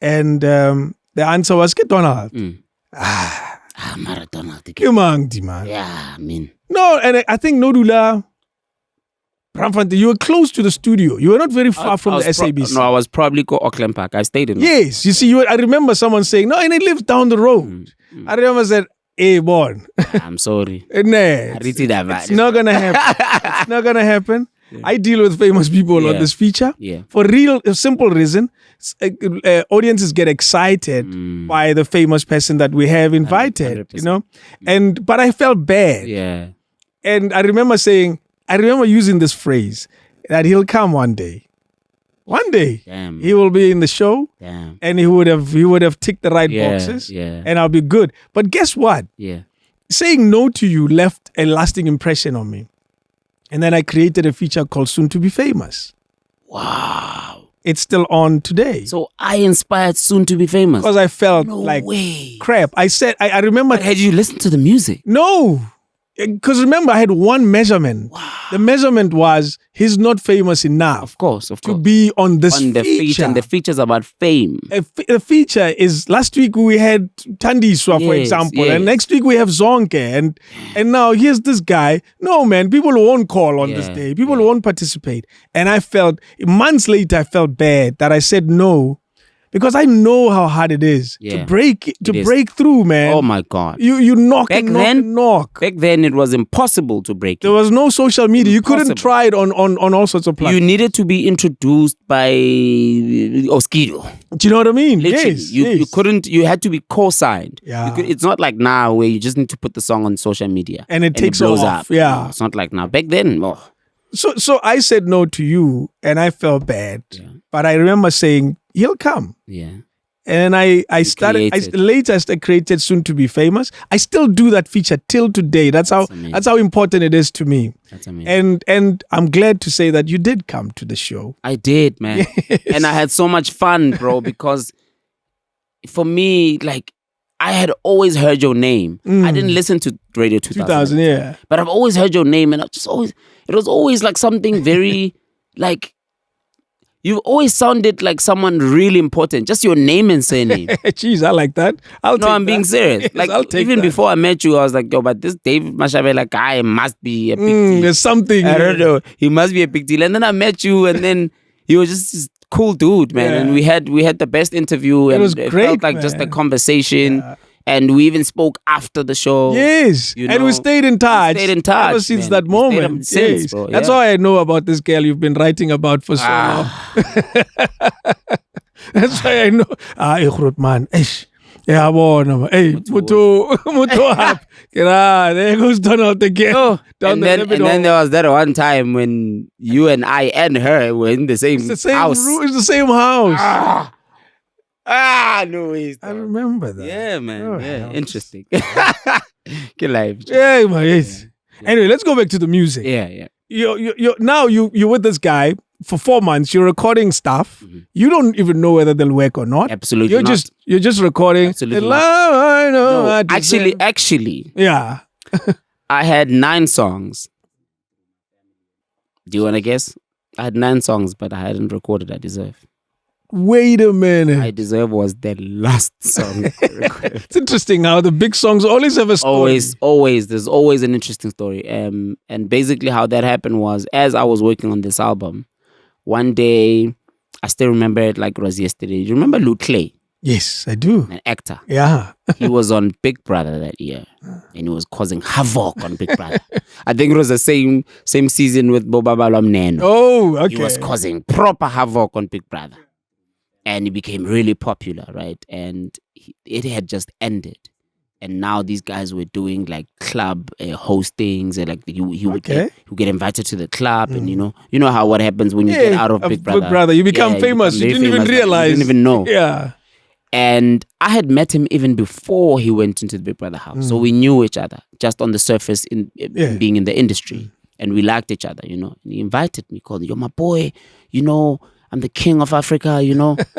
And the answer was, get Donald. Mara Donald. Man. Yeah, No, and I think Nodula... Bramfante, you were close to the studio. You were not very far from the SABC. I was probably go Auckland Park. I stayed in. Yes, you see, I remember someone saying, no, and it lives down the road. I remember said, hey, born. I'm sorry. It's not gonna happen. It's not gonna happen. Yeah. I deal with famous people on this feature. Yeah. For a simple reason. Audiences get excited by the famous person that we have invited. 100%. But I felt bad. Yeah. And I remember using this phrase that he'll come one day. One day, he will be in the show, and he would have ticked the right boxes, and I'll be good. But guess what? Yeah, saying no to you left a lasting impression on me, and then I created a feature called "Soon to Be Famous." Wow, it's still on today. So I inspired Soon to Be Famous because I felt crap. I said I remember. But had you listened to the music? No. because remember, I had one measurement. Wow. The measurement was he's not famous enough. Of course. To be on this the feature. And the feature's about fame. The feature is last week we had Tandiswa, for example, and next week we have Zonke, and now here's this guy. No, man, people won't call on this day. People won't participate. And I felt months later, I felt bad that I said no. Because I know how hard it is to break through, man. Oh my God! You knock and knock. Back then, it was impossible to break. There was no social media. You couldn't try it on all sorts of platforms. You needed to be introduced by Oskido. Do you know what I mean? Literally, yes. You couldn't. You had to be co-signed. Yeah. It's not like now where you just need to put the song on social media and it takes blows off. up. Yeah, no, it's not like now. Back then, So I said no to you, and I felt bad. Yeah. But I remember saying he'll come. Yeah. And I created Soon to Be Famous. I still do that feature till today. That's how important it is to me. That's amazing. And I'm glad to say that you did come to the show. I did, man. Yes. And I had so much fun, bro, because for me, like, I had always heard your name. I didn't listen to Radio 2000. Yeah. But I've always heard your name, and it was always like something very like, you've always sounded like someone really important. Just your name and surname. Jeez, I like that. I'm being serious. Yes, like even before I met you, I was like, yo, but this David Mashabela guy must be a big deal. There's something. I don't know. He must be a big deal. And then I met you, and then you were just this cool dude, man. Yeah. And we had the best interview. It and was great, felt like just a conversation. Yeah. And we even spoke after the show. Yes. And we stayed in touch. Ever since that moment. Since, bro. That's all I know about this girl you've been writing about for so long. That's why I know. Ikhrut man. Yeah, hey, Mutu hap. There goes Donald again. And then there was that one time when you and I and her were in the same house. It's the same house. No, I remember that. Yeah, man. Interesting. Good life. Yeah, man. Yes. Anyway, let's go back to the music. Yeah. You're with this guy for 4 months. You're recording stuff. Mm-hmm. You don't even know whether they'll work or not. Absolutely not. You're just recording. Absolutely I know. No, actually. Yeah. I had 9 songs. Do you want to guess? I had 9 songs, but I hadn't recorded I Deserve. Wait a minute. I Deserve was the last song. It's interesting how the big songs always have a story. Always. There's always an interesting story. And basically how that happened was, as I was working on this album, one day, I still remember it like it was yesterday. You remember Lou Clay? Yes, I do. An actor. Yeah. He was on Big Brother that year. And he was causing havoc on Big Brother. I think it was the same season with Boba Balom Neno. Oh, okay. He was causing proper havoc on Big Brother. And he became really popular, right? And it had just ended. And now these guys were doing like club hostings, and like he would get invited to the club, and you know how what happens when you get out of Big Brother. You become famous. You didn't even realize. You didn't even know. Yeah. And I had met him even before he went into the Big Brother house, so we knew each other just on the surface in being in the industry, and we liked each other, And he invited me, called me, "You're my boy, I'm the king of Africa,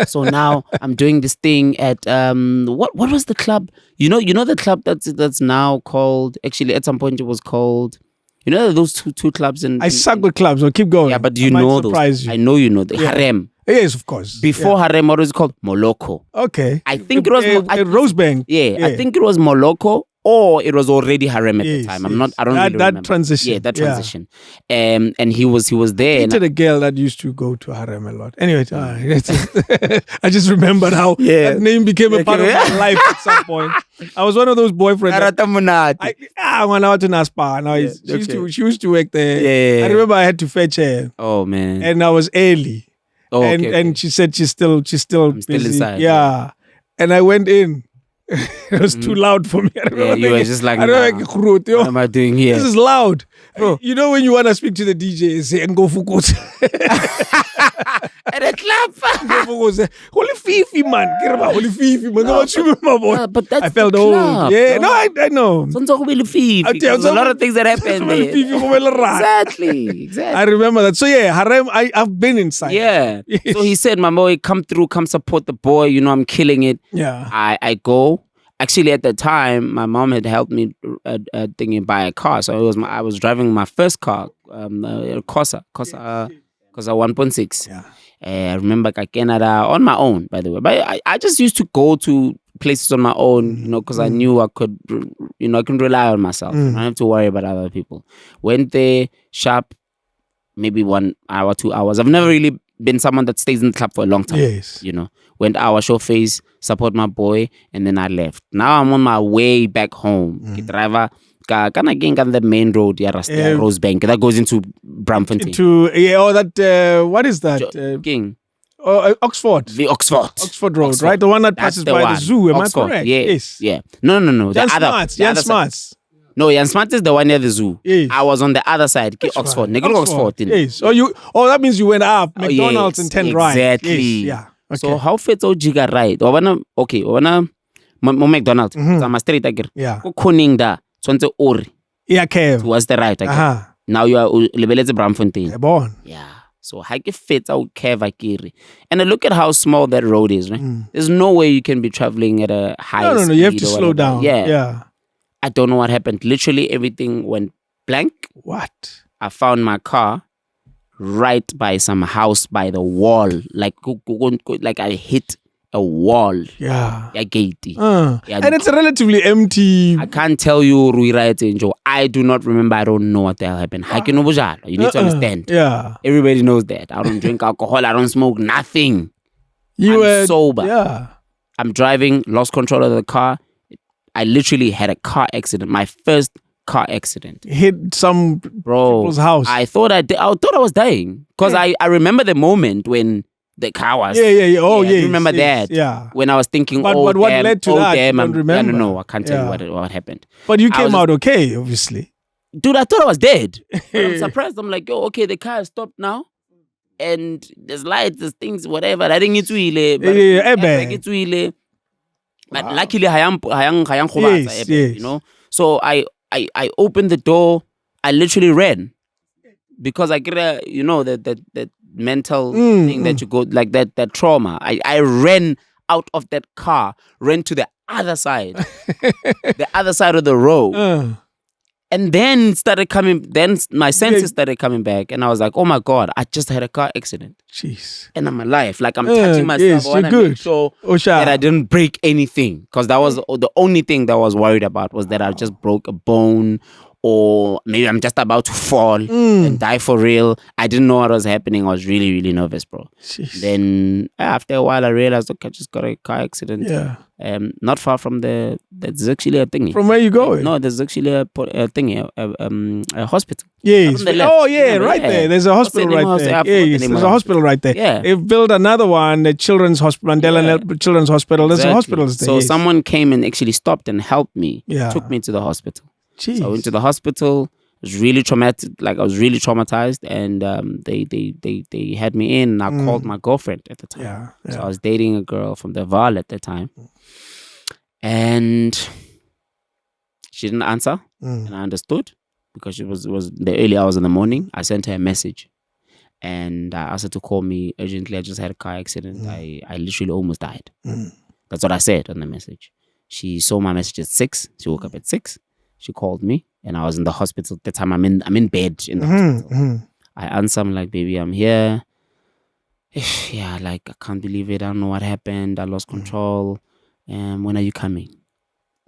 So now I'm doing this thing at what was the club? You know the club that's now called, actually at some point it was called, those two clubs in I suck with clubs, so keep going. Yeah, but you know those. I know you know the Harem. Yes, of course. Before Harem, what was it called? Moloko. Okay. I think it was Rosebank. Yeah, I think it was Moloko. Or it was already Harem at the time. I don't really remember. That transition. Yeah, that transition. And he was there. I dated a girl that used to go to Harem a lot. Anyway, I just remembered how that name became a part of my life at some point. I was one of those boyfriends. When I was in Aspa. Now she used to work there. Yeah. I remember I had to fetch her. Oh man. And I was early. Oh, and she said she's still still busy. Inside. Yeah. And I went in. It was too loud for me. I remember you were just like, what am I doing here? This is loud. Bro. You know when you want to speak to the DJ, say, go for good. And a clap. Holy Fifi, man. Holy Fifi, man. But that's I felt old. Yeah, no, I know. There's a lot of things that happen there. Exactly. I remember that. So yeah, Harem, I've been inside. Yeah. So he said, my boy, come through, come support the boy. I'm killing it. Yeah. I go. Actually, at the time, my mom had helped me thinking buy a car. So I was driving my first car, Corsa 1.6. Yeah. I remember Canada on my own, by the way. But I just used to go to places on my own, because I knew I could, I can rely on myself. I don't have to worry about other people. Went there, sharp, maybe 1 hour, 2 hours. I've never really been someone that stays in the club for a long time. Yes. Went our show phase, support my boy, and then I left. Now I'm on my way back home. Driver, can I get on the main road, Rosebank, that goes into Brampfontein. What is that? King. Oxford. The Oxford Road, right? The one that passes by the zoo. Am I correct? Yes. Yeah. No. Jan Smarts. No, Jan Smarts is the one near the zoo. Yes. I was on the other side. Oxford. Right. Oxford. Yes. That means you went up. McDonald's and 10 right. Exactly. Yes. Yeah. Okay. So how fits Jiga right? McDonald's. I'm a straight again. Yeah. Koning da. Sonte ori. Yeah, Kev. Towards the right again. Now you are lebeletse Brampfontein. Born. Yeah. So how can fit out Kev. And look at how small that road is, right? There's no way you can be traveling at a high speed. No. You have to slow down. Yeah. I don't know what happened. Literally everything went blank. What? I found my car right by some house by the wall. Like I hit a wall. Yeah. Gate. And it's relatively empty. I can't tell you, I do not remember. I don't know what the hell happened. You need to understand. Yeah. Everybody knows that. I don't drink alcohol. I don't smoke. Nothing. I'm sober. Yeah. I'm driving, lost control of the car. I literally had a car accident. My first car accident. Hit some people's house. I thought I was dying. Because I remember the moment when the car was. Yeah. Oh, yeah. I remember that. Yeah. When I was thinking, but what led to that? Damn, I don't remember. I don't know. I can't tell you what happened. But you came out okay, obviously. Dude, I thought I was dead. But I'm surprised. I'm like, okay, the car has stopped now. And there's lights, there's things, whatever. I didn't get to but luckily, yes. So I opened the door. I literally ran because I get that mental thing that you go like that trauma. I ran out of that car, ran to the other side, the other side of the road. And then my senses started coming back, and I was like, "Oh my God, I just had a car accident." Jeez. And I'm alive. Like I'm touching myself. Yes, you're good. So that I didn't break anything, because that was the only thing that I was worried about, was that I just broke a bone, or maybe I'm just about to fall and die for real. I didn't know what was happening. I was really, really nervous, bro. Jeez. Then after a while, I realized, okay, I just got a car accident. Yeah. Not far from there's actually a thingy. From where you going? No, there's actually a thingy, a hospital. Yes. Oh yeah, right there. There's a hospital right there. Yes, there's a hospital right there. Yeah. They've built another one, the Children's Hospital, Mandela Children's Hospital. There's a hospital there. So someone came and actually stopped and helped me. Yeah. Took me to the hospital. Jeez. So I went to the hospital. It was really traumatic. Like I was really traumatized, and they had me in. And I called my girlfriend at the time. Yeah. So I was dating a girl from the Val at the time, and she didn't answer, and I understood, because it was the early hours in the morning. I sent her a message, and I asked her to call me urgently. I just had a car accident. I literally almost died. That's what I said on the message. She saw my message at 6. She woke up at 6. She called me, and I was in the hospital at the time. I'm in bed in the hospital. I answer, I'm like, baby, I'm here. Yeah, like, I can't believe it. I don't know what happened. I lost control. When are you coming?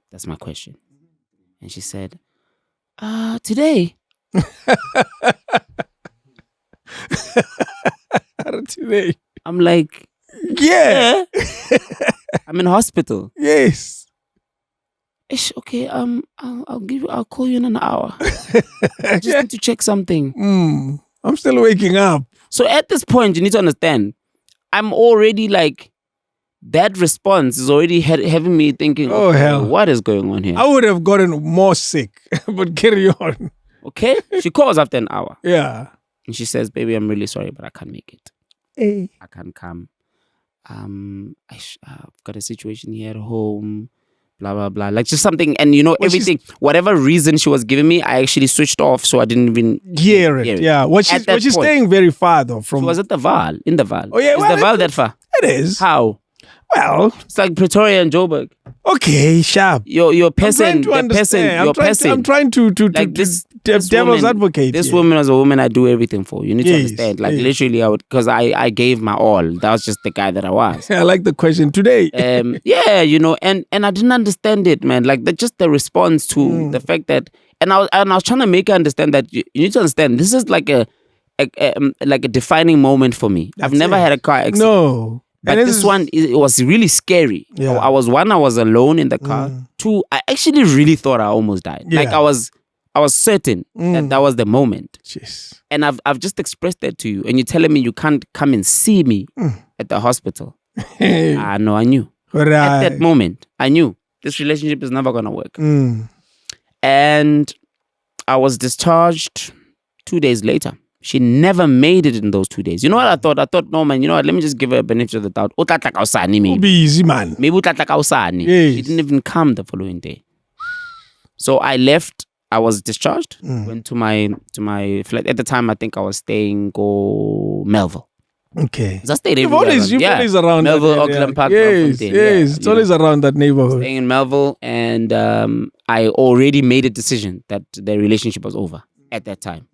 That's my question. And she said, today. Today. I'm like, yeah. I'm in hospital. Yes. Okay, I'll call you in an hour. I just need to check something. I'm still waking up. So at this point, you need to understand, I'm already like, that response is already having me thinking, oh, okay, hell, what is going on here? I would have gotten more sick, but carry on. Okay, she calls after an hour. Yeah. And she says, baby, I'm really sorry, but I can't make it. Hey. I can't come. I've got a situation here at home. Blah, blah, blah. Like just something, and everything, whatever reason she was giving me, I actually switched off, so I didn't even hear it. Yeah. Was she staying very far though? She was at the Val, in the Val. Oh yeah, is the Val that far? It is. How? Well, It's like Pretoria and Joburg. okay, sharp. Your person, the I'm person, your person. I'm trying to Like this devil's woman, advocate. This here. woman was a woman I do everything for. You need to Yes, understand. Like yes. literally, because I gave my all. That was just the guy that I was. I like the question today. Yeah, and I didn't understand it, man. Like just the response to the fact that, and I was trying to make her understand that you need to understand. This is like a defining moment for me. I've never had a car accident. No. But this one, it was really scary. Yeah. I was alone in the car. Two, I actually really thought I almost died. Yeah. Like I was certain that was the moment. Jeez. And I've just expressed that to you. And you're telling me you can't come and see me at the hospital. I know, I knew. Right. At that moment, I knew this relationship is never going to work. And I was discharged 2 days later. She never made it in those 2 days. You know what I thought? I thought, no, man, you know what? Let me just give her a benefit of the doubt. Maybe. Be easy, man. Maybe Yes. She didn't even come the following day. So I left. I was discharged. Went to my flat. At the time, I think I was staying Melville. Okay. I stayed You've always around Melville, that area. Auckland Park. Yes, yes. It's always around that neighborhood. Staying in Melville, and I already made a decision that the relationship was over at that time.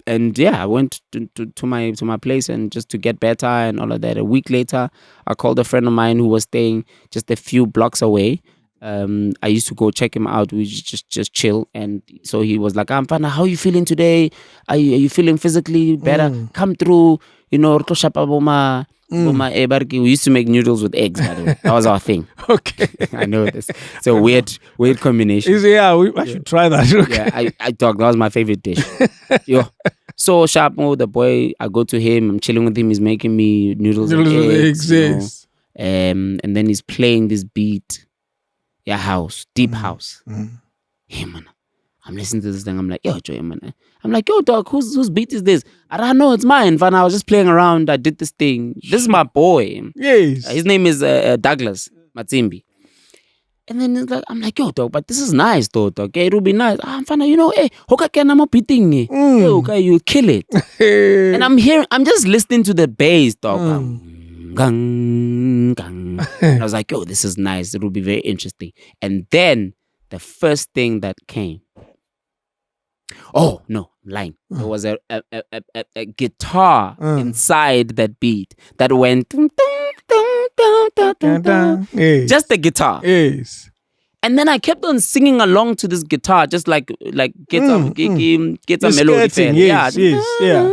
And yeah, I went to my place and just to get better and all of that. A week later, I called a friend of mine who was staying just a few blocks away. I used to go check him out. We just chill, and so he was like, "I'm fine. How are you feeling today? Are you feeling physically better? Come through. You know, we used to make noodles with eggs, by the way. That was our thing. Okay. I know this. It's a weird combination. I should try that. Okay. Yeah, I thought that was my favorite dish. Yo. So Sharpo, the boy, I go to him, I'm chilling with him, he's making me noodles with eggs. Yes. And then he's playing this beat. Yeah, house, deep house. Hey man, I'm listening to this thing, I'm like, yo, Joy, man. I'm like, yo, dog, whose beat is this? I don't know, it's mine. Fun, I was just playing around, I did this thing. This is my boy. Yes. His name is Douglas Matsimbi. And then it's like, I'm like, yo, dog, but this is nice, though, dog. Okay, it will be nice. I'm fine, you know, hey, hoka kena mo beating. Okay, you'll kill it. And I'm just listening to the bass, dog. Gang, gang. And I was like, yo, this is nice. It will be very interesting. And then the first thing that came. Oh, no, I'm lying. There was a guitar inside that beat that went. Yes. Just the guitar. Yes. And then I kept on singing along to this guitar, just like get a melody. Yes, yes, yeah.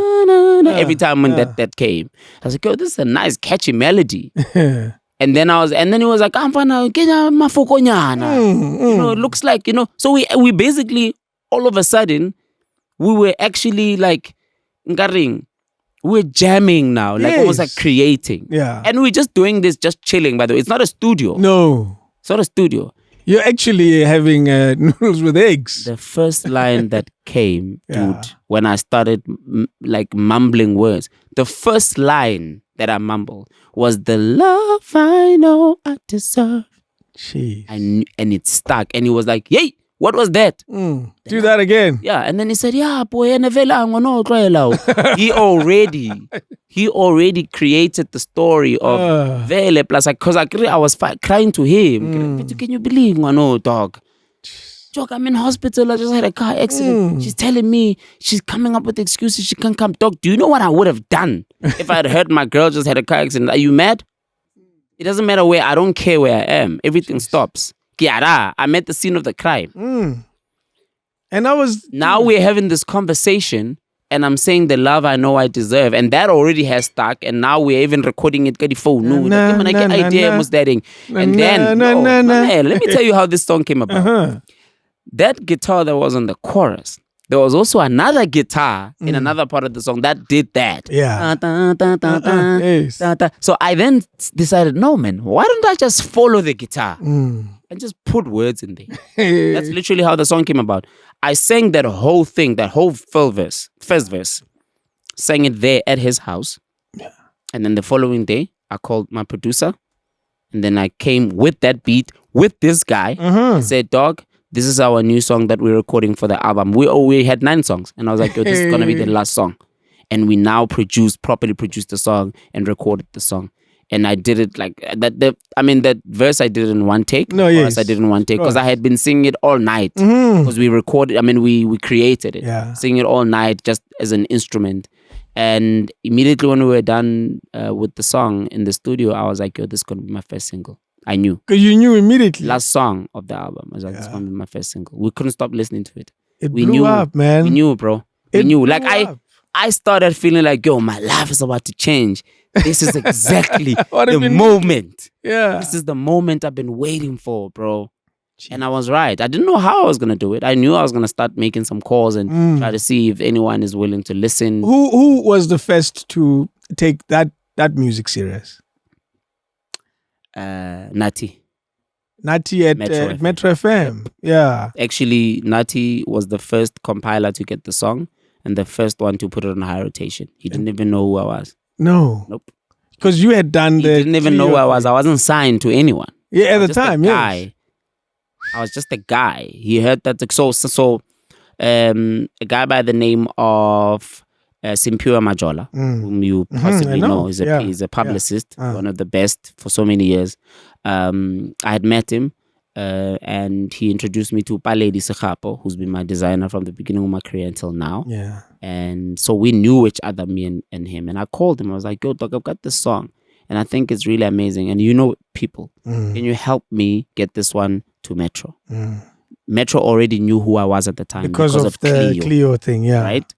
Every time when that came, I was like, "Oh, this is a nice, catchy melody." And then he was like, "I'm fine, get my fokonyana." You know, it looks like, you know. So we basically all of a sudden we were actually like, we're jamming now, like almost like creating. Yeah. And we're just doing this, just chilling. By the way, it's not a studio. No. It's not a studio. You're actually having noodles with eggs. The first line that came, Yeah. dude, when I started like mumbling words, the first line that I mumbled was the love I know I deserve. Jeez. And it stuck. And he was like, yay, what was that? Do that again. Yeah. And then he said, yeah, boy, he already created the story of Vele plus, because I was crying to him. Can you believe, no, dog? Joke, I'm in hospital. I just had a car accident. She's telling me she's coming up with excuses. She can't come. Dog, do you know what I would have done if I had heard my girl just had a car accident? Are you mad? It doesn't matter where. I don't care where I am. Everything stops. Kiara, I'm at the scene of the crime. And I was... Now we're having this conversation and I'm saying the love I know I deserve. And that already has stuck. And now we're even recording it. Get the phone. And then, let me tell you how this song came about. That guitar that was on the chorus, there was also another guitar in another part of the song that did that. Yeah. Yes. So I then decided, no, man, why don't I just follow the guitar and just put words in there? That's literally how the song came about. I sang that whole thing, that whole first verse, sang it there at his house. Yeah. And then the following day, I called my producer and then I came with that beat with this guy and said, dog, this is our new song that we're recording for the album. We had 9 songs. And I was like, yo, this is going to be the last song. And we now properly produced the song and recorded the song. And I did it like that. That verse I did in one take. No, yes. I did in one take because I had been singing it all night. Because we recorded. we created it. Yeah. Singing it all night just as an instrument. And immediately when we were done with the song in the studio, I was like, yo, this is gonna be my first single. I knew. Because you knew immediately. Last song of the album. I was like, this is gonna be my first single. We couldn't stop listening to it. We blew up, man. We knew, bro. We knew. Like I started feeling like, yo, my life is about to change. This is exactly the moment. Yeah. This is the moment I've been waiting for, bro. Jeez. And I was right. I didn't know how I was going to do it. I knew I was going to start making some calls and try to see if anyone is willing to listen. Who was the first to take that music serious? Nati. Nati at Metro FM. Yep. Yeah. Actually, Nati was the first compiler to get the song and the first one to put it on high rotation. He didn't even know who I was. No. Nope. Because you had done he didn't even know who I was. I wasn't signed to anyone. Yeah, at the time, yes. I was just a guy. He heard that. So a guy by the name of Simpiwe Majola, whom you possibly know, he's a publicist, one of the best for so many years. I had met him, and he introduced me to Paledi Sekhapo, who's been my designer from the beginning of my career until now. Yeah. And so we knew each other, me and him. And I called him. I was like, yo, dog, I've got this song, and I think it's really amazing. And you know people. Can you help me get this one to Metro? Metro already knew who I was at the time because of the Clio thing, yeah. Right?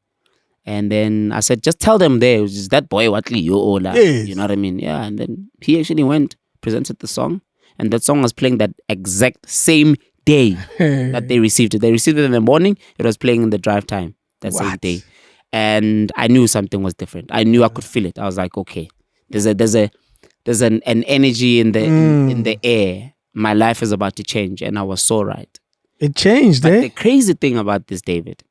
And then I said, just tell them there, it's that boy, what Clio, Ola. Yes. You know what I mean? Yeah. And then he actually went, presented the song, and that song was playing that exact same day that they received it. They received it in the morning. It was playing in the drive time that same day. And I knew something was different. I knew I could feel it. I was like, okay, there's an energy in the air. My life is about to change, and I was so right. It changed, But the crazy thing about this, David,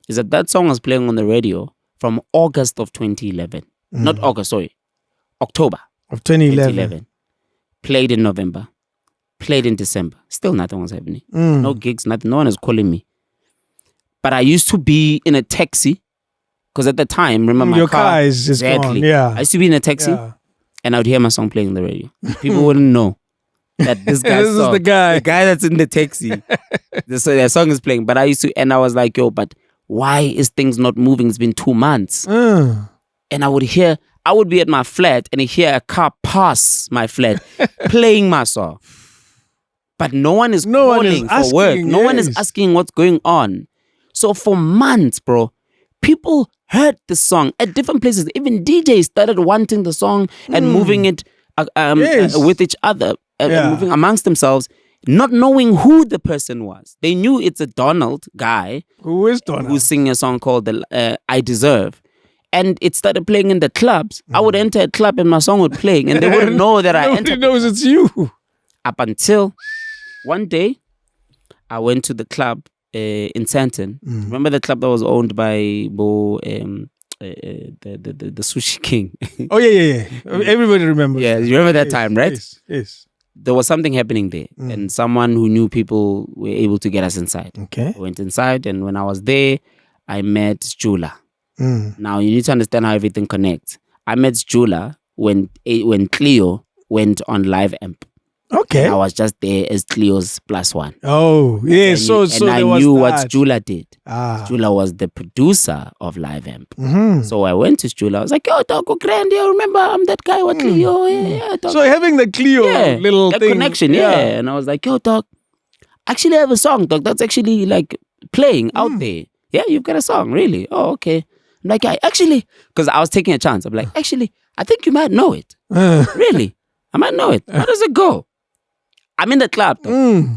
is that song was playing on the radio from August of 2011. Not August, sorry. October of 2011. Played in November. Played in December. Still nothing was happening. No gigs, nothing. No one was calling me. But I used to be in a taxi, because at the time, remember my car is gone. Yeah. I used to be in a taxi, and I would hear my song playing on the radio. People wouldn't know that this guy's this is the guy that's in the taxi. So their song is playing. But I used to, and I was like, yo, but why is things not moving? It's been 2 months. And I would be at my flat and hear a car pass my flat playing my song. But no one is calling for work. No one is asking what's going on. So for months, bro, people heard the song at different places. Even DJs started wanting the song and moving it with each other, moving amongst themselves, not knowing who the person was. They knew it's a Donald guy. Who is Donald? Who's singing a song called I Deserve. And it started playing in the clubs. I would enter a club and my song would play, and they wouldn't know that I entered. Nobody knows it's you. Up until one day, I went to the club in Sandton. Remember the club that was owned by Bo, the Sushi King? Oh, yeah. Everybody remembers. Yeah, you remember that time, right? Yes. There was something happening there, and someone who knew people were able to get us inside. Okay. I went inside, and when I was there, I met Jula. Now, you need to understand how everything connects. I met Jula when Clio went on Live Amp. Okay. And I was just there as Clio's +1. Oh, yeah. And I knew what Jula did. Jula was the producer of Live Amp. So I went to Jula. I was like, yo, dog, grand. Yeah, remember, I'm that guy with Clio. Yeah, dog. So having the Clio little that thing. connection, And I was like, yo, dog, actually I have a song, dog, that's actually like playing out there. Yeah, you've got a song, really? Oh, okay. I'm like, yeah, actually, because I was taking a chance. I'm like, actually, I think you might know it. Really? I might know it. How does it go? I'm in the club,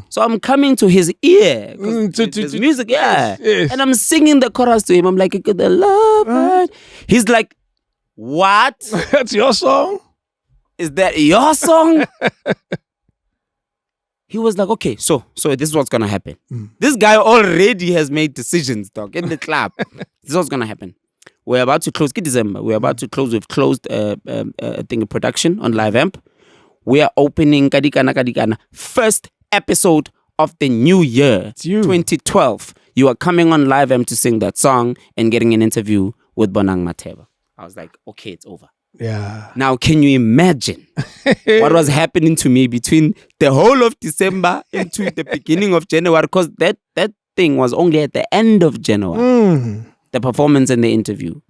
so I'm coming to his ear. His music, yes. And I'm singing the chorus to him. I'm like, the love, right? He's like, what? That's your song? Is that your song? He was like, okay, so this is what's gonna happen. This guy already has made decisions, dog, in the club. This is what's gonna happen. We're about to close December. We're about to close. We've closed a production on Live Amp. We are opening Kadikana first episode of the new year, 2012. You are coming on Live Amp to sing that song and getting an interview with Bonang Mateba. I was like, okay, it's over. Yeah. Now, can you imagine what was happening to me between the whole of December into the beginning of January? Because that thing was only at the end of January. The performance and the interview.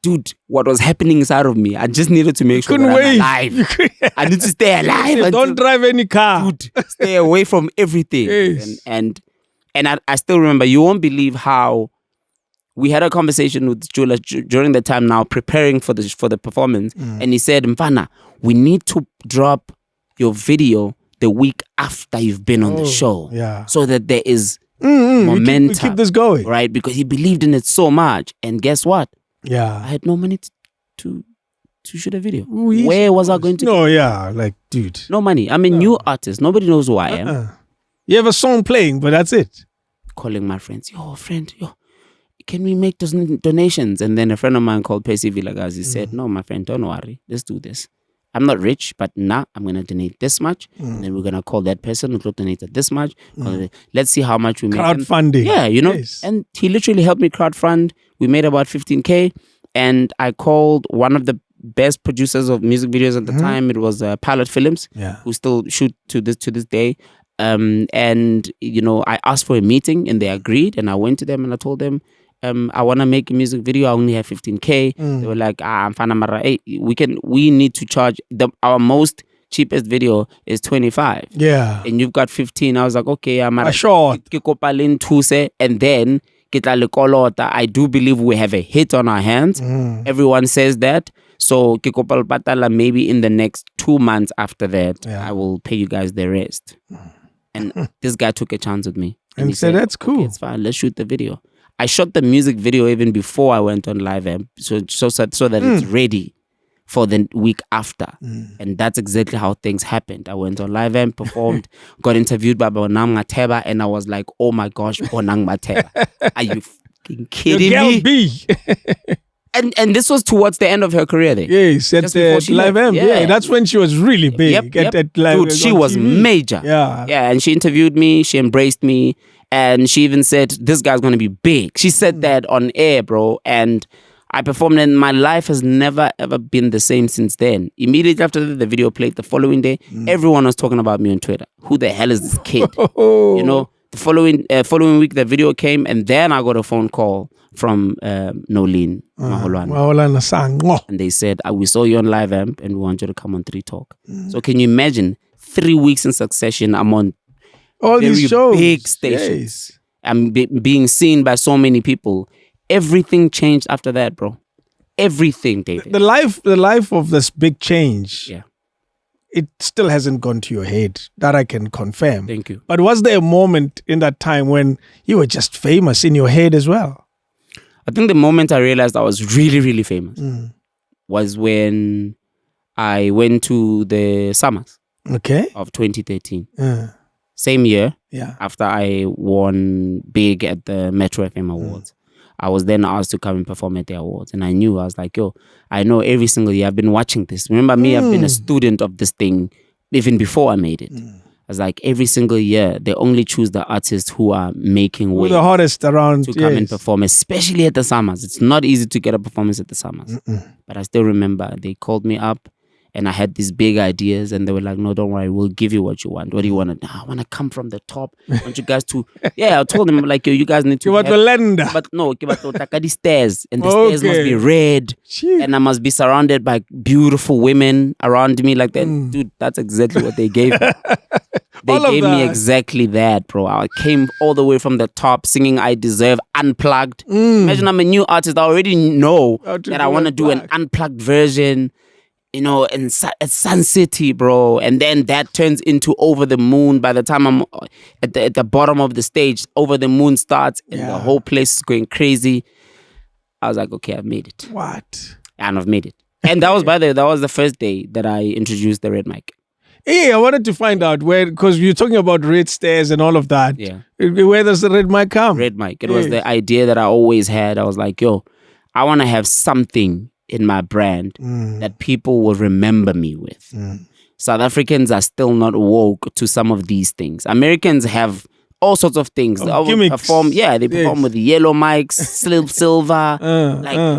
Dude, what was happening inside of me? I just needed to make sure that I'm alive. I need to stay alive. Don't drive any car. Dude, stay away from everything. Yes. And I still remember, you won't believe how we had a conversation with Jula during the time now preparing for the performance. And he said, Mfana, we need to drop your video the week after you've been on the show. Yeah. So that there is momentum. We keep this going. Right? Because he believed in it so much. And guess what? Yeah. I had no money to shoot a video. Where was I going to No, yeah. Like, dude. No money. I'm a new artist. Nobody knows who I am. You have a song playing, but that's it. Calling my friends. Yo, friend, can we make those donations? And then a friend of mine called Percy Villagaz. He said, no, my friend, don't worry. Let's do this. I'm not rich, but now I'm going to donate this much. And then we're going to call that person who donated this much. Let's see how much we make. Crowdfunding. Yeah, Yes. And he literally helped me crowdfund. We made about 15K. And I called one of the best producers of music videos at the time. It was Pilot Films, who still shoot to this day. And, I asked for a meeting and they agreed. And I went to them and I told them, I want to make a music video. I only have 15K. They were like, I'm fine. Hey, we need to charge our most cheapest video is 25. Yeah. And you've got 15. I was like, okay, I'm short. And then I do believe we have a hit on our hands. Everyone says that. So maybe in the next 2 months after that, I will pay you guys the rest. And this guy took a chance with me. And he said, that's cool. Okay, it's fine. Let's shoot the video. I shot the music video even before I went on Live Amp, so that it's ready for the week after. And that's exactly how things happened. I went on Live Amp, performed, got interviewed by Bonang Mateba, and I was like, oh my gosh, Bonang Mateba. Are you fucking kidding me? B. And this was towards the end of her career there. Yes, at the Live Amp. Yeah, that's when she was really big. Yep. At Live Dude, she was TV. major. Yeah, and she interviewed me, she embraced me, and she even said, this guy's going to be big. She said that on air, bro, and I performed, and my life has never, ever been the same since then. Immediately after the video played, the following day, everyone was talking about me on Twitter. Who the hell is this kid? The following week, the video came, and then I got a phone call from Nolene Maholwana. And they said, we saw you on Live Amp, and we want you to come on 3 Talk. So can you imagine, 3 weeks in succession, I'm on all very these shows, big stations. I'm being seen by so many people. Everything changed after that, bro. Everything, David. The life of this big change. Yeah. It still hasn't gone to your head. That I can confirm. Thank you. But was there a moment in that time when you were just famous in your head as well? I think the moment I realized I was really, really famous was when I went to the summers of 2013. Same year, after I won big at the Metro FM Awards. I was then asked to come and perform at the awards. And I knew, I was like, yo, I know every single year I've been watching this. Remember me, I've been a student of this thing even before I made it. I was like, every single year, they only choose the artists who are making waves. The hottest around. To come and perform, especially at the summers. It's not easy to get a performance at the summers. But I still remember they called me up and I had these big ideas and they were like, no, don't worry, we'll give you what you want. What do you want? I want to come from the top. I want you guys to... Yeah, I told them, like, yo, you guys need to... But no, the stairs. And the stairs must be red. And I must be surrounded by beautiful women around me like that. Dude, that's exactly what they gave me. They gave me exactly that, bro. I came all the way from the top singing I Deserve Unplugged. Imagine I'm a new artist. I already know that I want to do an unplugged version. At Sun City, bro. And then that turns into Over the Moon. By the time I'm at the bottom of the stage, Over the Moon starts and the whole place is going crazy. I was like, okay, I've made it. What? And I've made it. And that was, by the way, that was the first day that I introduced the red mic. Hey, I wanted to find out where, because you're talking about red stairs and all of that. Yeah. Where does the red mic come? Red mic. It was the idea that I always had. I was like, yo, I want to have something in my brand that people will remember me with. South Africans are still not woke to some of these things. Americans have all sorts of things. They would gimmicks. perform. Yeah, they perform with yellow mics, silver,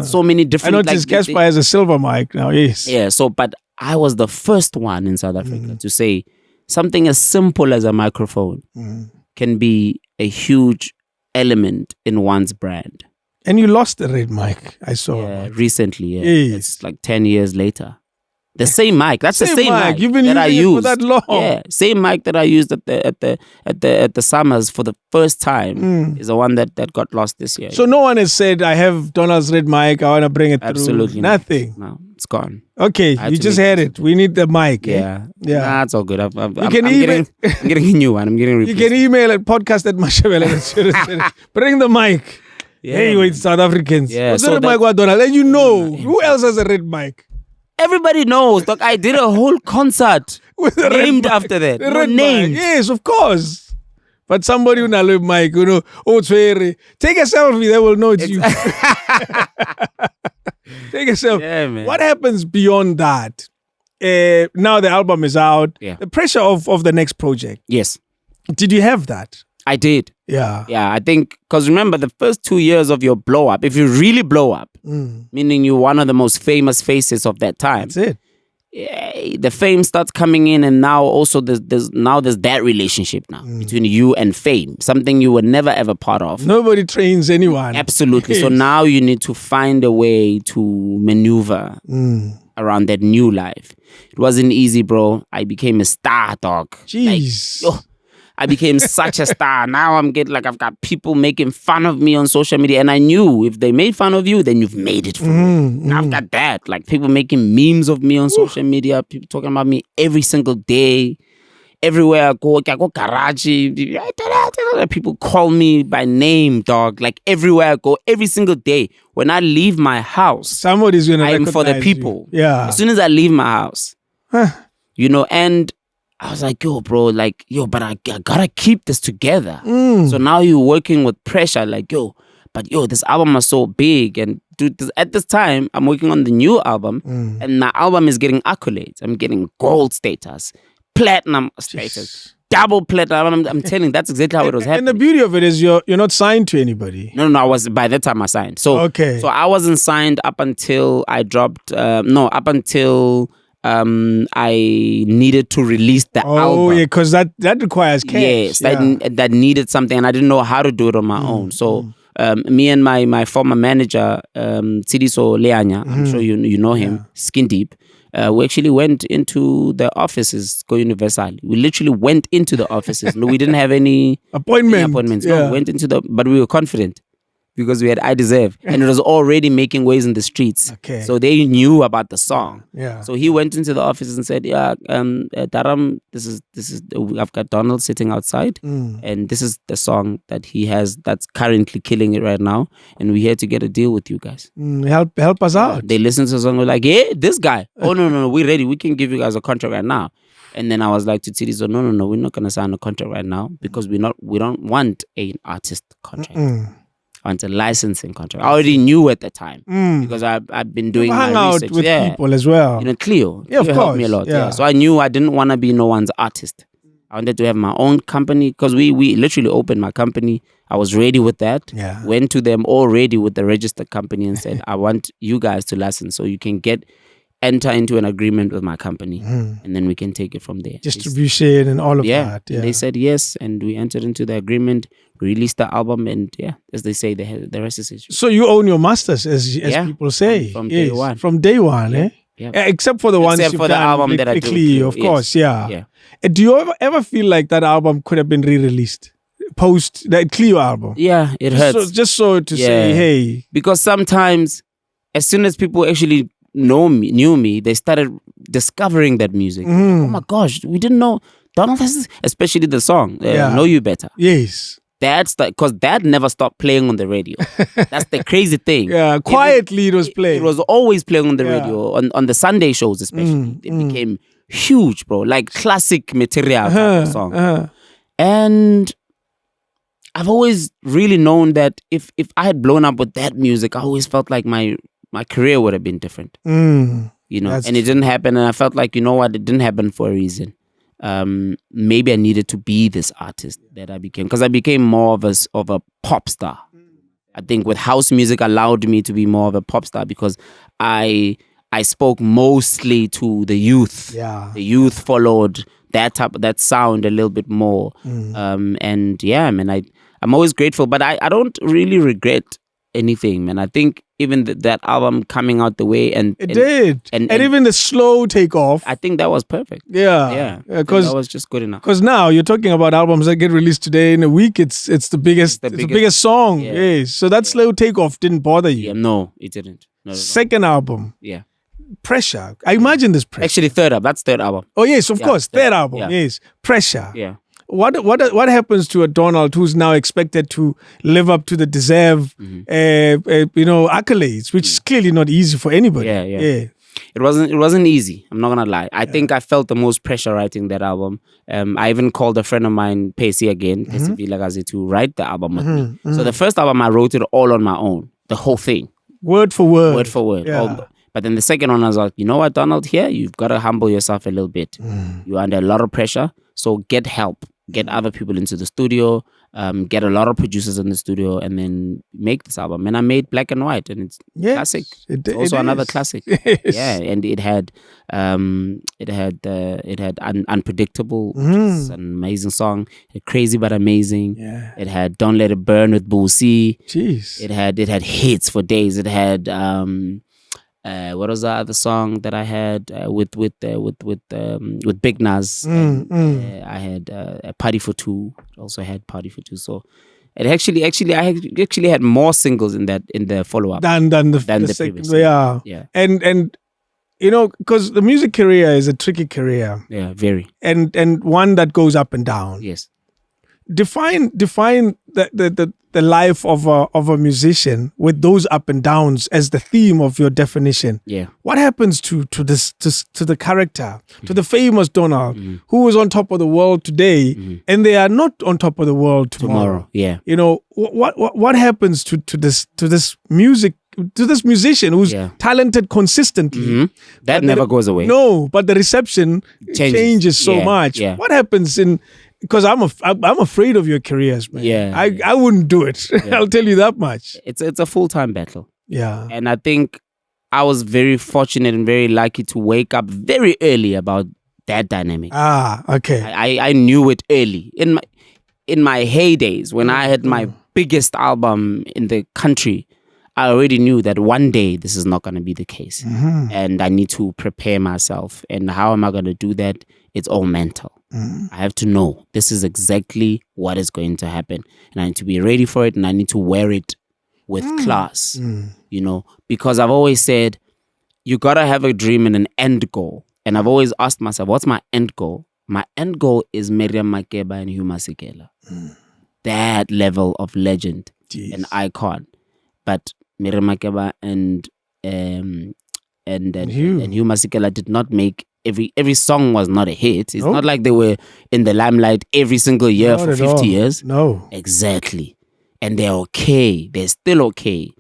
so many different. I noticed Casper has a silver mic now. Yes. Yeah. So, but I was the first one in South Africa to say something as simple as a microphone can be a huge element in one's brand. And you lost the red mic. I saw. Yeah, recently. Yeah, Yes. it's like 10 years later. The same mic. That's the same mic. You've been that using I used it for that long. Yeah, same mic that I used at the summers for the first time is the one that got lost this year. So no one has said, I have Donald's red mic, I want to bring it Absolutely through. not. Nothing. No, it's gone. Okay, I had you to just make had this it. We need the mic. Yeah. Yeah. Nah, it's all good. I'm can email- getting a new one. I'm getting You replaced. can email at podcast@mashabela. Bring the mic. Yeah, Hey, man. wait, South Africans. Yeah, What's so the red that- mic, what, Donald? And you know, who else has a red mic? Everybody knows. Doc, I did a whole concert With the red named mic. after that. The No, red named. mic. Yes, of course. But somebody with a red mic, take a selfie, they will know it's you. Take a selfie. Yeah, man. What happens beyond that? Now the album is out. Yeah. The pressure of the next project. Yes, Did you have that? I did. Yeah. Yeah, I think, because remember, the first 2 years of your blow up, if you really blow up, meaning you're one of the most famous faces of that time, That's it. the fame starts coming in, and now also there's that relationship now between you and fame, something you were never ever part of. Nobody trains anyone. Absolutely. So Yes. now you need to find a way to maneuver around that new life. It wasn't easy, bro. I became a star, dog. Jeez. Like, I became such a star. Now I've got people making fun of me on social media. And I knew if they made fun of you, then you've made it for me. Now I've got that. Like people making memes of me on social media, people talking about me every single day. Everywhere I go garage. People call me by name, dog. Like everywhere I go, every single day. When I leave my house, Somebody's going to I'm for the recognize you. people. Yeah. As soon as I leave my house, and I was like, but I gotta keep this together. So now you're working with pressure, like, but this album is so big. And dude, at this time, I'm working on the new album, and my album is getting accolades. I'm getting gold status, platinum status, double platinum. I'm telling you, that's exactly how it was happening. And the beauty of it is you're not signed to anybody. No, I was, by that time I signed. So, Okay. So I wasn't signed up until I dropped, up until I needed to release the album. Oh, yeah, because that requires cash. Yes, that needed something, and I didn't know how to do it on my own. So me and my former manager, Tsidiso Leanya, I'm sure you know him, Skin Deep, we actually went into the offices, Go Universal. We literally went into the offices. No, we didn't have any appointments. No, we went into but we were confident because we had I Deserve, and it was already making waves in the streets. Okay. So they knew about the song. Yeah. So he went into the office and said, Taram, this is I've got Donald sitting outside, and this is the song that he has that's currently killing it right now, and we're here to get a deal with you guys. Help us out. They listened to the song, we're like, yeah, this guy. Oh no, we're ready. We can give you guys a contract right now. And then I was like to Tidi, so no, we're not gonna sign a contract right now because we don't want an artist contract. I want a licensing contract. I already knew at the time because I've been doing hung my out research. with people as well. Cleo. Yeah, of Cleo helped me a course. lot. Yeah. So I knew I didn't want to be no one's artist. I wanted to have my own company because we literally opened my company. I was ready with that. Yeah. Went to them already with the registered company and said, I want you guys to license so you can enter into an agreement with my company and then we can take it from there. Distribution and all of that. Yeah. And they said yes, and we entered into the agreement, released the album, and as they say, the rest is history. So you own your masters, as people say. From day one. From day one, eh? Yeah. Except for the ones Except you've for the done album that I did with quickly, Cleo, of yes. course, yeah. Yeah. Do you ever feel like that album could have been re-released? Post that Cleo album? Yeah, it hurts. Just so to say, hey. Because sometimes, as soon as people actually knew me, they started discovering that music. Oh my gosh, we didn't know Donald has this, especially the song Know You Better. Yes. That's because that never stopped playing on the radio. That's the crazy thing. Yeah, quietly it was playing. It was always playing on the radio, on the Sunday shows especially. It became huge, bro. Like classic material type of song. And I've always really known that if I had blown up with that music, I always felt like my career would have been different. And it didn't happen. And I felt like, you know what? It didn't happen for a reason. maybe I needed to be this artist that I became, because I became more of a pop star. I think with house music allowed me to be more of a pop star because I spoke mostly to the youth. Yeah. The youth followed that sound a little bit more. And yeah, man, I'm always grateful, but I don't really regret anything, man. I think even that album coming out the way and did, and even the slow takeoff. I think that was perfect. Yeah, because that was just good enough. Because now you're talking about albums that get released today in a week. It's the biggest song. Yeah. Yes, so that slow takeoff didn't bother you. Yeah, no, it didn't. Second album. Yeah. Pressure. I imagine this pressure. Actually, third album. That's third album. Oh yes, of course, third album. Yeah. Yes, Pressure. Yeah. What happens to a Donald who's now expected to live up to the deserve, accolades, which is clearly not easy for anybody. Yeah. It wasn't easy. I'm not gonna lie. I think I felt the most pressure writing that album. I even called a friend of mine, Pacey again, Pacey Vilagazi, to write the album with me. So the first album I wrote it all on my own, the whole thing, word for word. Word for word. Yeah. But then the second one I was like, you know what, Donald, here you've got to humble yourself a little bit. You're under a lot of pressure, so get help. Get other people into the studio, get a lot of producers in the studio, and then make this album. And I made Black and White, and it's classic. It's also another classic. Yes. Yeah, and it had Unpredictable, which is an amazing song. Crazy but Amazing. Yeah. It had Don't Let It Burn with Boosie. Jeez. It had hits for days. It had what was the other song that I had with Big Nas? I had a Party for Two. Also had Party for Two. So it I actually had more singles in the follow up than the previous. Yeah. And because the music career is a tricky career. Yeah, very. And one that goes up and down. Yes. Define the life of a musician with those up and downs as the theme of your definition. Yeah. What happens to the character, to the famous Donald, who is on top of the world today, and they are not on top of the world tomorrow? Yeah. What happens to this musician who's talented consistently? That never goes away. No, but the reception changes so much. Yeah. What happens because I'm afraid of your careers, man. Yeah. I wouldn't do it. I'll tell you that much. It's a full-time battle. Yeah. And I think I was very fortunate and very lucky to wake up very early about that dynamic. Okay. I knew it early. In my heydays, when I had my biggest album in the country, I already knew that one day this is not going to be the case. And I need to prepare myself. And how am I going to do that? It's all mental. I have to know this is exactly what is going to happen. And I need to be ready for it, and I need to wear it with class. Because I've always said, you got to have a dream and an end goal. And I've always asked myself, what's my end goal? My end goal is Miriam Makeba and Hugh Masekela. That level of legend, an icon. But Miriam Makeba and Hugh Masekela did not make every song was not a hit. It's not like they were in the limelight every single year for 50 years. No. Exactly. And they're okay. They're still okay.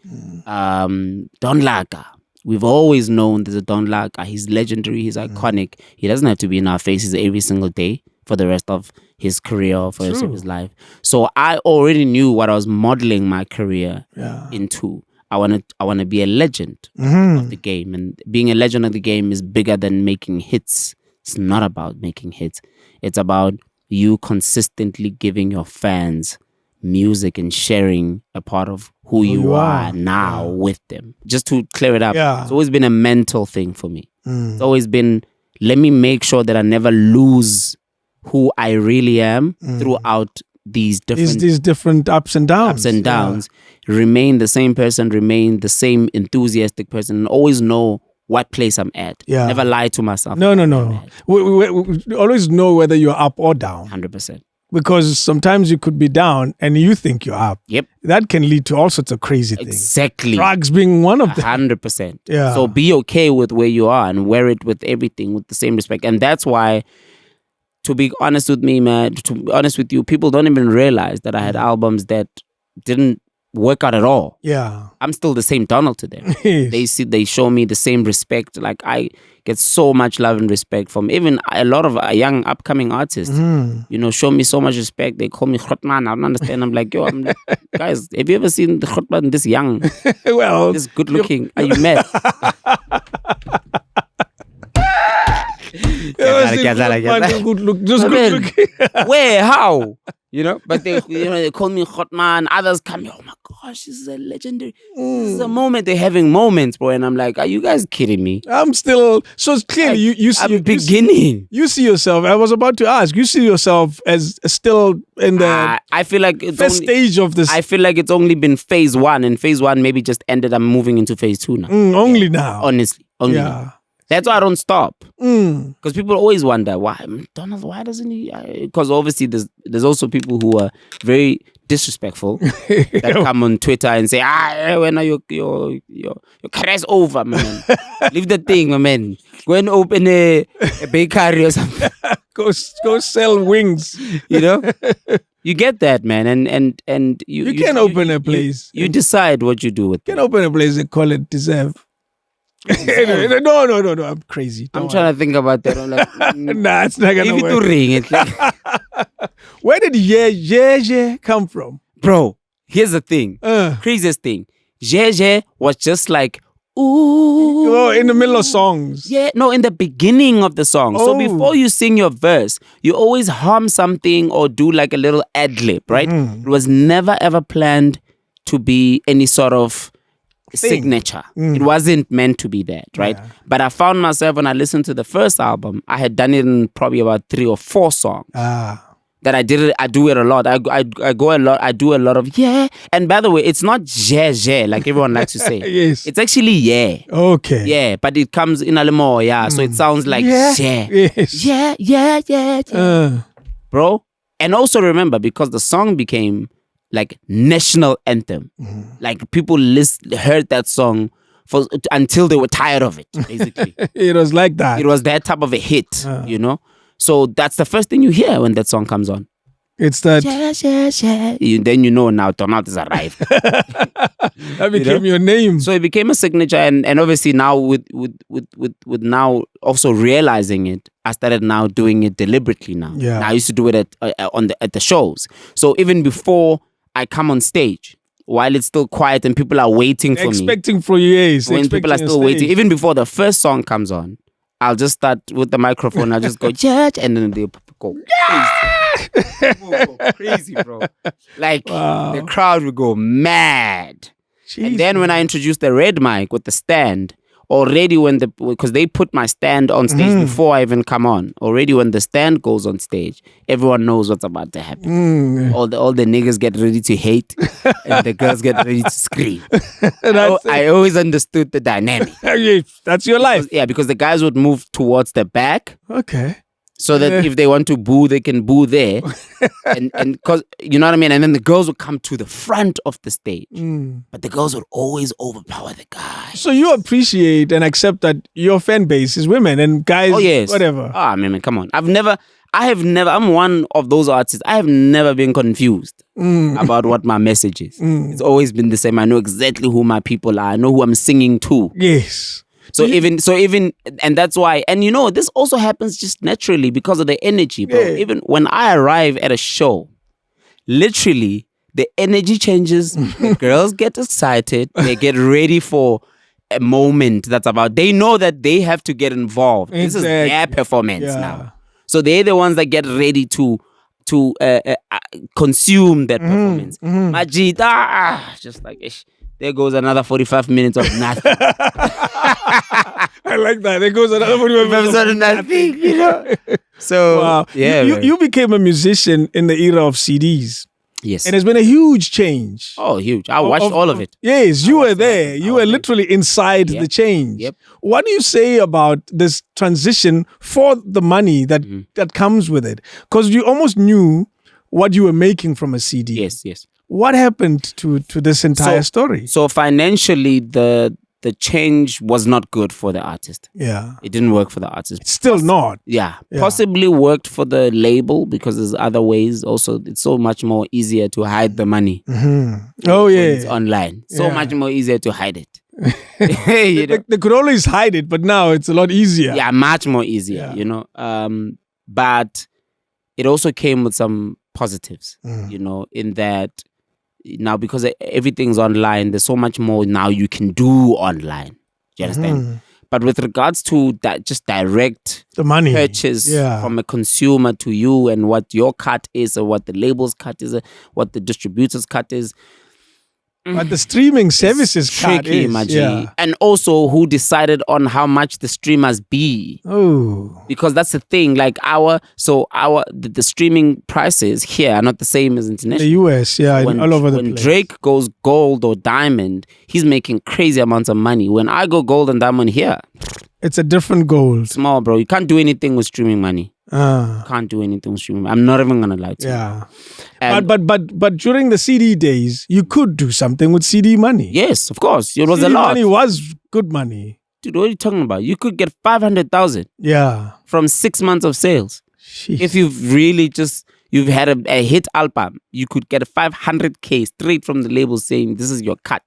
Don Laka. We've always known there's a Don Laka. He's legendary. He's iconic. He doesn't have to be in our faces every single day for the rest of his career or for the rest of his life. So I already knew what I was modeling my career into. I want to be a legend of the game, and being a legend of the game is bigger than making hits. It's not about making hits. It's about you consistently giving your fans music and sharing a part of who you are now with them. Just to clear it up, it's always been a mental thing for me. It's always been, let me make sure that I never lose who I really am throughout these different ups and downs. Remain the same person, remain the. Enthusiastic person, and always know what place I'm at. Never lie to myself. No. We always know whether you're up or down. 100%. Because sometimes you could be down and you think you're up. Yep. That can lead to all sorts of crazy things. Exactly. Drugs being one of them. 100%. Yeah. So be okay with where you are and wear it with everything with the same respect. And that's why, to be honest with me, man, to be honest with you, people don't even realize that I had albums that didn't work out at all. Yeah. I'm still the same Donald to them. Yes. They show me the same respect. Like I get so much love and respect from even a lot of young upcoming artists. You know, show me so much respect. They call me Khotman. I don't understand. I'm like, guys, have you ever seen the Khotman this young? Well, this good looking? Are you mad? Good look, just good looking. Where? How? You know, but they call me Khotman. Others come here. Oh my gosh, this is a legendary. This is a moment. They're having moments, bro. And I'm like, are you guys kidding me? I'm still so clearly you see I'm beginning. You see yourself. I was about to ask. You see yourself as still in the I feel like it's first stage of this. I feel like it's only been phase 1, and phase 1 maybe just ended. I'm moving into phase 2 now. Only now. Honestly, only. Yeah. Now. That's why I don't stop. Because people always wonder why Donald. Why doesn't he? Because obviously there's also people who are very disrespectful that come on Twitter and say, when are your career's over, man? Leave the thing, my man. Go and open a bakery or something. Go sell wings. You know. You get that, man, and you can open a place. You decide what you do with it. You can open a place and call it Deserve. No, I'm crazy. I'm trying to think about that. I'm like, nah, it's not gonna work. Ring it. Like, where did yeah come from? Bro, here's the thing. Craziest thing. Yeah was just like, ooh. Oh, in the middle of songs. Yeah, no, in the beginning of the song. Oh. So before you sing your verse, you always hum something or do like a little ad-lib, right? It was never ever planned to be any sort of signature. It wasn't meant to be that, right? Yeah. But I found myself when I listened to the first album, I had done it in probably about 3 or 4 songs. That I did it. I do it a lot. I go a lot. I do a lot of yeah. And by the way, it's not yeah like everyone likes to say. Yes. It's actually yeah. Okay. Yeah, but it comes in a little more yeah. So it sounds like yeah. Yes. Yeah. Bro. And also remember, because the song became like national anthem. Like people heard that song until they were tired of it, basically. It was like that. It was that type of a hit, you know? So that's the first thing you hear when that song comes on. It's that. Yeah. Then you know now Donald has arrived. That became your name. So it became a signature, and obviously now with now also realizing it, I started now doing it deliberately now. Yeah. Now I used to do it at the shows. So even before I come on stage, while it's still quiet and people are waiting for me. Expecting for years. When people are still waiting, even before the first song comes on, I'll just start with the microphone. I'll just go, church, and then they'll go, crazy, bro. Like, the crowd would go mad. Jeez, and then when I introduced the red mic with the stand, already because they put my stand on stage before I even come on. Already when the stand goes on stage, everyone knows what's about to happen. All the niggas get ready to hate and the girls get ready to scream. I always understood the dynamic. That's your life. Because the guys would move towards the back. Okay. So that if they want to boo, they can boo there. and because, you know what I mean? And then the girls would come to the front of the stage. But the girls would always overpower the guys. So you appreciate and accept that your fan base is women and guys, whatever. Man, come on. I'm one of those artists. I have never been confused about what my message is. It's always been the same. I know exactly who my people are. I know who I'm singing to. Yes. So even, and that's why, and you know, this also happens just naturally because of the energy, bro. Yeah. Even when I arrive at a show, literally the energy changes. The girls get excited. They get ready for a moment they know that they have to get involved. Exactly. This is their performance now. So they're the ones that get ready to consume that performance. Majid, just like, ish. There goes another 45 minutes of nothing. I like that. There goes another 45 minutes of nothing, you know? So, wow. You became a musician in the era of CDs. Yes. And it's been a huge change. Oh, huge. I watched all of it. Yes, you were there. You were literally inside the change. Yep. What do you say about this transition for the money that comes with it? Because you almost knew what you were making from a CD. Yes. What happened to this entire story? So financially, the the change was not good for the artist. Yeah. It didn't work for the artist. Still not. Yeah. Possibly worked for the label because there's other ways. Also, it's so much more easier to hide the money. Oh, when yeah. it's online. So much more easier to hide it. They could always hide it, but now it's a lot easier. Yeah, much more easier, but it also came with some positives, in that now because everything's online, there's so much more now you can do online. Do you understand? But with regards to that, just direct the money purchase from a consumer to you, and what your cut is, or what the label's cut is, or what the distributor's cut is. But the streaming services tricky, is, and also who decided on how much the streamers be. Oh, because that's the thing. Like the streaming prices here are not the same as international. The US, all over the place. When Drake goes gold or diamond, he's making crazy amounts of money. When I go gold and diamond here, it's a different goal. Small, bro. You can't do anything with streaming money. Can't do anything with streaming. I'm not even gonna lie to you. But during the CD days, you could do something with CD money. Yes, of course. It was CD a lot. Money was good money. Dude, what are you talking about? You could get 500,000. Yeah. From 6 months of sales. Jeez. If you've really you've had a hit album, you could get a 500K straight from the label saying this is your cut.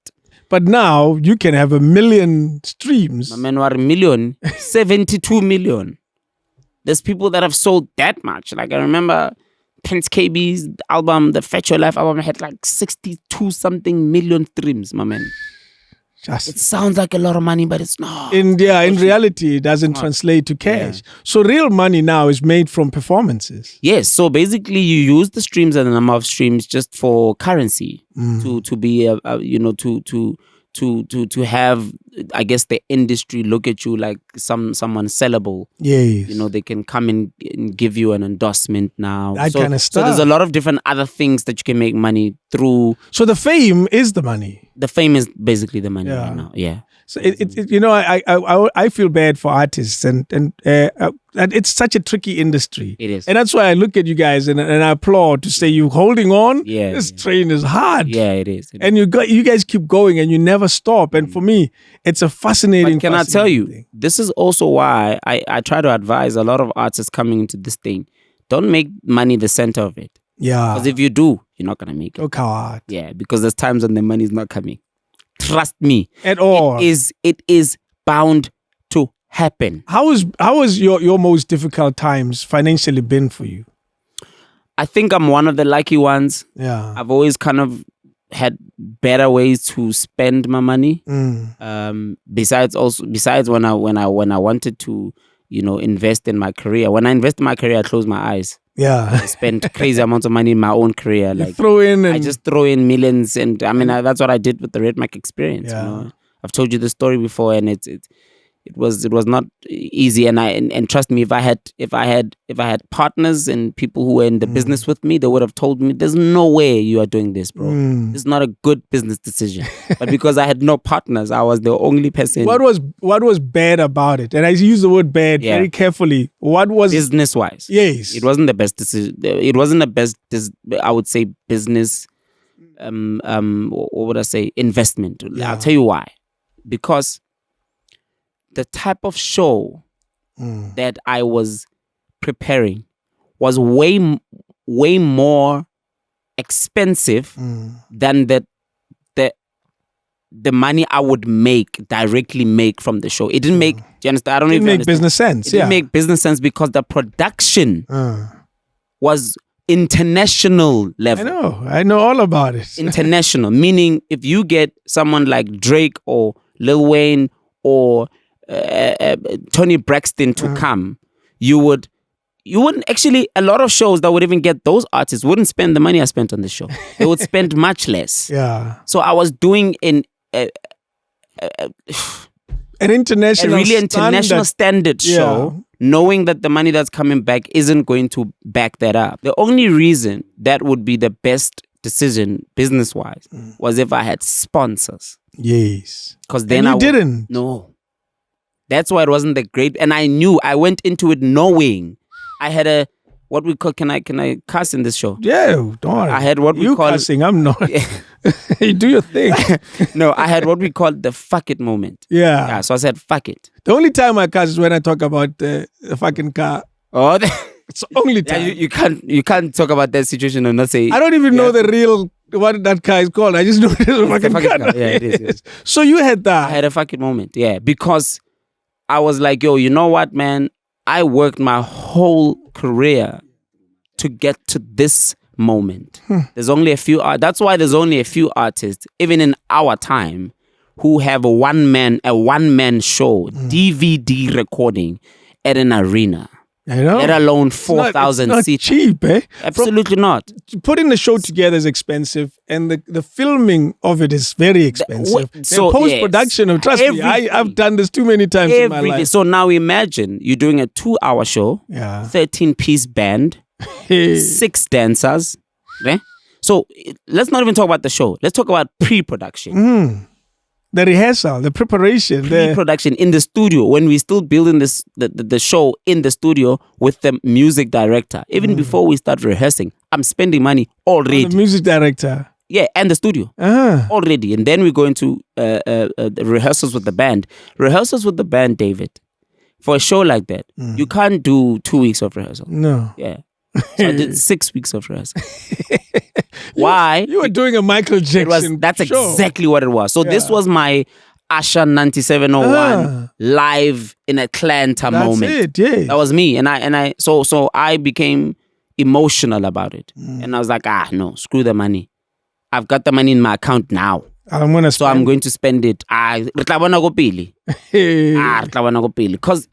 But now you can have 1 million streams. My man, what a million? 72 million. There's people that have sold that much. Like I remember Prince KB's album, the Fetch Your Life album, had like 62 something million streams, my man. It sounds like a lot of money, but it's not. In reality, it doesn't translate to cash. Yeah. So real money now is made from performances. Yes. So basically, you use the streams and the number of streams just for currency to be to have, I guess, the industry look at you like someone sellable. Yes. They can come and give you an endorsement now. That kind of stuff. So there's a lot of different other things that you can make money through. So the fame is the money. The fame is basically the money right now. Yeah. So I feel bad for artists and it's such a tricky industry. It is. And that's why I look at you guys and I applaud to say you holding on. Yeah. This train is hard. Yeah, it is. And you guys keep going and you never stop. And for me, it's a fascinating. But can I tell you, thing. This is also why I try to advise a lot of artists coming into this thing. Don't make money the center of it. Yeah. Because if you do, you're not gonna make it. Look how hard. Yeah, because there's times when the money is not coming. Trust me. At all. It is bound to happen. How was your most difficult times financially been for you? I think I'm one of the lucky ones. Yeah. I've always kind of had better ways to spend my money. Besides when I wanted to, invest in my career. When I invest in my career, I close my eyes. Yeah. I spent crazy amounts of money in my own career. Like I just throw in millions, and I mean that's what I did with the Red Mac experience. Yeah. I've told you the story before, and it was not easy. And trust me, if I had partners and people who were in the business with me, they would have told me, "There's no way you are doing this, bro. This is not a good business decision." But because I had no partners, I was the only person. What was bad about it? And I use the word bad very carefully. What was business wise? Yes, it wasn't the best decision. It wasn't the best. I would say business. What would I say? Investment. Yeah. I'll tell you why. Because the type of show that I was preparing was way more expensive than the money I would directly make from the show. It didn't make. Do you understand? I don't even make business sense. It didn't make business sense because the production was international level. I know all about it. International, meaning if you get someone like Drake or Lil Wayne or Tony Braxton to come, you wouldn't actually, a lot of shows that would even get those artists wouldn't spend the money I spent on the show. They would spend much less. Yeah. So I was doing an international standard show, knowing that the money that's coming back isn't going to back that up. The only reason that would be the best decision business-wise was if I had sponsors. Yes. Because then you didn't. No. That's why it wasn't that great. And I went into it knowing I had what we call, can I cuss in this show? Yeah, don't worry. I had what we you call cussing, I'm not. You do your thing. No, I had what we call the fuck it moment. Yeah. So I said fuck it. The only time I cuss is when I talk about the fucking car. Oh, It's the only yeah, time. you can't talk about that situation and not say. I don't even know the real what that car is called. I just know it is a fucking car. Yeah, it is. Yes. So you had that. I had a fucking moment, yeah, because I was like, yo, you know what, man? I worked my whole career to get to this moment. There's only a few. That's why there's only a few artists, even in our time, who have a one man show, DVD recording at an arena. I know. Let alone 4,000 it's not seats. cheap, eh? Absolutely not. Putting the show together is expensive, and the filming of it is very expensive. So, the post-production of, trust me, I've done this too many times in my life. So now imagine you're doing a 2-hour show, 13-piece band, 6 dancers. Okay? So let's not even talk about the show. Let's talk about pre-production. The rehearsal, the preparation, pre-production in the studio, when we're still building the show in the studio with the music director. Even before we start rehearsing, I'm spending money already. The music director. Yeah, and the studio already. And then we go into the rehearsals with the band. Rehearsals with the band, David, for a show like that, you can't do 2 weeks of rehearsal. No. Yeah. So I did 6 weeks of rehearsal. Why? You were doing a Michael Jackson That's show. exactly what it was. So this was my Asha 9701 live in Atlanta moment. That's it, yeah. That was me. So I became emotional about it. And I was like, no, screw the money. I've got the money in my account now. I'm going to spend it. Because,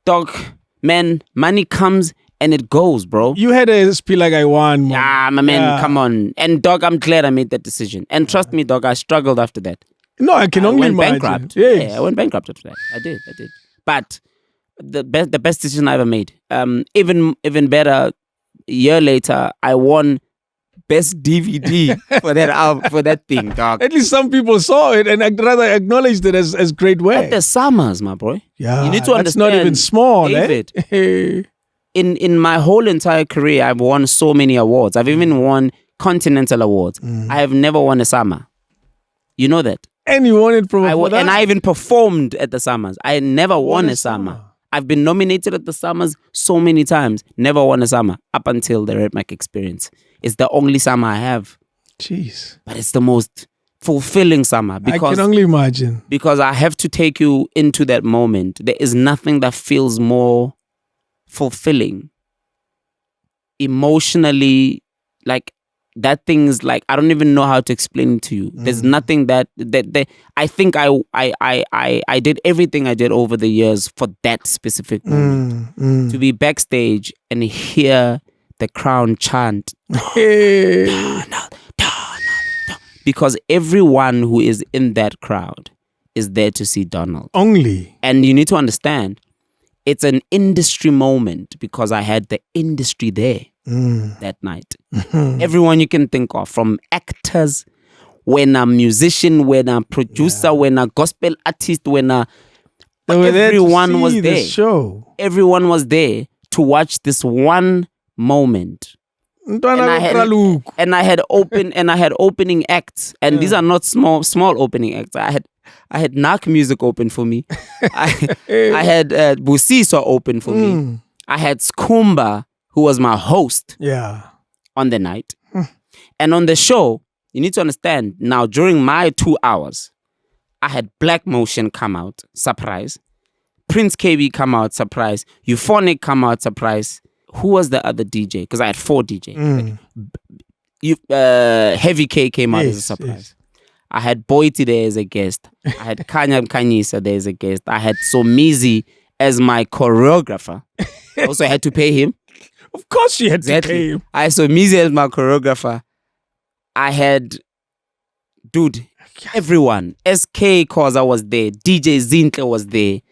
dog, man, money comes and it goes, bro. You had a spiel like I won. Yeah, my man, come on. And dog, I'm glad I made that decision. And trust me, dog, I struggled after that. No, I can only went imagine. Bankrupt. Yes. Yeah, I went bankrupt after that. I did. But the best decision I ever made. Even better, a year later, I won best DVD for that album, for that thing, dog. At least some people saw it and I'd rather acknowledged it as great work. At the Summers, my boy. Yeah, you need to that's understand. not even small, David. Eh? In my whole entire career, I've won so many awards. I've even won continental awards. I have never won a summer. You know that. And you won it from that? And I even performed at the Summers. I never won a summer. I've been nominated at the Summers so many times. Never won a summer up until the Red Mic experience. It's the only summer I have. Jeez. But it's the most fulfilling summer. Because, I can only imagine. Because I have to take you into that moment. There is nothing that feels more fulfilling. Emotionally, like, that thing is like, I don't even know how to explain it to you. There's nothing that I think I did everything I did over the years for that specific moment. To be backstage and hear the Crown chant. Donald. Because everyone who is in that crowd is there to see Donald. Only. And you need to understand, it's an industry moment because I had the industry there. That night. Everyone you can think of, from actors, when a musician, when a producer, when a gospel artist, everyone was there. Show. Everyone was there to watch this one moment. And I had opening acts, and these are not small opening acts. I had Nak Music open for me. I had Busiswa open for me. I had Skumba, who was my host on the night. And on the show, you need to understand, now during my 2 hours, I had Black Motion come out, surprise. Prince KB come out, surprise. Euphonic come out, surprise. Who was the other DJ? Because I had 4 DJs. Heavy K came out as a surprise. Yes. I had Boiti there as a guest. I had Kanyam Kanyisa there as a guest. I had Somizi as my choreographer. I also had to pay him. Of course you had to pay him. I saw Mizi as my choreographer. I had, everyone. SK Koza was there. DJ Zintle was there.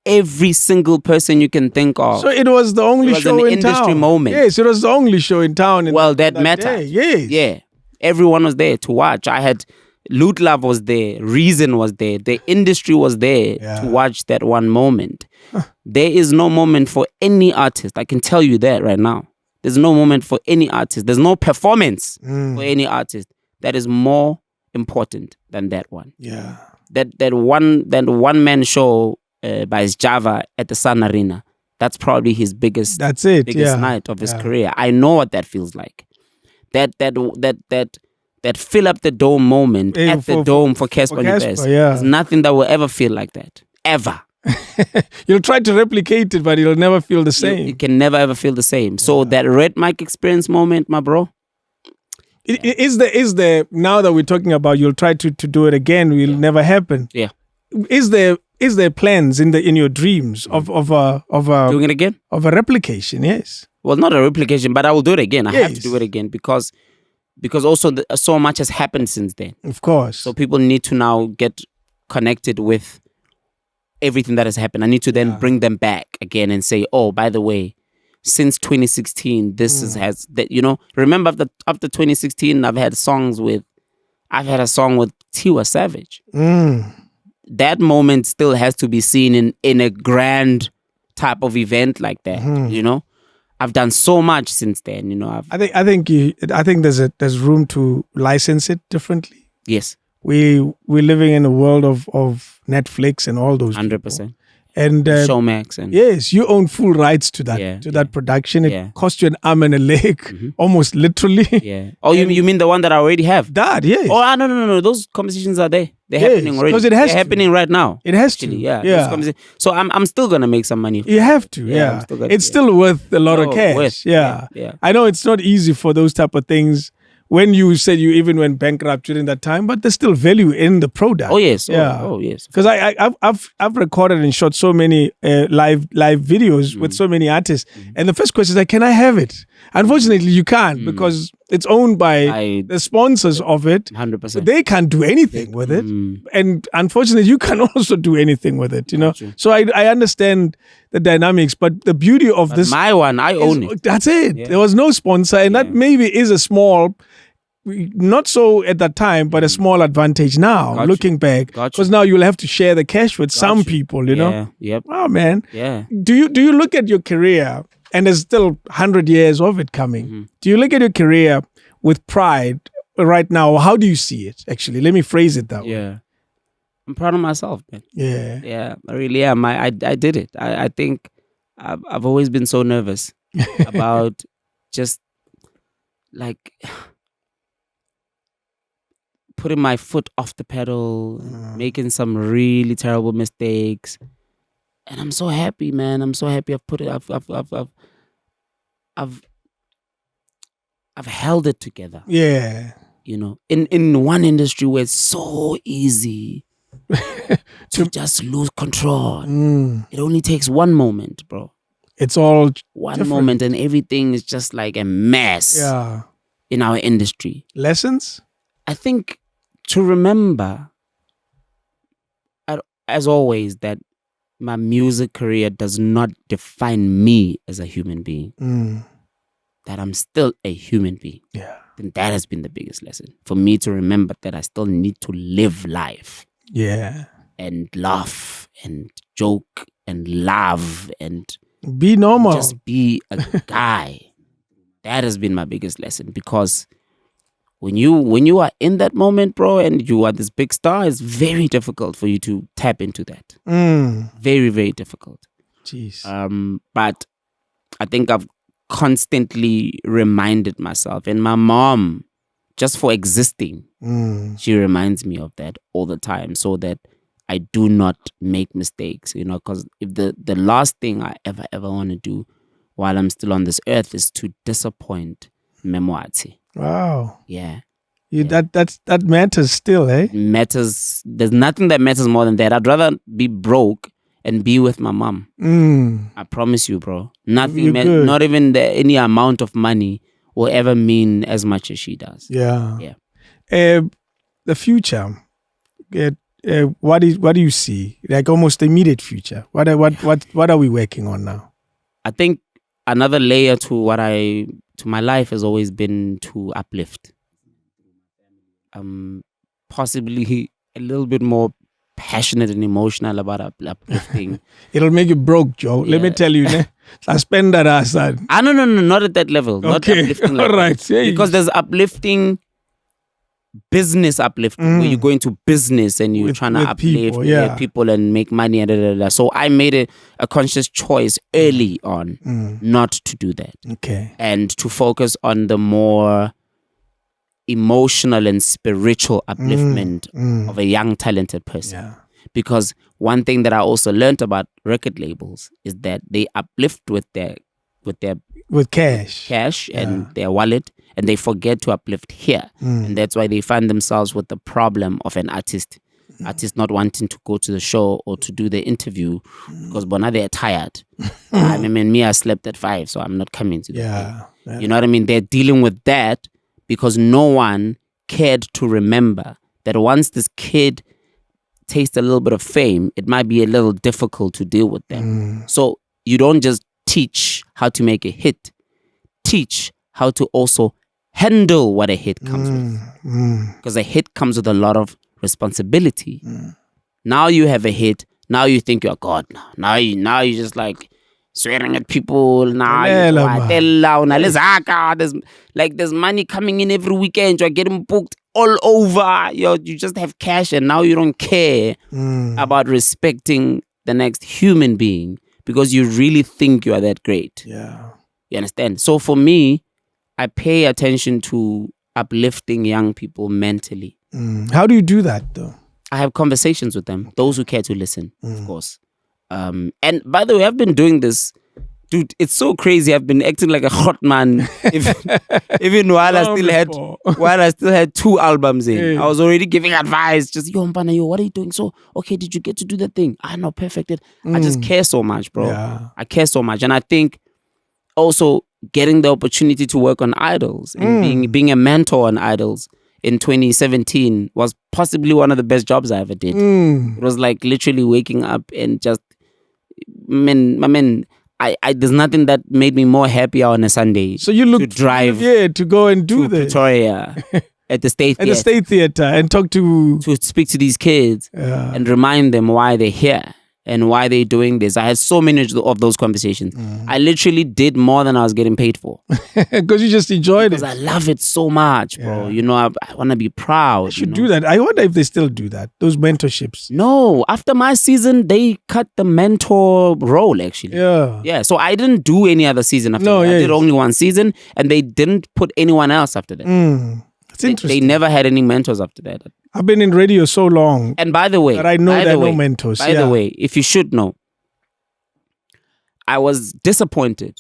Every single person you can think of. So it was the only show in town. Industry moment. Yes, it was the only show in town. That mattered. Yes. Yeah. Everyone was there to watch. I had Loot Love was there. Reason was there. The industry was there to watch that one moment. There is no moment for any artist. I can tell you that right now. There's no moment for any artist. There's no performance for any artist that is more important than that one. Yeah. That one man show by his Java at the Sun Arena. That's probably his biggest night of his career. I know what that feels like. That fill up the dome moment the dome for Casper Nyovest. There's nothing that will ever feel like that. Ever. You'll try to replicate it, but it'll never feel the same. It can never ever feel the same. So that red mic experience moment, my bro. Is there now that we're talking about you'll try to do it again, will never happen. Yeah. Is there plans in your dreams of a doing it again? Of a replication, yes. Well, not a replication, but I will do it again. I have to do it again because also so much has happened since then. Of course. So people need to now get connected with everything that has happened. I need to then bring them back again and say, oh, by the way, since 2016, this has that, remember after 2016, I've had a song with Tiwa Savage. That moment still has to be seen in a grand type of event like that. I've done so much since then. I think there's room to license it differently. Yes. We're living in a world of Netflix and all those 100%. And Showmax and yes, you own full rights to that that production. It cost you an arm and a leg, almost literally. Yeah. Oh, you mean the one that I already have? That, yes. Oh, no. Those conversations are there. They're happening already. Because it has They're happening right now. It has actually, to. Yeah. So I'm still gonna make some money. You have to. Yeah. It's still worth a lot of cash. Yeah. I know it's not easy for those type of things. When you said you even went bankrupt during that time, but there's still value in the product. Oh yes, yeah. Oh yes. Because I've recorded and shot so many live videos with so many artists, and the first question is like, can I have it? Unfortunately, you can't because it's owned by the sponsors of it. 100%. They can't do anything with it, and unfortunately, you can't also do anything with it. So I understand the dynamics, but the beauty of this, my one, I own it. That's it. Yeah. There was no sponsor, and that maybe is a small. Not so at that time, but a small advantage now, looking back. Because now you'll have to share the cash with some people, you know? Yep. Oh, man. Yeah. Do you look at your career, and there's still 100 years of it coming. Do you look at your career with pride right now? How do you see it, actually? Let me phrase it that way. Yeah. I'm proud of myself, man. Yeah. Yeah, I really am. I did it. I think I've always been so nervous about just like putting my foot off the pedal, making some really terrible mistakes, and I'm so happy, man. I'm so happy. I've held it together. Yeah, in one industry where it's so easy to just lose control. It only takes one moment, bro. It's all one moment, and everything is just like a mess. Yeah, in our industry. Lessons? I think to remember, as always, that my music career does not define me as a human being. That I'm still a human being. Yeah. Then that has been the biggest lesson. For me to remember that I still need to live life. Yeah. And laugh and joke and love and be normal. Just be a guy. That has been my biggest lesson, because when you are in that moment, bro, and you are this big star, it's very difficult for you to tap into that. Very, very difficult. Jeez. But I think I've constantly reminded myself, and my mom, just for existing, she reminds me of that all the time, so that I do not make mistakes, because if the last thing I ever want to do while I'm still on this earth is to disappoint Moatshe. Wow. Yeah. That matters still, eh? Matters. There's nothing that matters more than that. I'd rather be broke and be with my mom. I promise you, bro. Nothing, not even any amount of money will ever mean as much as she does. Yeah. Yeah. The future. What do you see? Like almost the immediate future. What are we working on now? I think another layer to my life has always been to uplift. possibly a little bit more passionate and emotional about uplifting. It'll make you broke, Joe. Let me tell you, ne? Suspend that aside. No, not at that level. Not Okay, uplifting all level. right. Yeah, Because there's uplifting, business uplifting, where you go into business and you're trying to uplift people and make money. So I made a conscious choice early on not to do that. Okay. And to focus on the more emotional and spiritual upliftment of a young, talented person. Yeah. Because one thing that I also learned about record labels is that they uplift with cash and their wallet, and they forget to uplift here. And that's why they find themselves with the problem of an artist not wanting to go to the show or to do the interview because bona they're tired. I mean, I slept at 5, so I'm not coming to the thing. You know what I mean? They're dealing with that because no one cared to remember that once this kid tastes a little bit of fame, it might be a little difficult to deal with them. So you don't just teach how to make a hit. Teach how to also handle what a hit comes with. Because a hit comes with a lot of responsibility. Now you have a hit. Now you think you're God. Now you're just like swearing at people. There's money coming in every weekend. You're getting booked all over. You just have cash, and now you don't care about respecting the next human being because you really think you are that great. Yeah. You understand? So for me, I pay attention to uplifting young people mentally. How do you do that, though? I have conversations with them, those who care to listen, of course. And by the way, I've been doing this. Dude, it's so crazy. I've been acting like a hot man even while I still had 2 albums in. Yeah. I was already giving advice. Just, Mpana, what are you doing? So, okay, did you get to do that thing? No, perfect. I just care so much, bro. Yeah. I care so much. And I think also getting the opportunity to work on Idols and being a mentor on Idols in 2017 was possibly one of the best jobs I ever did. It was like literally waking up and just, there's nothing that made me more happier on a Sunday. So you look to drive to go and do to this Pretoria at the State Theatre. At the State Theatre and talk to speak to these kids and remind them why they're here and why they're doing this. I had so many of those conversations. I literally did more than I was getting paid for. Because you just enjoyed it. Because I love it so much, bro. You know, I want to be proud. I should do that. I wonder if they still do that. Those mentorships. No. After my season, they cut the mentor role, actually. Yeah. So I didn't do any other season after that. I did only one season, and they didn't put anyone else after that. It's interesting. They never had any mentors after that. I've been in radio so long. And by the way, that I know there are no mentors. By the way, if you should know, I was disappointed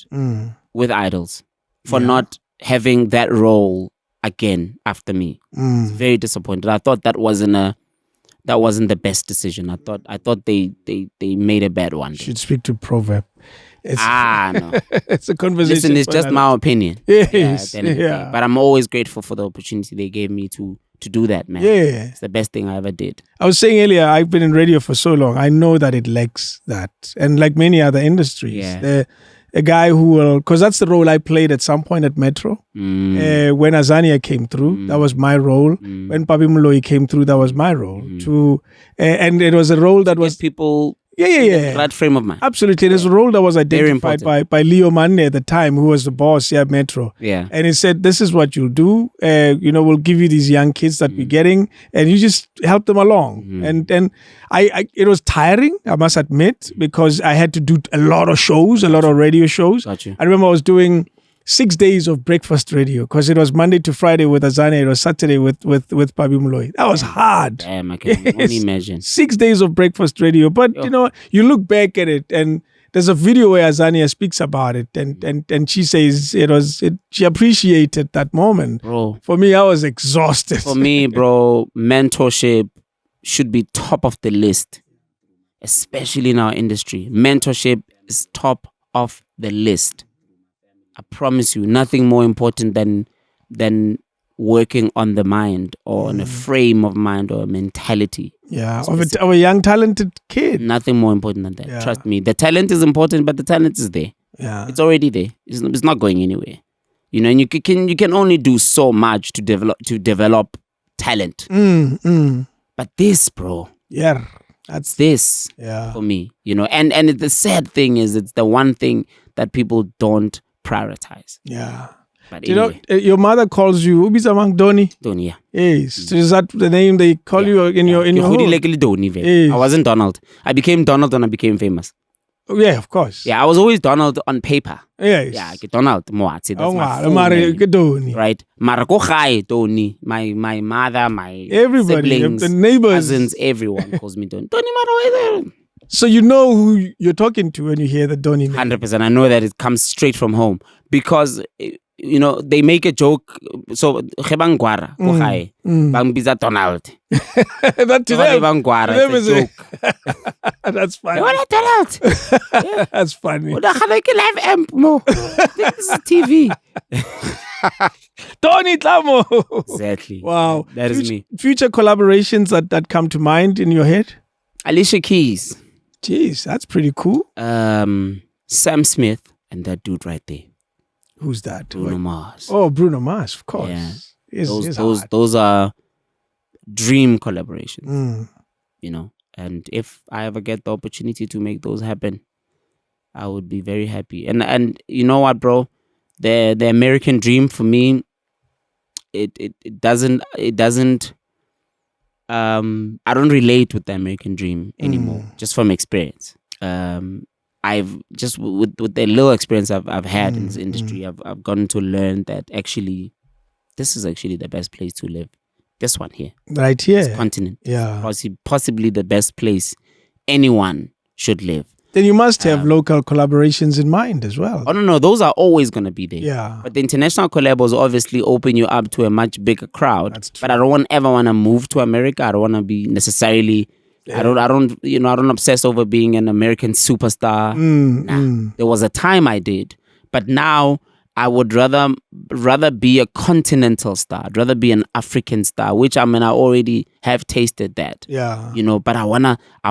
with Idols for not having that role again after me. Very disappointed. I thought that wasn't the best decision. I thought they made a bad one. Should speak to Proverb. No. It's a conversation. Listen, it's just my opinion. Yes. But I'm always grateful for the opportunity they gave me to do that, man. Yeah. It's the best thing I ever did. I was saying earlier, I've been in radio for so long. I know that it lacks that. And like many other industries, a guy who will, because that's the role I played at some point at Metro. When Azania came through, that was my role. When Papi Moloi came through, that was my role. And it was a role that was people. That frame of mind. Absolutely. There's a role that was identified by Leo Mane at the time, who was the boss here at Metro. Yeah. And he said, this is what you'll do. We'll give you these young kids that we're getting, and you just help them along. And it was tiring, I must admit, because I had to do a lot of shows, a lot of radio shows. Gotcha. I remember I was doing 6 days of breakfast radio because it was Monday to Friday with Azania. It was Saturday with Papi Moloi. That was hard. Damn, I can only imagine. 6 days of breakfast radio. But, you look back at it and there's a video where Azania speaks about it and she says she appreciated that moment. Bro. For me, I was exhausted. For me, bro, mentorship should be top of the list, especially in our industry. Mentorship is top of the list. I promise you, nothing more important than working on the mind or on a frame of mind or a mentality. Yeah, of a young, talented kid. Nothing more important than that. Trust me. The talent is important, but the talent is there. Yeah. It's already there. It's not going anywhere. And you can only do so much to develop talent. Mm. But this, bro, Yeah. That's this for me, and the sad thing is it's the one thing that people don't prioritize. Yeah. But Do you anyway, know, your mother calls you Ubizamang Doni? Doni, yeah. Yes. So is that the name they call you in your home? Doni, Yes. I wasn't Donald. I became Donald when I became famous. Oh, yeah, of course. Yeah, I was always Donald on paper. Yes. Yeah, Donald Moatshe. That's my full Mara, name, Doni. right? Marako Khai Doni. My mother, my Everybody, siblings, the neighbors, cousins, everyone calls me Doni. Doni Maro. So you know who you're talking to when you hear the Doni name. 100%. I know that it comes straight from home because they make a joke. So Khebangwara ko gae bang biza Donald. That to them, It's a joke. That's funny. What Donald? That's funny. Live amp mo. This is TV. Tony Tlamo. Exactly. Wow. That is me. Future collaborations that come to mind in your head? Alicia Keys. Jeez, that's pretty cool. Sam Smith and that dude right there. Who's that? Bruno Mars. Oh, Bruno Mars, of course. Yeah. He's Those are dream collaborations. Mm. And if I ever get the opportunity to make those happen, I would be very happy. And you know what, bro? The American dream for me, it doesn't I don't relate with the American dream anymore, just from experience. I've just with the little experience I've had in this industry, I've gotten to learn that actually this is actually the best place to live. This one here, right here, this continent, yeah, possibly the best place anyone should live. Then you must have local collaborations in mind as well. Oh no, those are always gonna be there. Yeah, but the international collabos obviously open you up to a much bigger crowd. That's true. But I don't ever want to move to America. I don't want to be necessarily. Yeah. I don't obsess over being an American superstar. There was a time I did, but now I would rather be a continental star. I'd rather be an African star, which I already have tasted that. Yeah. But I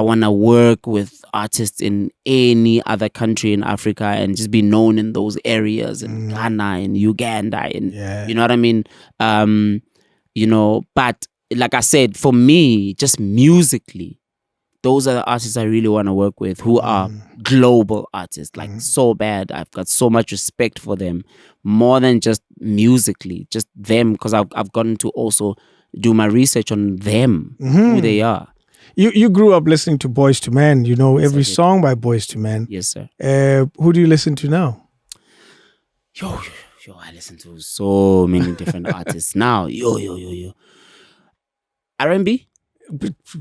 wanna work with artists in any other country in Africa and just be known in those areas in Ghana, in Uganda, you know what I mean? But like I said, for me, just musically, those are the artists I really want to work with who are global artists, like so bad. I've got so much respect for them, more than just musically, just them, because I've gotten to also do my research on them, who they are. You grew up listening to Boys to Men. You know every song by Boys to Men. Yes, sir. Who do you listen to now? Yo, I listen to so many different artists now. Yo. R&B?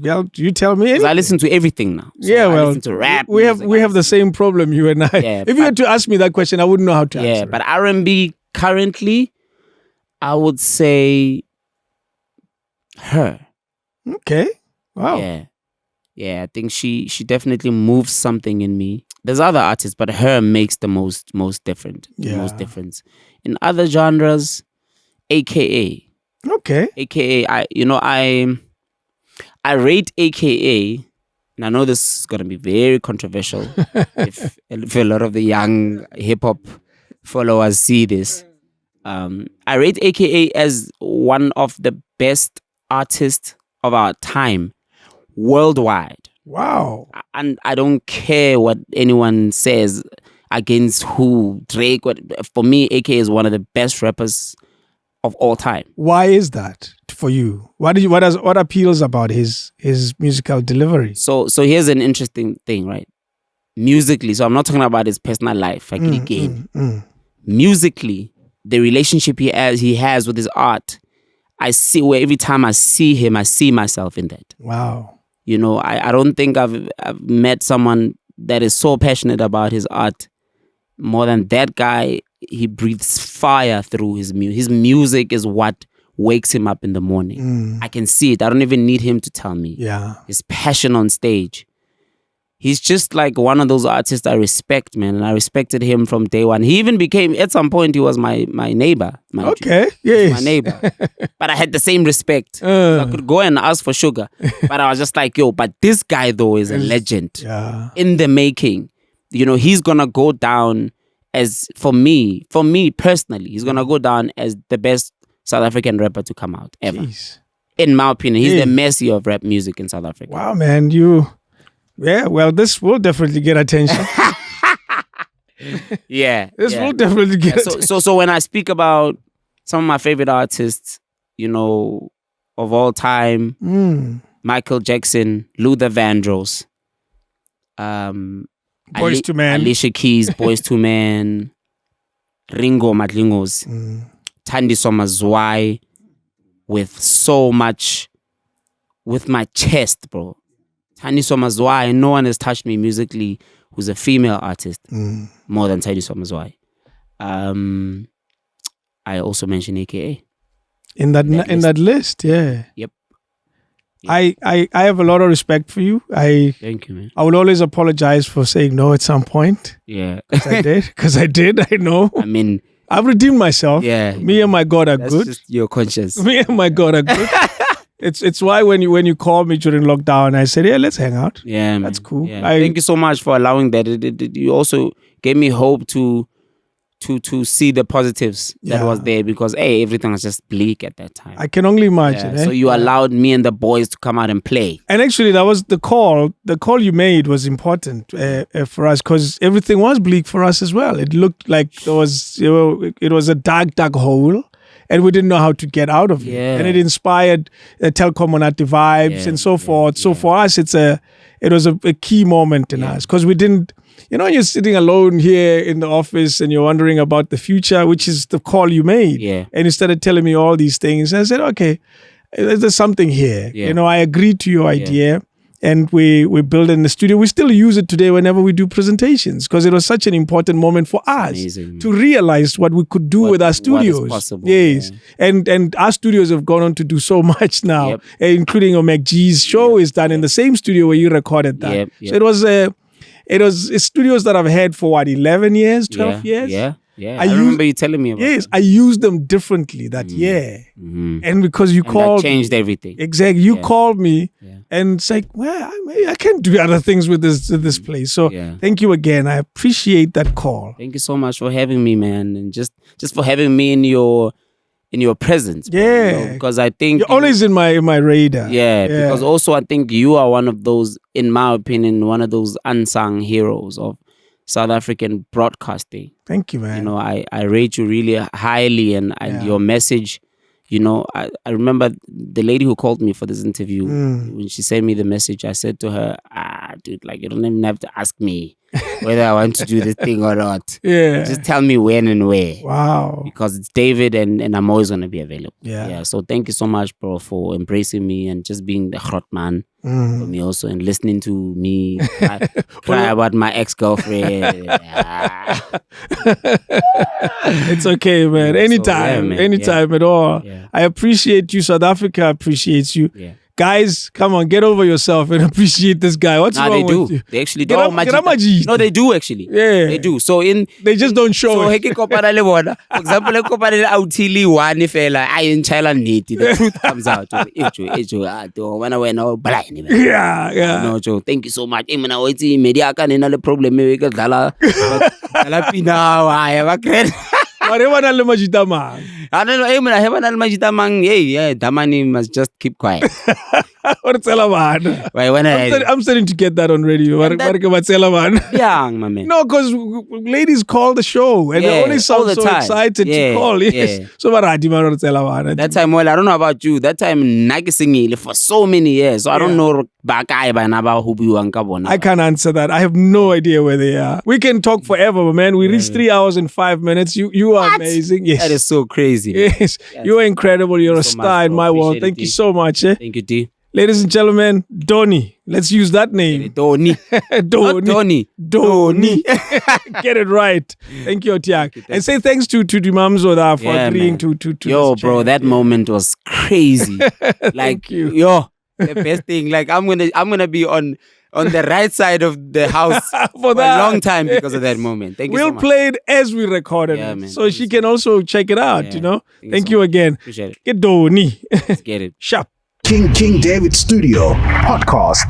Well, you tell me. I listen to everything now. So yeah, I well, listen to rap. We have the same problem, you and I. Yeah, if you had to ask me that question, I wouldn't know how to answer. Yeah, but R&B currently, I would say her. Okay. Wow. Yeah. I think she definitely moves something in me. There's other artists, but her makes the most different. The most difference. In other genres, AKA. Okay. AKA, I rate AKA, and I know this is going to be very controversial if a lot of the young hip-hop followers see this. I rate AKA as one of the best artists of our time worldwide. Wow. And I don't care what anyone says against who, Drake. For me, AKA is one of the best rappers of all time. Why is that for you? What appeals about his musical delivery? So here's an interesting thing, right? Musically, so I'm not talking about his personal life. Musically, the relationship he has with his art, I see where every time I see him, I see myself in that. Wow. I don't think I've met someone that is so passionate about his art more than that guy. He breathes fire through his music. His music is what wakes him up in the morning. I can see it. I don't even need him to tell me. Yeah. His passion on stage. He's just like one of those artists I respect, man. And I respected him from day one. He even became, at some point, he was my neighbor. Okay, yes. My neighbor. But I had the same respect. So I could go and ask for sugar. But I was just like, but this guy, though, is a legend. Yeah. In the making. He's going to go down as, for me personally, he's going to go down as the best South African rapper to come out ever. Jeez. In my opinion, he's the Messi of rap music in South Africa. Wow, man, well, this will definitely get attention. This will definitely get attention. So when I speak about some of my favorite artists, of all time, Michael Jackson, Luther Vandross, Boys to Men, Alicia Keys, Boys to Men, Ringo Madlingos, Thandiso Mazwai, with my chest, bro. Thandiso Mazwai, no one has touched me musically who's a female artist more than Thandiso Mazwai. I also mentioned AKA in that list. Yeah. Yep. I have a lot of respect for you. Thank you, man. I will always apologize for saying no at some point. Yeah. Because I did. I know. I mean, I've redeemed myself. Yeah. Me and my God are that's good. Just your conscience. Me and my God are good. It's why when you called me during lockdown, I said, yeah, let's hang out. Yeah, man. That's cool. Yeah. Thank you so much for allowing that. You also gave me hope to see the positives that was there, because everything was just bleak at that time. I can only imagine. So you allowed me and the boys to come out and play. And actually, that was the call. The call you made was important for us, because everything was bleak for us as well. It looked like it was a dark hole, and we didn't know how to get out of it. And it inspired Telkom Monate vibes and so forth. So for us, it was a key moment in us, because we didn't. You're sitting alone here in the office and you're wondering about the future, which is the call you made. Yeah. And you started telling me all these things. And I said, okay, there's something here. Yeah. I agreed to your idea, and we built it in the studio. We still use it today whenever we do presentations, because it was such an important moment for us to realize what we could do with our studios. What is possible. Yes. Yeah. And our studios have gone on to do so much now, including MacG's show is done in the same studio where you recorded that. So it was studios that I've had for 11 years, 12 years. Yeah. I remember you telling me about Yes, I used them differently that year. And because you called, that changed everything. Exactly. You called me and it's like, well, maybe I can do other things with this place. So thank you again. I appreciate that call. Thank you so much for having me, man. And just for having me in your presence. Yeah. Because I think you're always in my radar. Yeah. Because also I think you are one of those, in my opinion, one of those unsung heroes of South African broadcasting. Thank you, man. I rate you really highly, and your message, I remember the lady who called me for this interview, when she sent me the message, I said to her, dude, like, you don't even have to ask me whether I want to do this thing or not. Yeah. Just tell me when and where. Wow. Because it's David and I'm always going to be available. Yeah. So thank you so much, bro, for embracing me and just being the hot man for me also, and listening to me cry about my ex-girlfriend. It's okay, man. Anytime. Anytime at all. Yeah. I appreciate you. South Africa appreciates you. Yeah. Guys, come on, get over yourself and appreciate this guy. What's wrong with you? They actually do. No, they do actually. Yeah. They do. So they just don't show it. it. For example, the truth comes out. Yeah. No, Joe. Thank you so much. Problem. Whatever le majita mang. I don't know. Yeah, Damani must just keep quiet. I'm starting to get that on radio. Young, my man. No, because ladies call the show and they always sound so excited to call. Yes. So that time, well, I don't know about you. That time, Nagising for so many years. So I don't know. I can't answer that. I have no idea where they are. We can talk forever, man. We reached 3 hours and 5 minutes. You are amazing. Yes. That is so crazy. Yes. You are incredible. You're a star in my world. Thank you so much. Thank you, D. Ladies and gentlemen, Doni. Let's use that name. Doni. Doni. Get it right. Thank you, Otiak. And say thanks to Dimamzo for agreeing to Yo, bro, that moment was crazy. Like, yo, the best thing. Like, I'm gonna be on the right side of the house for a long time because of that moment. Thank you so much. We'll play it as we recorded it. Man, so she can also check it out, Thank you again. Appreciate it. Get Doni. Let's get it. Sharp. King David Studio Podcast.